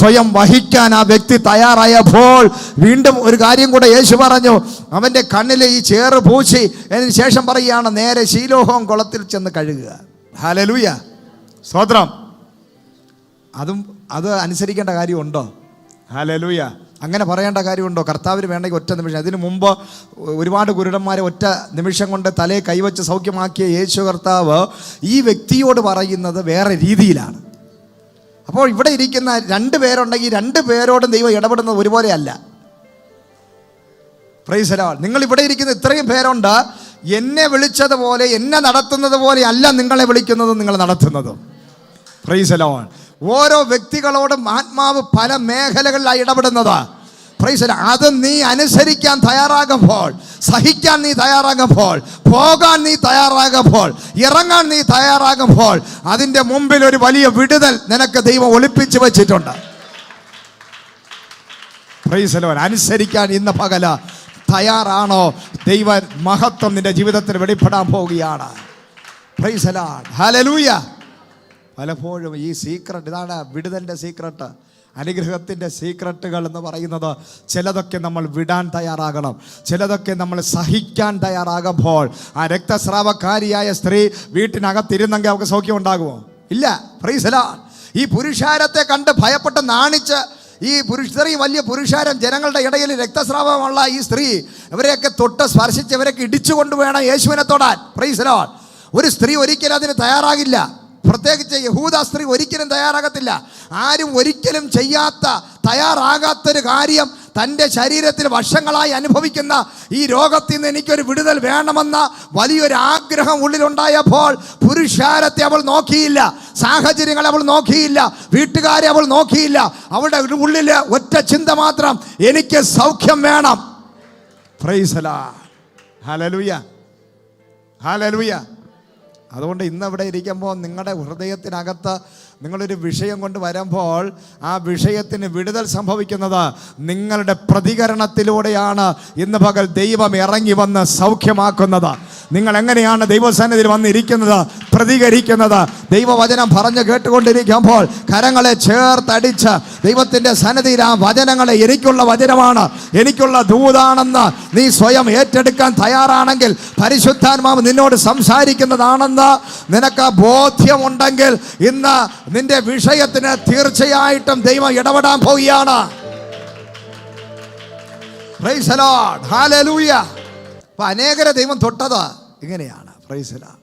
സ്വയം വഹിക്കാൻ ആ വ്യക്തി തയ്യാറായപ്പോൾ വീണ്ടും ഒരു കാര്യം കൂടെ യേശു പറഞ്ഞു. അവൻ്റെ കണ്ണിൽ ഈ ചേറ് പൂശി അതിന് ശേഷം പറയുകയാണ്, നേരെ ശീലോഹം കുളത്തിൽ ചെന്ന് കഴുകുക. ഹല്ലേലൂയ സ്തോത്രം. അത് അനുസരിക്കേണ്ട കാര്യമുണ്ടോ? ഹല്ലേലൂയ. അങ്ങനെ പറയേണ്ട കാര്യമുണ്ടോ? കർത്താവിന് വേണമെങ്കിൽ ഒറ്റ നിമിഷം. അതിനു മുമ്പ് ഒരുപാട് കുരുടന്മാരെ ഒറ്റ നിമിഷം കൊണ്ട് തലയെ കൈവച്ച് സൗഖ്യമാക്കിയ യേശു കർത്താവ് ഈ വ്യക്തിയോട് പറയുന്നത് വേറെ രീതിയിലാണ്. അപ്പോൾ ഇവിടെ ഇരിക്കുന്ന 2 പേരുണ്ടെങ്കിൽ 2 പേരോടും ദൈവം ഇടപെടുന്നത് ഒരുപോലെയല്ല. Praise the Lord. നിങ്ങൾ ഇവിടെ ഇരിക്കുന്ന ഇത്രയും പേരുണ്ട്. എന്നെ വിളിച്ചതുപോലെ, എന്നെ നടത്തുന്നത് പോലെ അല്ല നിങ്ങളെ വിളിക്കുന്നതും നിങ്ങൾ നടത്തുന്നതും. Price the Lord. ഓരോ വ്യക്തികളോടും ആത്മാവ് പല മേഖലകളിലായി ഇടപെടുന്നത്. Price the Lord. അത് നീ അനുസരിക്കാൻ തയ്യാറാകുമ്പോൾ, സഹിക്കാൻ നീ തയ്യാറാകുമ്പോൾ, പോകാൻ നീ തയ്യാറാകുമ്പോൾ, ഇറങ്ങാൻ നീ തയ്യാറാകുമ്പോൾ അതിൻ്റെ മുമ്പിൽ ഒരു വലിയ വിടുതൽ നിനക്ക് ദൈവം ഒളിപ്പിച്ചു വെച്ചിട്ടുണ്ട്. Price the Lord. അനുസരിക്കാൻ ഇന്ന് പകല് തയ്യാറാണോ? ദൈവ മഹത്വം നിന്റെ ജീവിതത്തിൽ വെളിപ്പെടാൻ പോവുകയാണ്. Praise the Lord. ഹല്ലേലൂയ. പലപ്പോഴും ഈ സീക്രട്ട്, ഇതാണ് വിടുതലിൻ്റെ സീക്രട്ട്, അനുഗ്രഹത്തിൻ്റെ സീക്രട്ടുകൾ എന്ന് പറയുന്നത്. ചിലതൊക്കെ നമ്മൾ വിടാൻ തയ്യാറാകണം, ചിലതൊക്കെ നമ്മൾ സഹിക്കാൻ തയ്യാറാകുമ്പോൾ. ആ രക്തസ്രാവക്കാരിയായ സ്ത്രീ വീട്ടിനകത്തിരുന്നെങ്കിൽ അവർക്ക് സൗഖ്യം ഉണ്ടാകുമോ? ഇല്ല. Price the Lord. ഈ പുരുഷാരത്തെ കണ്ട് ഭയപ്പെട്ട് നാണിച്ച് ഈ സ്ത്രീ, വലിയ പുരുഷാരം, ജനങ്ങളുടെ ഇടയിൽ രക്തസ്രാവമുള്ള ഈ സ്ത്രീ, ഇവരെയൊക്കെ തൊട്ട് സ്പർശിച്ച് ഇവരൊക്കെ ഇടിച്ചുകൊണ്ട് വേണം യേശുവിനെ തൊടാൻ. Price the Lord. ഒരു സ്ത്രീ ഒരിക്കലും അതിന് തയ്യാറാകില്ല. പ്രത്യേകിച്ച് യഹൂദ സ്ത്രീ ഒരിക്കലും തയ്യാറാകത്തില്ല. ആരും ഒരിക്കലും ചെയ്യാത്ത, തയ്യാറാകാത്തൊരു കാര്യം, തൻ്റെ ശരീരത്തിൽ വർഷങ്ങളായി അനുഭവിക്കുന്ന ഈ രോഗത്തിൽ നിന്ന് എനിക്കൊരു വിടുതൽ വേണമെന്ന വലിയൊരു ആഗ്രഹം ഉള്ളിലുണ്ടായപ്പോൾ പുരുഷാരത്തെ അവൾ നോക്കിയില്ല, സാഹചര്യങ്ങളെ അവൾ നോക്കിയില്ല, വീട്ടുകാരെ അവൾ നോക്കിയില്ല. അവളുടെ ഉള്ളിൽ ഒറ്റ ചിന്ത മാത്രം, എനിക്ക് സൗഖ്യം വേണം. Price the Lord. Hallelujah. Hallelujah. അതുകൊണ്ട് ഇന്ന് ഇവിടെ ഇരിക്കുമ്പോൾ നിങ്ങളുടെ ഹൃദയത്തിനകത്ത് നിങ്ങളൊരു വിഷയം കൊണ്ട് വരുമ്പോൾ ആ വിഷയത്തിന് വിടുതൽ സംഭവിക്കുന്നത് നിങ്ങളുടെ പ്രതികരണത്തിലൂടെയാണ്. ഇന്ന് പകൽ ദൈവം ഇറങ്ങി വന്ന് സൗഖ്യമാക്കുന്നത്. നിങ്ങൾ എങ്ങനെയാണ് ദൈവസന്നിധിയിൽ വന്നിരിക്കുന്നത്, പ്രതികരിക്കുന്നത്? ദൈവവചനം പറഞ്ഞു കേട്ടുകൊണ്ടിരിക്കുമ്പോൾ കരങ്ങളെ ചേർത്തടിച്ച് ദൈവത്തിൻ്റെ സന്നിധിയിൽ ആ വചനങ്ങളെ, എനിക്കുള്ള വചനമാണ്, എനിക്കുള്ള ദൂതാണെന്ന് നീ സ്വയം ഏറ്റെടുക്കാൻ തയ്യാറാണെങ്കിൽ, പരിശുദ്ധാത്മാവ് നിന്നോട് സംസാരിക്കുന്നതാണെന്ന് നിനക്ക് ബോധ്യമുണ്ടെങ്കിൽ, ഇന്ന് നിന്റെ വിഷയത്തിന് തീർച്ചയായിട്ടും ദൈവം ഇടപെടാൻ പോവുകയാണ്. Praise the Lord. ഹല്ലേലൂയ. അപ്പോൾ അനേകരെ ദൈവം തൊട്ടത് ഇങ്ങനെയാണ്. Praise the Lord.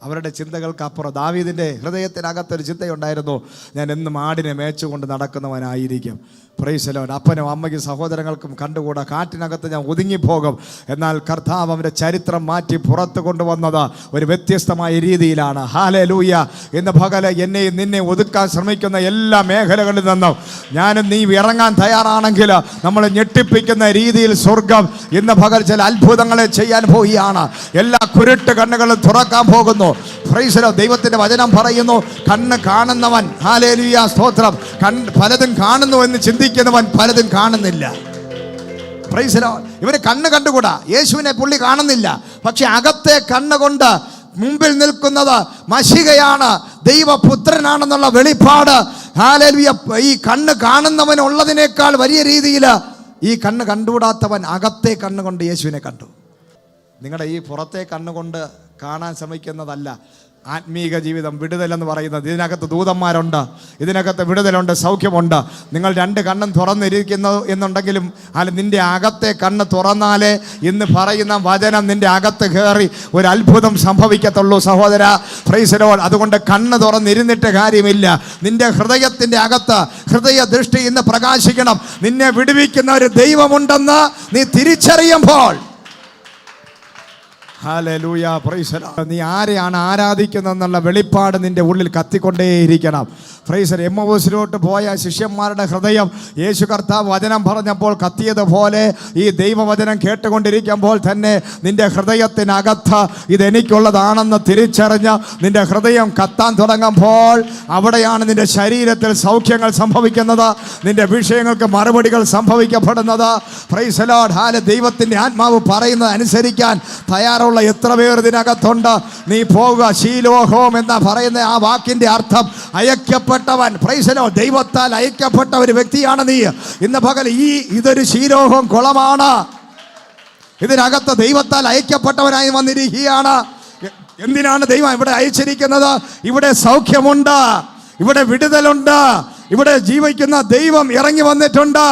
അവരുടെ ചിന്തകൾക്കപ്പുറം ദാവീദിൻ്റെ ഹൃദയത്തിനകത്തൊരു ചിന്തയുണ്ടായിരുന്നു, ഞാൻ എന്നും ആടിനെ മേച്ചുകൊണ്ട് നടക്കുന്നവനായിരിക്കും. Praise the Lord. അപ്പനും അമ്മയ്ക്കും സഹോദരങ്ങൾക്കും കണ്ടുകൂടാ, കാറ്റിനകത്ത് ഞാൻ ഒതുങ്ങിപ്പോകും. എന്നാൽ കർത്താവ് അവൻ്റെ ചരിത്രം മാറ്റി പുറത്ത് കൊണ്ടുവന്നത് ഒരു വ്യത്യസ്തമായ രീതിയിലാണ്. ഹല്ലേലൂയ. ഇന്ന് പകല് എന്നെയും നിന്നെ ഒതുക്കാൻ ശ്രമിക്കുന്ന എല്ലാ മേഖലകളിൽ നിന്നും ഞാനും നീ ഇറങ്ങാൻ തയ്യാറാണെങ്കിൽ നമ്മൾ ഞെട്ടിപ്പിക്കുന്ന രീതിയിൽ സ്വർഗം ഇന്ന് പകൽ ചില അത്ഭുതങ്ങളെ ചെയ്യാൻ പോവുകയാണ്. എല്ലാ കുരുട്ട് കണ്ണുകളും തുറക്കാൻ പോകുന്നു. Price the Lord. ദൈവത്തിൻ്റെ വചനം പറയുന്നു, കണ്ണ് കാണുന്നവൻ, ഹല്ലേലൂയ സ്തോത്രം, പലതും കാണുന്നു എന്ന് ചിന്തിക്കുന്നവൻ പലതും കാണുന്നില്ല. Price the Lord. ഇവന് കണ്ണ് കണ്ടുകൂടാ, യേശുവിനെ പുള്ളി കാണുന്നില്ല. പക്ഷെ അകത്തെ കണ്ണുകൊണ്ട് മുമ്പിൽ നിൽക്കുന്നത് മശികയാണ്, ദൈവപുത്രനാണെന്നുള്ള വെളിപ്പാട്. ഹല്ലേലൂയ. ഈ കണ്ണ് കാണുന്നവനുള്ളതിനേക്കാൾ വലിയ രീതിയിൽ ഈ കണ്ണ് കണ്ടുകൂടാത്തവൻ അകത്തെ കണ്ണുകൊണ്ട് യേശുവിനെ കണ്ടു. നിങ്ങളുടെ ഈ പുറത്തെ കണ്ണുകൊണ്ട് കാണാൻ ശ്രമിക്കുന്നതല്ല ആത്മീക ജീവിതം. വിടുതലെന്ന് പറയുന്നത് ഇതിനകത്ത് ദൂതന്മാരുണ്ട്, ഇതിനകത്ത് വിടുതലുണ്ട്, സൗഖ്യമുണ്ട്. നിങ്ങൾ രണ്ട് കണ്ണും തുറന്നിരിക്കുന്നു എന്നുണ്ടെങ്കിലും അല്ല, നിന്റെ അകത്തെ കണ്ണ് തുറന്നാലേ ഇന്ന് പറയുന്ന വചനം നിന്റെ അകത്ത് കയറി ഒരു അത്ഭുതം സംഭവിക്കത്തുള്ളൂ സഹോദര. Price the Lord. അതുകൊണ്ട് കണ്ണ് തുറന്നിരുന്നിട്ട് കാര്യമില്ല. നിന്റെ ഹൃദയത്തിൻ്റെ അകത്ത് ഹൃദയ ദൃഷ്ടി ഇന്ന് പ്രകാശിക്കണം. നിന്നെ വിടുവിക്കുന്ന ഒരു ദൈവമുണ്ടെന്ന് നീ തിരിച്ചറിയുമ്പോൾ, ഹല്ലേലൂയ, പ്രൈസ് ദി ലോർഡ്, നീ ആരെയാണ് ആരാധിക്കുന്നതെന്നുള്ള വെളിപ്പാട് നിന്റെ ഉള്ളിൽ കത്തിക്കൊണ്ടേയിരിക്കണം. Praise the Lord. എമ്മൗസിലോട്ട് പോയ ശിഷ്യന്മാരുടെ ഹൃദയം യേശു കർത്താവ് വചനം പറഞ്ഞപ്പോൾ കത്തിയതുപോലെ ഈ ദൈവവചനം കേട്ടുകൊണ്ടിരിക്കുമ്പോൾ തന്നെ നിന്റെ ഹൃദയത്തിനകത്ത് ഇതെനിക്കുള്ളതാണെന്ന് തിരിച്ചറിഞ്ഞ് നിന്റെ ഹൃദയം കത്താൻ തുടങ്ങുമ്പോൾ അവിടെയാണ് നിന്റെ ശരീരത്തിൽ സൗഖ്യങ്ങൾ സംഭവിക്കുന്നത്, നിന്റെ വിഷയങ്ങൾക്ക് മറുപടികൾ സംഭവിക്കപ്പെടുന്നത്. Praise the Lord. ഹാലെ, ദൈവത്തിൻ്റെ ആത്മാവ് പറയുന്നത് അനുസരിക്കാൻ തയ്യാറുള്ള എത്ര പേർ ഇതിനകത്തുണ്ട്? നീ പോവുക. ശീലോഹോം എന്ന പറയുന്ന ആ വാക്കിന്റെ അർത്ഥം അയക്കപ്പെട്ടവൻ. Price the Lord. ദൈവത്താൽ അയക്കപ്പെട്ട ഒരു വ്യക്തിയാണ് നീ. ഇന്ന് പകൽ ഇതൊരു ശീലോഹം കുളമാണ്. ഇതിനകത്ത് ദൈവത്താൽ അയക്കപ്പെട്ടവനായി വന്നിരിക്കുകയാണ്. എന്തിനാണ് ദൈവം ഇവിടെ അയച്ചിരിക്കുന്നത്? ഇവിടെ സൗഖ്യമുണ്ട്, ഇവിടെ വിടുതലുണ്ട്, ഇവിടെ ജീവിക്കുന്ന ദൈവം ഇറങ്ങി വന്നിട്ടുണ്ട്.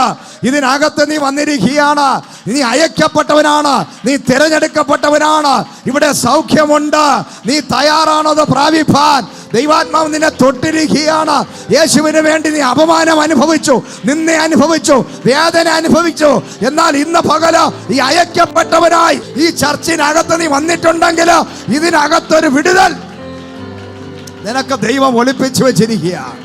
ഇതിനകത്ത് നീ വന്നിരിക്കുകയാണ്. നീ അയക്കപ്പെട്ടവനാണ്, നീ തിരഞ്ഞെടുക്കപ്പെട്ടവനാണ്. ഇവിടെ സൗഖ്യമുണ്ട്. നീ തയ്യാറാണോ അത് പ്രാപിപ്പാൻ? ദൈവാത്മാവ് നിന്നെ തൊട്ടിരിക്കുകയാണ്. യേശുവിന് വേണ്ടി നീ അപമാനം അനുഭവിച്ചു, നിന്നെ അനുഭവിച്ചു, വേദന അനുഭവിച്ചു. എന്നാൽ ഇന്ന് പകല് ഈ അയക്കപ്പെട്ടവനായി ഈ ചർച്ചിനകത്ത് നീ വന്നിട്ടുണ്ടെങ്കിൽ ഇതിനകത്തൊരു വിടുതൽ നിനക്ക് ദൈവം ഒളിപ്പിച്ചു വെച്ചിരിക്കുകയാണ്.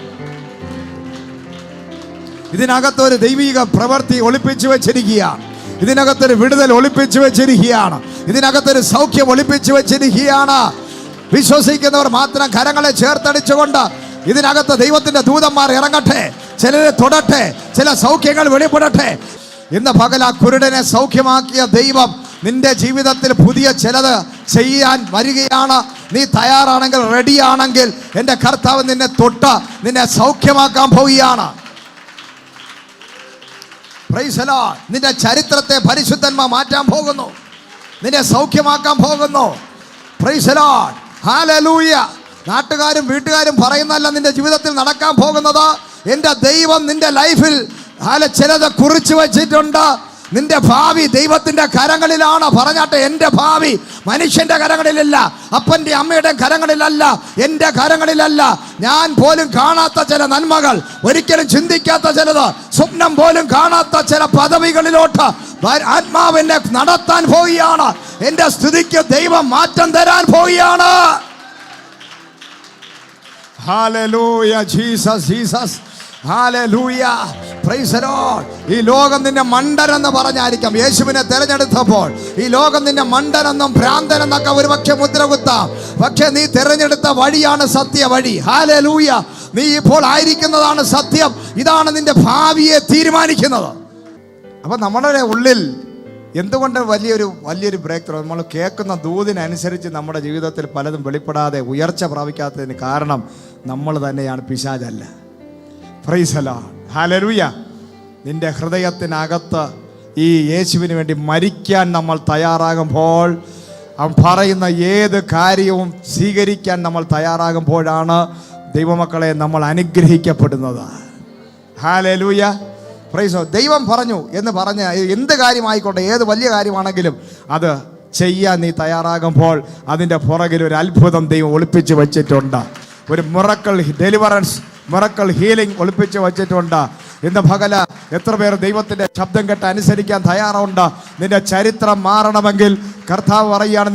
ഇതിനകത്തൊരു ദൈവിക പ്രവൃത്തി ഒളിപ്പിച്ചു വെച്ചിരിക്കുകയാണ്. ഇതിനകത്തൊരു വിടുതൽ ഒളിപ്പിച്ചു വെച്ചിരിക്കുകയാണ്. ഇതിനകത്തൊരു സൗഖ്യം ഒളിപ്പിച്ചു വെച്ചിരിക്കുകയാണ്. വിശ്വസിക്കുന്നവർ മാത്രം കരങ്ങളെ ചേർത്തടിച്ചുകൊണ്ട് ഇതിനകത്ത് ദൈവത്തിന്റെ ദൂതന്മാർ ഇറങ്ങട്ടെ, ചിലരെ തൊടട്ടെ, ചില സൗഖ്യങ്ങൾ വെളിപ്പെടട്ടെ. ഇന്ന് പകൽ ആ കുരുടനെ സൗഖ്യമാക്കിയ ദൈവം നിന്റെ ജീവിതത്തിൽ പുതിയ ചിലത് ചെയ്യാൻ വരികയാണ്. നീ തയ്യാറാണെങ്കിൽ, റെഡിയാണെങ്കിൽ, എൻ്റെ കർത്താവ് നിന്നെ തൊട്ട് നിന്നെ സൗഖ്യമാക്കാൻ പോവുകയാണ്. Praise the Lord. നിന്റെ ചരിത്രത്തെ പരിശുദ്ധന്മാർ മാറ്റാൻ പോകുന്നു, നിന്നെ സൗഖ്യമാക്കാൻ പോകുന്നു. Price the Lord. ഹല്ലേലൂയ. നാട്ടുകാരും വീട്ടുകാരും പറയുന്നതല്ല നിന്റെ ജീവിതത്തിൽ നടക്കാൻ പോകുന്നത്. എൻ്റെ ദൈവം നിന്റെ ലൈഫിൽ ചിലത് കുറിച്ചു വച്ചിട്ടുണ്ട്. നിന്റെ ഭാവി ദൈവത്തിന്റെ കരങ്ങളിലാണ്. പറഞ്ഞാട്ടെ, എൻ്റെ ഭാവി മനുഷ്യന്റെ കരങ്ങളിലല്ല, അപ്പൻ്റെ അമ്മയുടെ കരങ്ങളിലല്ല, എൻ്റെ കരങ്ങളിലല്ല. ഞാൻ പോലും കാണാത്ത ചില നന്മകൾ, ഒരിക്കലും ചിന്തിക്കാത്ത ചിലത്, സ്വപ്നം പോലും കാണാത്ത ചില പദവികളിലോട്ട് ആത്മാവിനെ നടത്താൻ പോവുകയാണ്. എൻ്റെ സ്ഥിതിക്ക് ദൈവം മാറ്റം തരാൻ പോവുകയാണ്. Hallelujah, Jesus, Jesus, hallelujah, praise the Lord. ഈ ലോകം നിന്നെ മണ്ടനെന്ന് പറഞ്ഞായിരിക്കാം യേശുവിനെ തിരഞ്ഞെടുത്തപ്പോൾ. ഈ ലോകം നിന്നെ മണ്ടനെന്നും ഭ്രാന്തനെന്നൊക്കെ ഒരുപക്ഷെ മുദ്ര കുത്താം. പക്ഷെ നീ തിരഞ്ഞെടുത്ത വഴിയാണ് സത്യ വഴി. ഹല്ലേലൂയ. നീ ഇപ്പോൾ ആയിരിക്കുന്നതാണ് സത്യം. ഇതാണ് നിന്റെ ഭാവിയെ തീരുമാനിക്കുന്നത്. അപ്പം നമ്മുടെ ഉള്ളിൽ എന്തുകൊണ്ട് വലിയൊരു ബ്രേക്ക് ത്രൂ? നമ്മൾ കേൾക്കുന്ന ദൂതിനനുസരിച്ച് നമ്മുടെ ജീവിതത്തിൽ പലതും വെളിപ്പെടാതെ ഉയർച്ച പ്രാപിക്കാത്തതിന് കാരണം നമ്മൾ തന്നെയാണ്, പിശാചല്ല. Praise the Lord. ഹല്ലേലൂയ. നിന്റെ ഹൃദയത്തിനകത്ത് ഈ യേശുവിന് വേണ്ടി മരിക്കാൻ നമ്മൾ തയ്യാറാകുമ്പോൾ, അവൻ പറയുന്ന ഏത് കാര്യവും സ്വീകരിക്കാൻ നമ്മൾ തയ്യാറാകുമ്പോഴാണ് ദൈവമക്കളെ നമ്മൾ അനുഗ്രഹിക്കപ്പെടുന്നത്. Hallelujah, price. ദൈവം പറഞ്ഞു എന്ന് പറഞ്ഞ് എന്ത് കാര്യമായിക്കോട്ടെ, ഏത് വലിയ കാര്യമാണെങ്കിലും അത് ചെയ്യാൻ നീ തയ്യാറാകുമ്പോൾ അതിൻ്റെ പുറകിൽ ഒരു അത്ഭുതം ദൈവം ഒളിപ്പിച്ച് വെച്ചിട്ടുണ്ട്. ഒരു മിറക്കിൾ ഡെലിവറൻസ്, മിറക്കിൾ ഹീലിംഗ് ഒളിപ്പിച്ച് വെച്ചിട്ടുണ്ട്. ഇന്ന് പകല എത്ര പേർ ദൈവത്തിൻ്റെ ശബ്ദം കേട്ട് അനുസരിക്കാൻ തയ്യാറുണ്ട്? നിന്റെ ചരിത്രം മാറണമെങ്കിൽ, കർത്താവ് പറയുകയാണ്,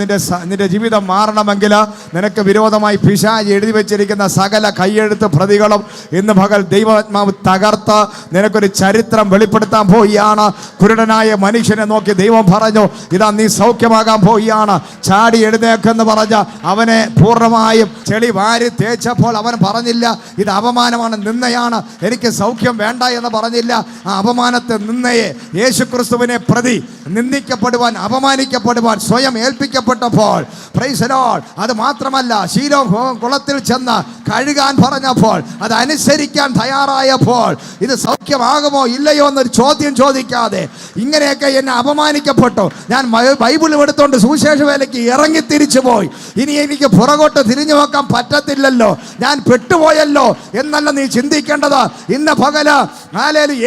നിന്റെ ജീവിതം മാറണമെങ്കിൽ നിനക്ക് വിരോധമായി പിശാച് എഴുതി വെച്ചിരിക്കുന്ന സകല കയ്യെഴുത്ത് പ്രതികളും ഇന്ന് പകൽ ദൈവാത്മാവ് തകർത്ത് നിനക്കൊരു ചരിത്രം വെളിപ്പെടുത്താൻ പോവുകയാണ്. കുരുടനായ മനുഷ്യനെ നോക്കി ദൈവം പറഞ്ഞു, ഇതാ നീ സൗഖ്യമാകാൻ പോവുകയാണ്. ചാടി എഴുന്നേക്കെന്ന് പറഞ്ഞ് അവനെ പൂർണ്ണമായും ചെളി വാരി തേച്ചപ്പോൾ അവൻ പറഞ്ഞില്ല, ഇത് അപമാനമാണ്, നിന്നയാണ്, എനിക്ക് സൗഖ്യം വേണ്ട എന്ന് പറഞ്ഞില്ല. ആ അപമാനത്തെ, നിന്നയെ, യേശുക്രിസ്തുവിനെ പ്രതി നിന്ദിക്കപ്പെടുവാൻ, അപമാനിക്കപ്പെടുവാൻ, സ്വയം ഏൽപ്പിക്കപ്പെട്ടപ്പോൾ പ്രൈസ് ദി ലോർഡ്, അത് മാത്രമല്ല ശീലോം കുളത്തിൽ ചെന്ന് കഴുകാൻ പറഞ്ഞപ്പോൾ അത് അനുസരിക്കാൻ തയ്യാറായപ്പോൾ ഇത് സൗഖ്യമാകുമോ ഇല്ലയോ എന്നൊരു ചോദ്യം ചോദിക്കാതെ ഇങ്ങനെയൊക്കെ എന്നെ അപമാനിക്കപ്പെട്ടു, ഞാൻ ബൈബിളും എടുത്തുകൊണ്ട് സുവിശേഷ വേലയ്ക്ക് ഇറങ്ങി തിരിച്ചു പോയി, ഇനി എനിക്ക് പുറകോട്ട് തിരിഞ്ഞു നോക്കാൻ പറ്റത്തില്ലല്ലോ, ഞാൻ പെട്ടുപോയല്ലോ എന്നല്ല നീ ചിന്തിക്കേണ്ടത്. ഇന്ന് പകല്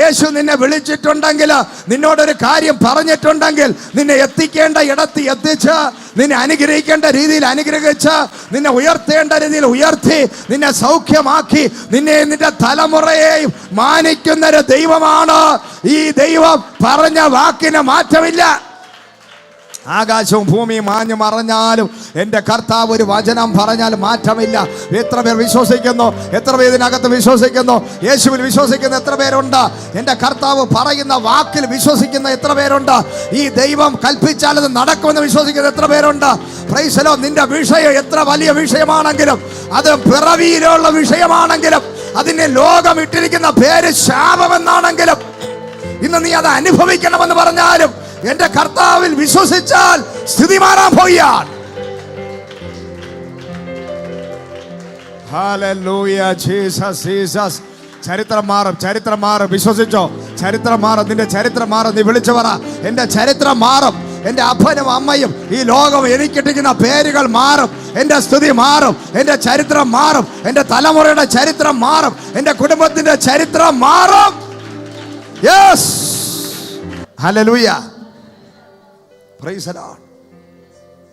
യേശു നിന്നെ വിളിച്ചിട്ടുണ്ടെങ്കിൽ, നിന്നോടൊരു കാര്യം പറഞ്ഞിട്ടുണ്ടെങ്കിൽ, നിന്നെ എത്തിക്കേണ്ട ഇടത്ത് എത്തിച്ച്, നിന്നെ അനുഗ്രഹിക്കേണ്ട രീതിയിൽ അനുഗ്രഹിച്ച്, നിന്നെ ഉയർത്തേണ്ട രീതിയിൽ ഉയർത്തി, നിന്നെ സൗഖ്യമാക്കി, നിന്റെ തലമുറയെയും മാനിക്കുന്ന ഒരു ദൈവമാണ് ഈ ദൈവം. പറഞ്ഞ വാക്കിന് മാറ്റമില്ല. ആകാശവും ഭൂമിയും മാഞ്ഞു മറഞ്ഞാലും എൻ്റെ കർത്താവ് ഒരു വചനം പറഞ്ഞാൽ മാറ്റമില്ല. എത്ര പേർ വിശ്വസിക്കുന്നു? എത്ര പേർ ഇതിനകത്ത് വിശ്വസിക്കുന്നു? യേശുവിൽ വിശ്വസിക്കുന്ന എത്ര പേരുണ്ട്? എൻ്റെ കർത്താവ് പറയുന്ന വാക്കിൽ വിശ്വസിക്കുന്ന എത്ര പേരുണ്ട്? ഈ ദൈവം കൽപ്പിച്ചാൽ അത് നടക്കുമെന്ന് വിശ്വസിക്കുന്ന എത്ര പേരുണ്ട്? Price the Lord. നിന്റെ വിഷയം എത്ര വലിയ വിഷയമാണെങ്കിലും, അത് പിറവിയിലുള്ള വിഷയമാണെങ്കിലും, അതിന് ലോകം ഇട്ടിരിക്കുന്ന പേര് ശാപമെന്നാണെങ്കിലും, ഇന്ന് നീ അത് അനുഭവിക്കണമെന്ന് പറഞ്ഞാലും എന്റെ കർത്താവിൽ വിശ്വസിച്ചാൽ സ്ഥിതി മാറാൻ പോയാൽ. Hallelujah Jesus Jesus. ചരിത്രം മാറും, ചരിത്രം മാറും. വിശ്വസിച്ചോ? ചരിത്രം മാറും. നിന്റെ ചരിത്രം മാറും. നീ വിളിച്ചു പറ, എന്റെ ചരിത്രം മാറും. എൻ്റെ അപ്പനും അമ്മയും ഈ ലോകം എനിക്കിട്ടിരിക്കുന്ന പേരുകൾ മാറും. എൻ്റെ സ്തുതി മാറും. എൻ്റെ ചരിത്രം മാറും. എൻ്റെ തലമുറയുടെ ചരിത്രം മാറും. എൻ്റെ കുടുംബത്തിന്റെ ചരിത്രം മാറും. Yes, hallelujah, praise the Lord.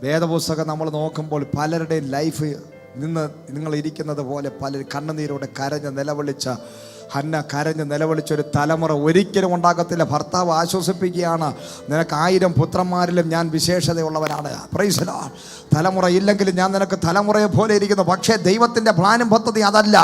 വേദപുസ്തകം നമ്മൾ നോക്കുമ്പോൾ പലരുടെയും ലൈഫ് നിന്ന് നിങ്ങൾ ഇരിക്കുന്നത് പോലെ പലർ കണ്ണുനീരോടെ കരഞ്ഞ് നിലവിളിച്ച, ഹന്ന കരഞ്ഞ് നിലവിളിച്ചൊരു തലമുറ ഒരിക്കലും ഉണ്ടാകത്തില്ല. ഭർത്താവ് ആശ്വസിപ്പിക്കുകയാണ്, നിനക്ക് 1000 പുത്രന്മാരിലും ഞാൻ വിശേഷതയുള്ളവനാണ്. Price the Lord. തലമുറ ഇല്ലെങ്കിലും ഞാൻ നിനക്ക് തലമുറയെ പോലെ ഇരിക്കുന്നു. പക്ഷേ ദൈവത്തിൻ്റെ പ്ലാനും പദ്ധതി അതല്ല.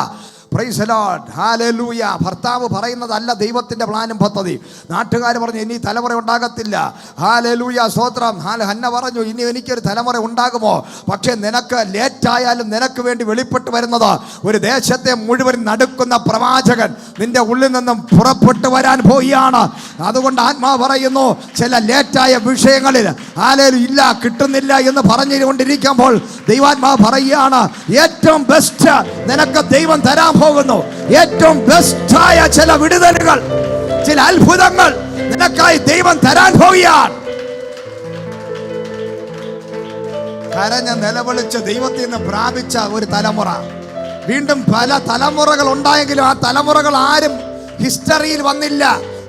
Price the Lord, hallelujah. ഭർത്താവ് പറയുന്നതല്ല ദൈവത്തിൻ്റെ പ്ലാനും പദ്ധതി. നാട്ടുകാർ പറഞ്ഞു ഇനി തലമുറ ഉണ്ടാകത്തില്ല. ഹല്ലേലൂയ, സ്തോത്രം. ഹന്ന പറഞ്ഞു ഇനി എനിക്കൊരു തലമുറ ഉണ്ടാകുമോ? പക്ഷേ നിനക്ക് ലേറ്റായാലും നിനക്ക് വേണ്ടി വെളിപ്പെട്ട് വരുന്നത് ഒരു ദേശത്തെ മുഴുവൻ നടുക്കുന്ന പ്രവാചകൻ നിന്റെ ഉള്ളിൽ നിന്നും പുറപ്പെട്ടു വരാൻ പോവുകയാണ്. അതുകൊണ്ട് ആത്മാവ് പറയുന്നു, ചില ലേറ്റായ വിഷയങ്ങളിൽ ഇല്ല, കിട്ടുന്നില്ല എന്ന് പറഞ്ഞുകൊണ്ടിരിക്കുമ്പോൾ ദൈവാത്മാവ് പറയുകയാണ്, ഏറ്റവും ബെസ്റ്റ് നിനക്ക് ദൈവം തരാൻ പോകുന്നു. ഏറ്റവും ബെസ്റ്റായ ചില വിടുതലുകൾ, ചില അത്ഭുതങ്ങൾ നിനക്കായി ദൈവം തരാൻ പോവുകയാണ്. കരഞ്ഞ നിലവിളിച്ച് ദൈവത്തിൽ നിന്ന് പ്രാപിച്ച ഒരു തലമുറ. വീണ്ടും പല തലമുറകൾ ഉണ്ടായെങ്കിലും ആ തലമുറകൾ ആരും ഹിസ്റ്ററിയിൽ വന്നില്ല.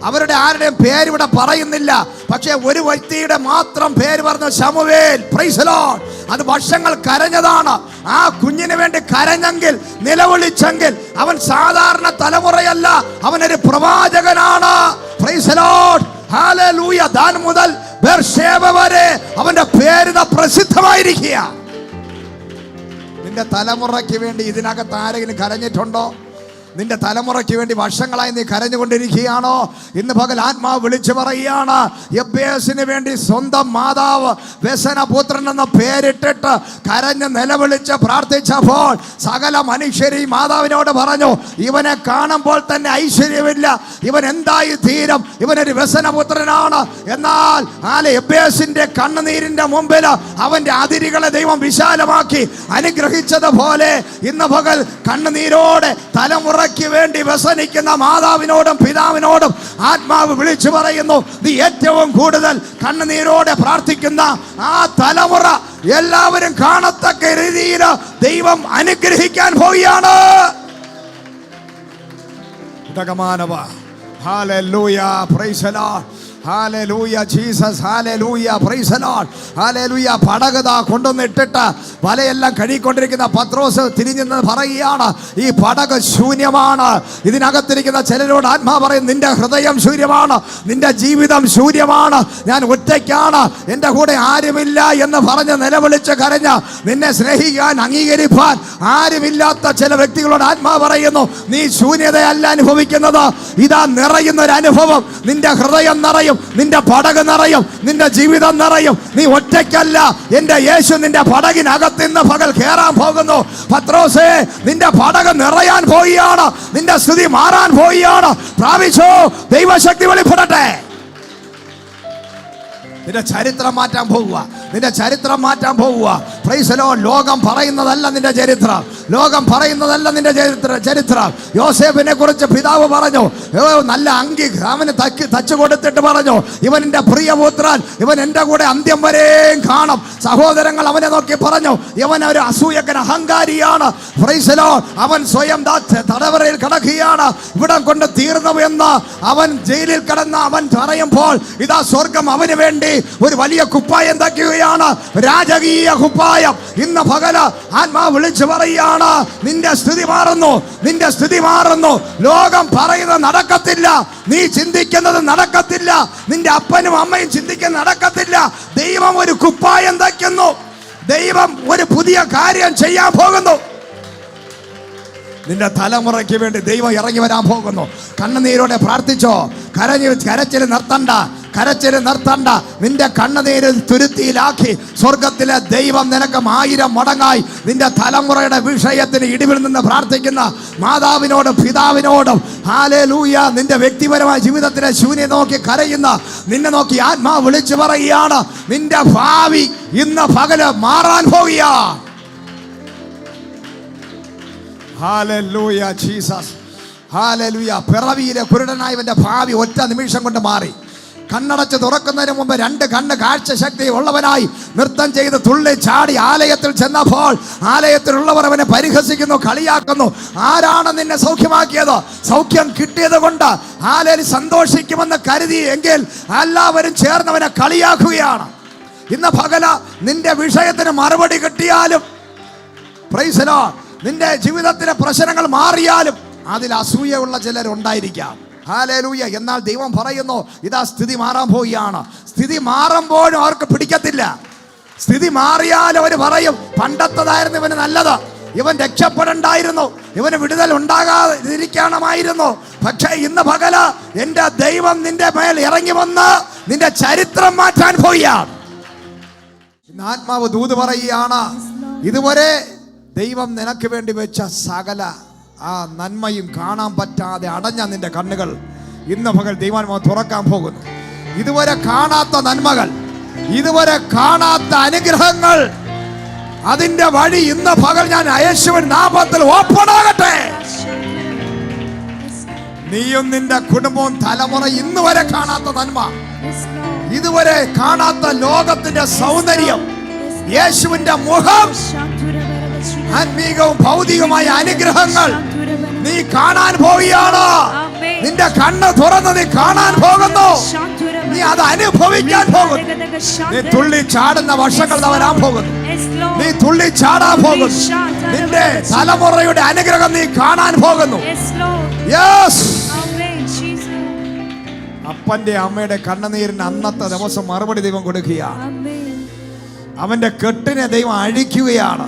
അവരുടെ ആരുടെയും പേര് ഇവിടെ പറയുന്നില്ല. പക്ഷേ ഒരു വ്യക്തിയുടെ മാത്രം പേര് പറഞ്ഞ ശമൂവേൽ. Price the Lord. അത് വർഷങ്ങൾ കരഞ്ഞതാണ്. ആ കുഞ്ഞിന് വേണ്ടി കരഞ്ഞെങ്കിൽ, നിലവിളിച്ചെങ്കിൽ അവൻ സാധാരണ തലമുറയല്ല, അവനൊരു പ്രവാചകനാണ്. Price the Lord, hallelujah. Than മുതൽ ബേർശേബ വരെ അവന്റെ പേര് പ്രസിദ്ധമായിരിക്കുക. നിന്റെ തലമുറയ്ക്ക് വേണ്ടി ഇതിനകത്ത് ആരെങ്കിലും കരഞ്ഞിട്ടുണ്ടോ? നിന്റെ തലമുറയ്ക്ക് വേണ്ടി വർഷങ്ങളായി നീ കരഞ്ഞുകൊണ്ടിരിക്കുകയാണോ? ഇന്ന് പകൽ ആത്മാവ് വിളിച്ചു പറയുകയാണ്, യബ്ബേസിന് വേണ്ടി സ്വന്തം മാതാവ് വ്യസനപുത്രൻ എന്ന പേരിട്ടിട്ട് കരഞ്ഞ് നിലവിളിച്ച് പ്രാർത്ഥിച്ചപ്പോൾ സകല മനുഷ്യരെയും മാതാവിനോട് പറഞ്ഞു, ഇവനെ കാണുമ്പോൾ തന്നെ ഐശ്വര്യമില്ല, ഇവൻ എന്തായി തീരും, ഇവനൊരു വ്യസനപുത്രനാണ്. എന്നാൽ യബ്ബേസിന്റെ കണ്ണുനീരിന്റെ മുമ്പിൽ അവന്റെ അതിരുകളെ ദൈവം വിശാലമാക്കി അനുഗ്രഹിച്ചതുപോലെ ഇന്ന് പകൽ കണ്ണുനീരോടെ തലമുറ വേണ്ടി വ്യസനിക്കുന്ന മാതാവിനോടും പിതാവിനോടും ആത്മാവ് വിളിച്ചു പറയുന്നു, നീ ഏറ്റവും കൂടുതൽ കണ്ണുനീരോടെ പ്രാർത്ഥിക്കുന്ന ആ തലമുറ എല്ലാവരും കാണത്തക്ക രീതിയിൽ ദൈവം അനുഗ്രഹിക്കാൻ പോവുകയാണ്. Hallelujah, praise the Lord. Hallelujah Jesus. Hallelujah, praise the Lord. Hallelujah. പടകത കൊണ്ടുവന്നിട്ടിട്ട് വലയെല്ലാം കഴുകിക്കൊണ്ടിരിക്കുന്ന പത്രോസ് തിരിഞ്ഞെന്ന് പറയുകയാണ്, ഈ പടക് ശൂന്യമാണ്. ഇതിനകത്തിരിക്കുന്ന ചിലരോട് ആത്മാ പറയും, നിന്റെ ഹൃദയം ശൂന്യമാണ്, നിന്റെ ജീവിതം ശൂന്യമാണ്, ഞാൻ ഒറ്റയ്ക്കാണ്, എൻ്റെ കൂടെ ആരുമില്ല എന്ന് പറഞ്ഞ് നിലവിളിച്ച് കരഞ്ഞ, നിന്നെ സ്നേഹിക്കാൻ അംഗീകരിക്കാൻ ആരുമില്ലാത്ത ചില വ്യക്തികളോട് ആത്മാ പറയുന്നു, നീ ശൂന്യതയല്ല അനുഭവിക്കുന്നത്, ഇതാ നിറയുന്ന ഒരു അനുഭവം. നിന്റെ ഹൃദയം നിറയും, നിന്റെ പടക് നിറയും, നിന്റെ ജീവിതം നിറയും. നീ ഒറ്റയ്ക്കല്ല, എന്റെ യേശു നിന്റെ പടകിനകത്ത് ഇന്ന് പകൽ കയറാൻ പോകുന്നു. പത്രോസേ, നിന്റെ പടക് നിറയാൻ പോവുകയാണ്, നിന്റെ സ്ഥിതി മാറാൻ പോവുകയാണ്. പ്രാപിച്ചോ, ദൈവശക്തി വെളിപ്പെടട്ടെ. നിന്റെ ചരിത്രം മാറ്റാൻ പോവുക, നിന്റെ ചരിത്രം മാറ്റാൻ പോവുക. Price the Lord. ലോകം പറയുന്നതല്ല നിന്റെ ചരിത്രം, ലോകം പറയുന്നതല്ല നിന്റെ ചരിത്രം. യോസേഫിനെ കുറിച്ച് പിതാവ് പറഞ്ഞു, നല്ല അങ്കി അവന് തച്ചു കൊടുത്തിട്ട് പറഞ്ഞു, ഇവൻ എൻ്റെ പ്രിയപുത്രൻ, ഇവൻ എൻ്റെ കൂടെ അന്ത്യം വരെയും കാണും. സഹോദരങ്ങൾ അവനെ നോക്കി പറഞ്ഞു, ഇവൻ ഒരു അസൂയക്കൻ, അഹങ്കാരിയാണ്. Praise the Lord. അവൻ സ്വയം തടവറയിൽ കിടക്കുകയാണ്, ഇവിടം കൊണ്ട് തീർന്നു എന്ന് അവൻ ജയിലിൽ കിടന്ന് അവൻ പറയുമ്പോൾ ഇതാ സ്വർഗം അവന് വേണ്ടി ഒരു വലിയ കുപ്പായം തയ്ക്കുകയാണ്, രാജകീയ കുപ്പായം. ഇന്ന് പകല ആത്മാവ് വിളിച്ചു പറയുകയാണ്, നിന്റെ സ്ഥിതി മാറുന്നു, നിന്റെ സ്ഥിതി മാറുന്നു. ലോകം പറയുന്നത് നടക്കത്തില്ല, നീ ചിന്തിക്കുന്നത് നടക്കത്തില്ല, നിന്റെ അപ്പനും അമ്മയും ചിന്തിക്കുന്നത് നടക്കത്തില്ല. ദൈവം ഒരു കുപ്പായം തയ്ക്കുന്നു, ദൈവം ഒരു പുതിയ കാര്യം ചെയ്യാൻ പോകുന്നു. നിന്റെ തലമുറയ്ക്ക് വേണ്ടി ദൈവം ഇറങ്ങി വരാൻ പോകുന്നു. കണ്ണുനീരോടെ പ്രാർത്ഥിച്ചോ. കരച്ചിൽ നിർത്തണ്ട, കരച്ചിൽ നിർത്തണ്ട. നിന്റെ കണ്ണുനീരിൽ തുരുത്തിയിലാക്കി സ്വർഗത്തിലെ ദൈവം നിനക്ക് 1000 മടങ്ങായി നിന്റെ തലമുറയുടെ വിഷയത്തിന് ഇടിവിൽ നിന്ന് പ്രാർത്ഥിക്കുന്ന മാതാവിനോടും പിതാവിനോടും ഹല്ലേലൂയ. നിന്റെ വ്യക്തിപരമായ ജീവിതത്തിലെ ശൂന്യത നോക്കി കരയുന്ന നിന്നെ നോക്കി ആത്മാവ് വിളിച്ചു പറയുകയാണ്, നിന്റെ ഭാവി ഇന്ന് പകല് മാറാൻ പോവുകയാണ്. Hallelujah Jesus, hallelujah. പിറവിയിലെ കുരുടനായവന്റെ ഭാവി ഒറ്റ നിമിഷം കൊണ്ട് മാറി. കണ്ണടച്ച് തുറക്കുന്നതിന് മുമ്പ് 2 കണ്ണ് കാഴ്ച ശക്തി ഉള്ളവനായി നൃത്തം ചെയ്ത് തുള്ളി ചാടി ആലയത്തിൽ ചെന്നപ്പോൾ ആലയത്തിലുള്ളവർ അവനെ പരിഹസിക്കുന്നു, കളിയാക്കുന്നു. ആരാണ് നിന്നെ സൗഖ്യമാക്കിയത്? സൗഖ്യം കിട്ടിയത് കൊണ്ട് ആലയിൽ സന്തോഷിക്കുമെന്ന് കരുതി എങ്കിൽ എല്ലാവരും ചേർന്നവനെ കളിയാക്കുകയാണ്. ഇന്ന് പകല നിന്റെ വിഷയത്തിന് മറുപടി കിട്ടിയാലും, പ്രൈസ് ദി ലോർഡ്, നിന്റെ ജീവിതത്തിലെ പ്രശ്നങ്ങൾ മാറിയാലും അതിൽ അസൂയുള്ള ചിലരുണ്ടായിരിക്കാം. ഹല്ലേലൂയ. എന്നാൽ ദൈവം പറയുന്നു, ഇതാ സ്ഥിതി മാറാൻ പോവുകയാണ്. സ്ഥിതി മാറുമ്പോഴും അവർക്ക് പിടിക്കത്തില്ല. സ്ഥിതി മാറിയാലും അവർ പറയും, പണ്ടത്തതായിരുന്നു ഇവന് നല്ലത്, ഇവൻ രക്ഷപ്പെടണ്ടായിരുന്നു, ഇവന് വിടുതൽ ഉണ്ടാകാതിരിക്കണമായിരുന്നു. പക്ഷേ ഇന്ന് പകല എൻ്റെ ദൈവം നിന്റെ മേൽ ഇറങ്ങി വന്ന് നിന്റെ ചരിത്രം മാറ്റാൻ പോവുകയാണ്. ഇന്ന് ആത്മാവ് ദൂത് പറയുകയാണ്, ഇതുവരെ ദൈവം നിനക്ക് വേണ്ടി വെച്ച സകല ആ നന്മയും കാണാൻ പറ്റാതെ അടഞ്ഞ നിന്റെ കണ്ണുകൾ ഇന്ന് പകൽ ദൈവാത്മാവ് തുറക്കാൻ പോകുന്നു. ഇതുവരെ കാണാത്ത നന്മകൾ, ഇതുവരെ കാണാത്ത അനുഗ്രഹങ്ങൾ, അതിന്റെ വഴി ഇന്ന് പകൽ ഞാൻ യേശുവിൻ നാമത്തിൽ ഓപ്പൺ ആകട്ടെ. നീയും നിന്റെ കുടുംബവും തലമുറ ഇന്ന് വരെ കാണാത്ത നന്മ, ഇതുവരെ കാണാത്ത ലോകത്തിന്റെ സൗന്ദര്യം, യേശുവിന്റെ മുഖം, ആത്മീകവും ഭൗതികമായ അനുഗ്രഹങ്ങൾ നീ കാണാൻ പോവുകയാണ്. നിന്റെ കണ്ണ് തുറന്ന് നീ കാണാൻ പോകുന്നു, നീ അത് അനുഭവിക്കാൻ പോകുന്നു. നീ തുള്ളി ചാടുന്ന വർഷങ്ങൾ വരാൻ പോകുന്നു, നീ തുള്ളി ചാടാൻ പോകുന്നു. നിന്റെ തലമുറയുടെ അനുഗ്രഹം നീ കാണാൻ പോകുന്നു. യെസ്. അപ്പന്റെ അമ്മയുടെ കണ്ണുനീരിന് അന്നത്തെ ദിവസം മറുപടി ദൈവം കൊടുക്കുകയാണ്. അവന്റെ കെട്ടിനെ ദൈവം അഴിക്കുകയാണ്.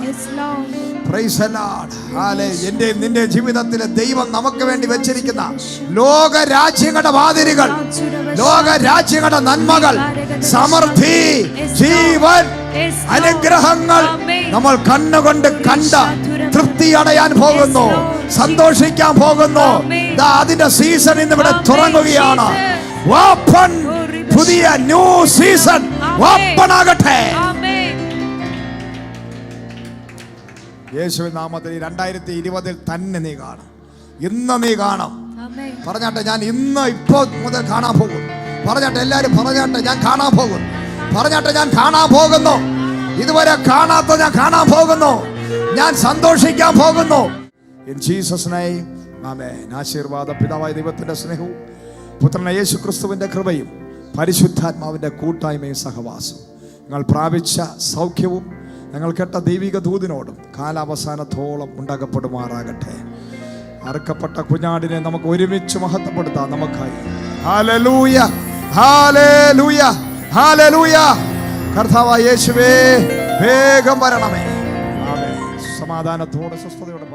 Praise the Lord. ഹല്ലേലൂയ. നിന്റെ ജീവിതത്തിലെ ദൈവം നമുക്ക് വേണ്ടി വെച്ചിരിക്കുന്ന ലോക രാജ്യങ്ങളുടെ വാതിലുകൾ, ലോക രാജ്യങ്ങളുടെ നന്മകൾ, സമൃദ്ധി, ജീവൻ, അനുഗ്രഹങ്ങൾ നമ്മൾ കണ്ണുകൊണ്ട് കണ്ട് തൃപ്തി അടയാൻ പോകുന്നു, സന്തോഷിക്കാൻ പോകുന്നു. അതിന്റെ സീസൺ ഇന്ന് ഇവിടെ തുടങ്ങുകയാണ്. ഓപ്പൺ, പുതിയ ന്യൂ സീസൺ ഓപ്പൺ ആകട്ടെ. യേശുവിൻ നാമത്തിൽ 2020 തന്നെ നീ കാണും. ഇന്ന് നീ കാണും. പറഞ്ഞാട്ടെ, ഞാൻ ഇന്ന് ഇപ്പോൾ മുതൽ കാണാൻ പോകും. പറഞ്ഞാട്ടെ, എല്ലാവരും പറഞ്ഞാട്ടെ, ഞാൻ കാണാൻ പോകും. പറഞ്ഞാട്ടെ, ഞാൻ കാണാൻ പോകുന്നു. ഇതുവരെ കാണാത്ത ഞാൻ കാണാൻ പോകുന്നു. ഞാൻ സന്തോഷിക്കാൻ പോകുന്നു. ഇൻ ജീസസ് നെയിം ആമേൻ. ആശീർവാദ പിതാവായ ദൈവത്തിന്റെ സ്നേഹവും പുത്രനായ യേശു ക്രിസ്തുവിന്റെ കൃപയും പരിശുദ്ധാത്മാവിന്റെ കൂട്ടായ്മയും സഹവാസവും നിങ്ങൾ പ്രാപിച്ച സൗഖ്യവും ഞങ്ങൾ കേട്ട ദൈവിക ദൂതിനോടും കാലാവസാനത്തോളം ഉണ്ടാകപ്പെടുമാറാകട്ടെ. അറുക്കപ്പെട്ട കുഞ്ഞാടിനെ നമുക്ക് ഒരുമിച്ച് മഹത്വപ്പെടുത്താം. നമുക്കായി ഹല്ലേലൂയ, ഹല്ലേലൂയ, ഹല്ലേലൂയ. കർത്താവായ യേശുവേ, വേഗം വരണമേ. ആമേൻ. സമാധാനത്തോടെ സ്വസ്ഥതയോടെ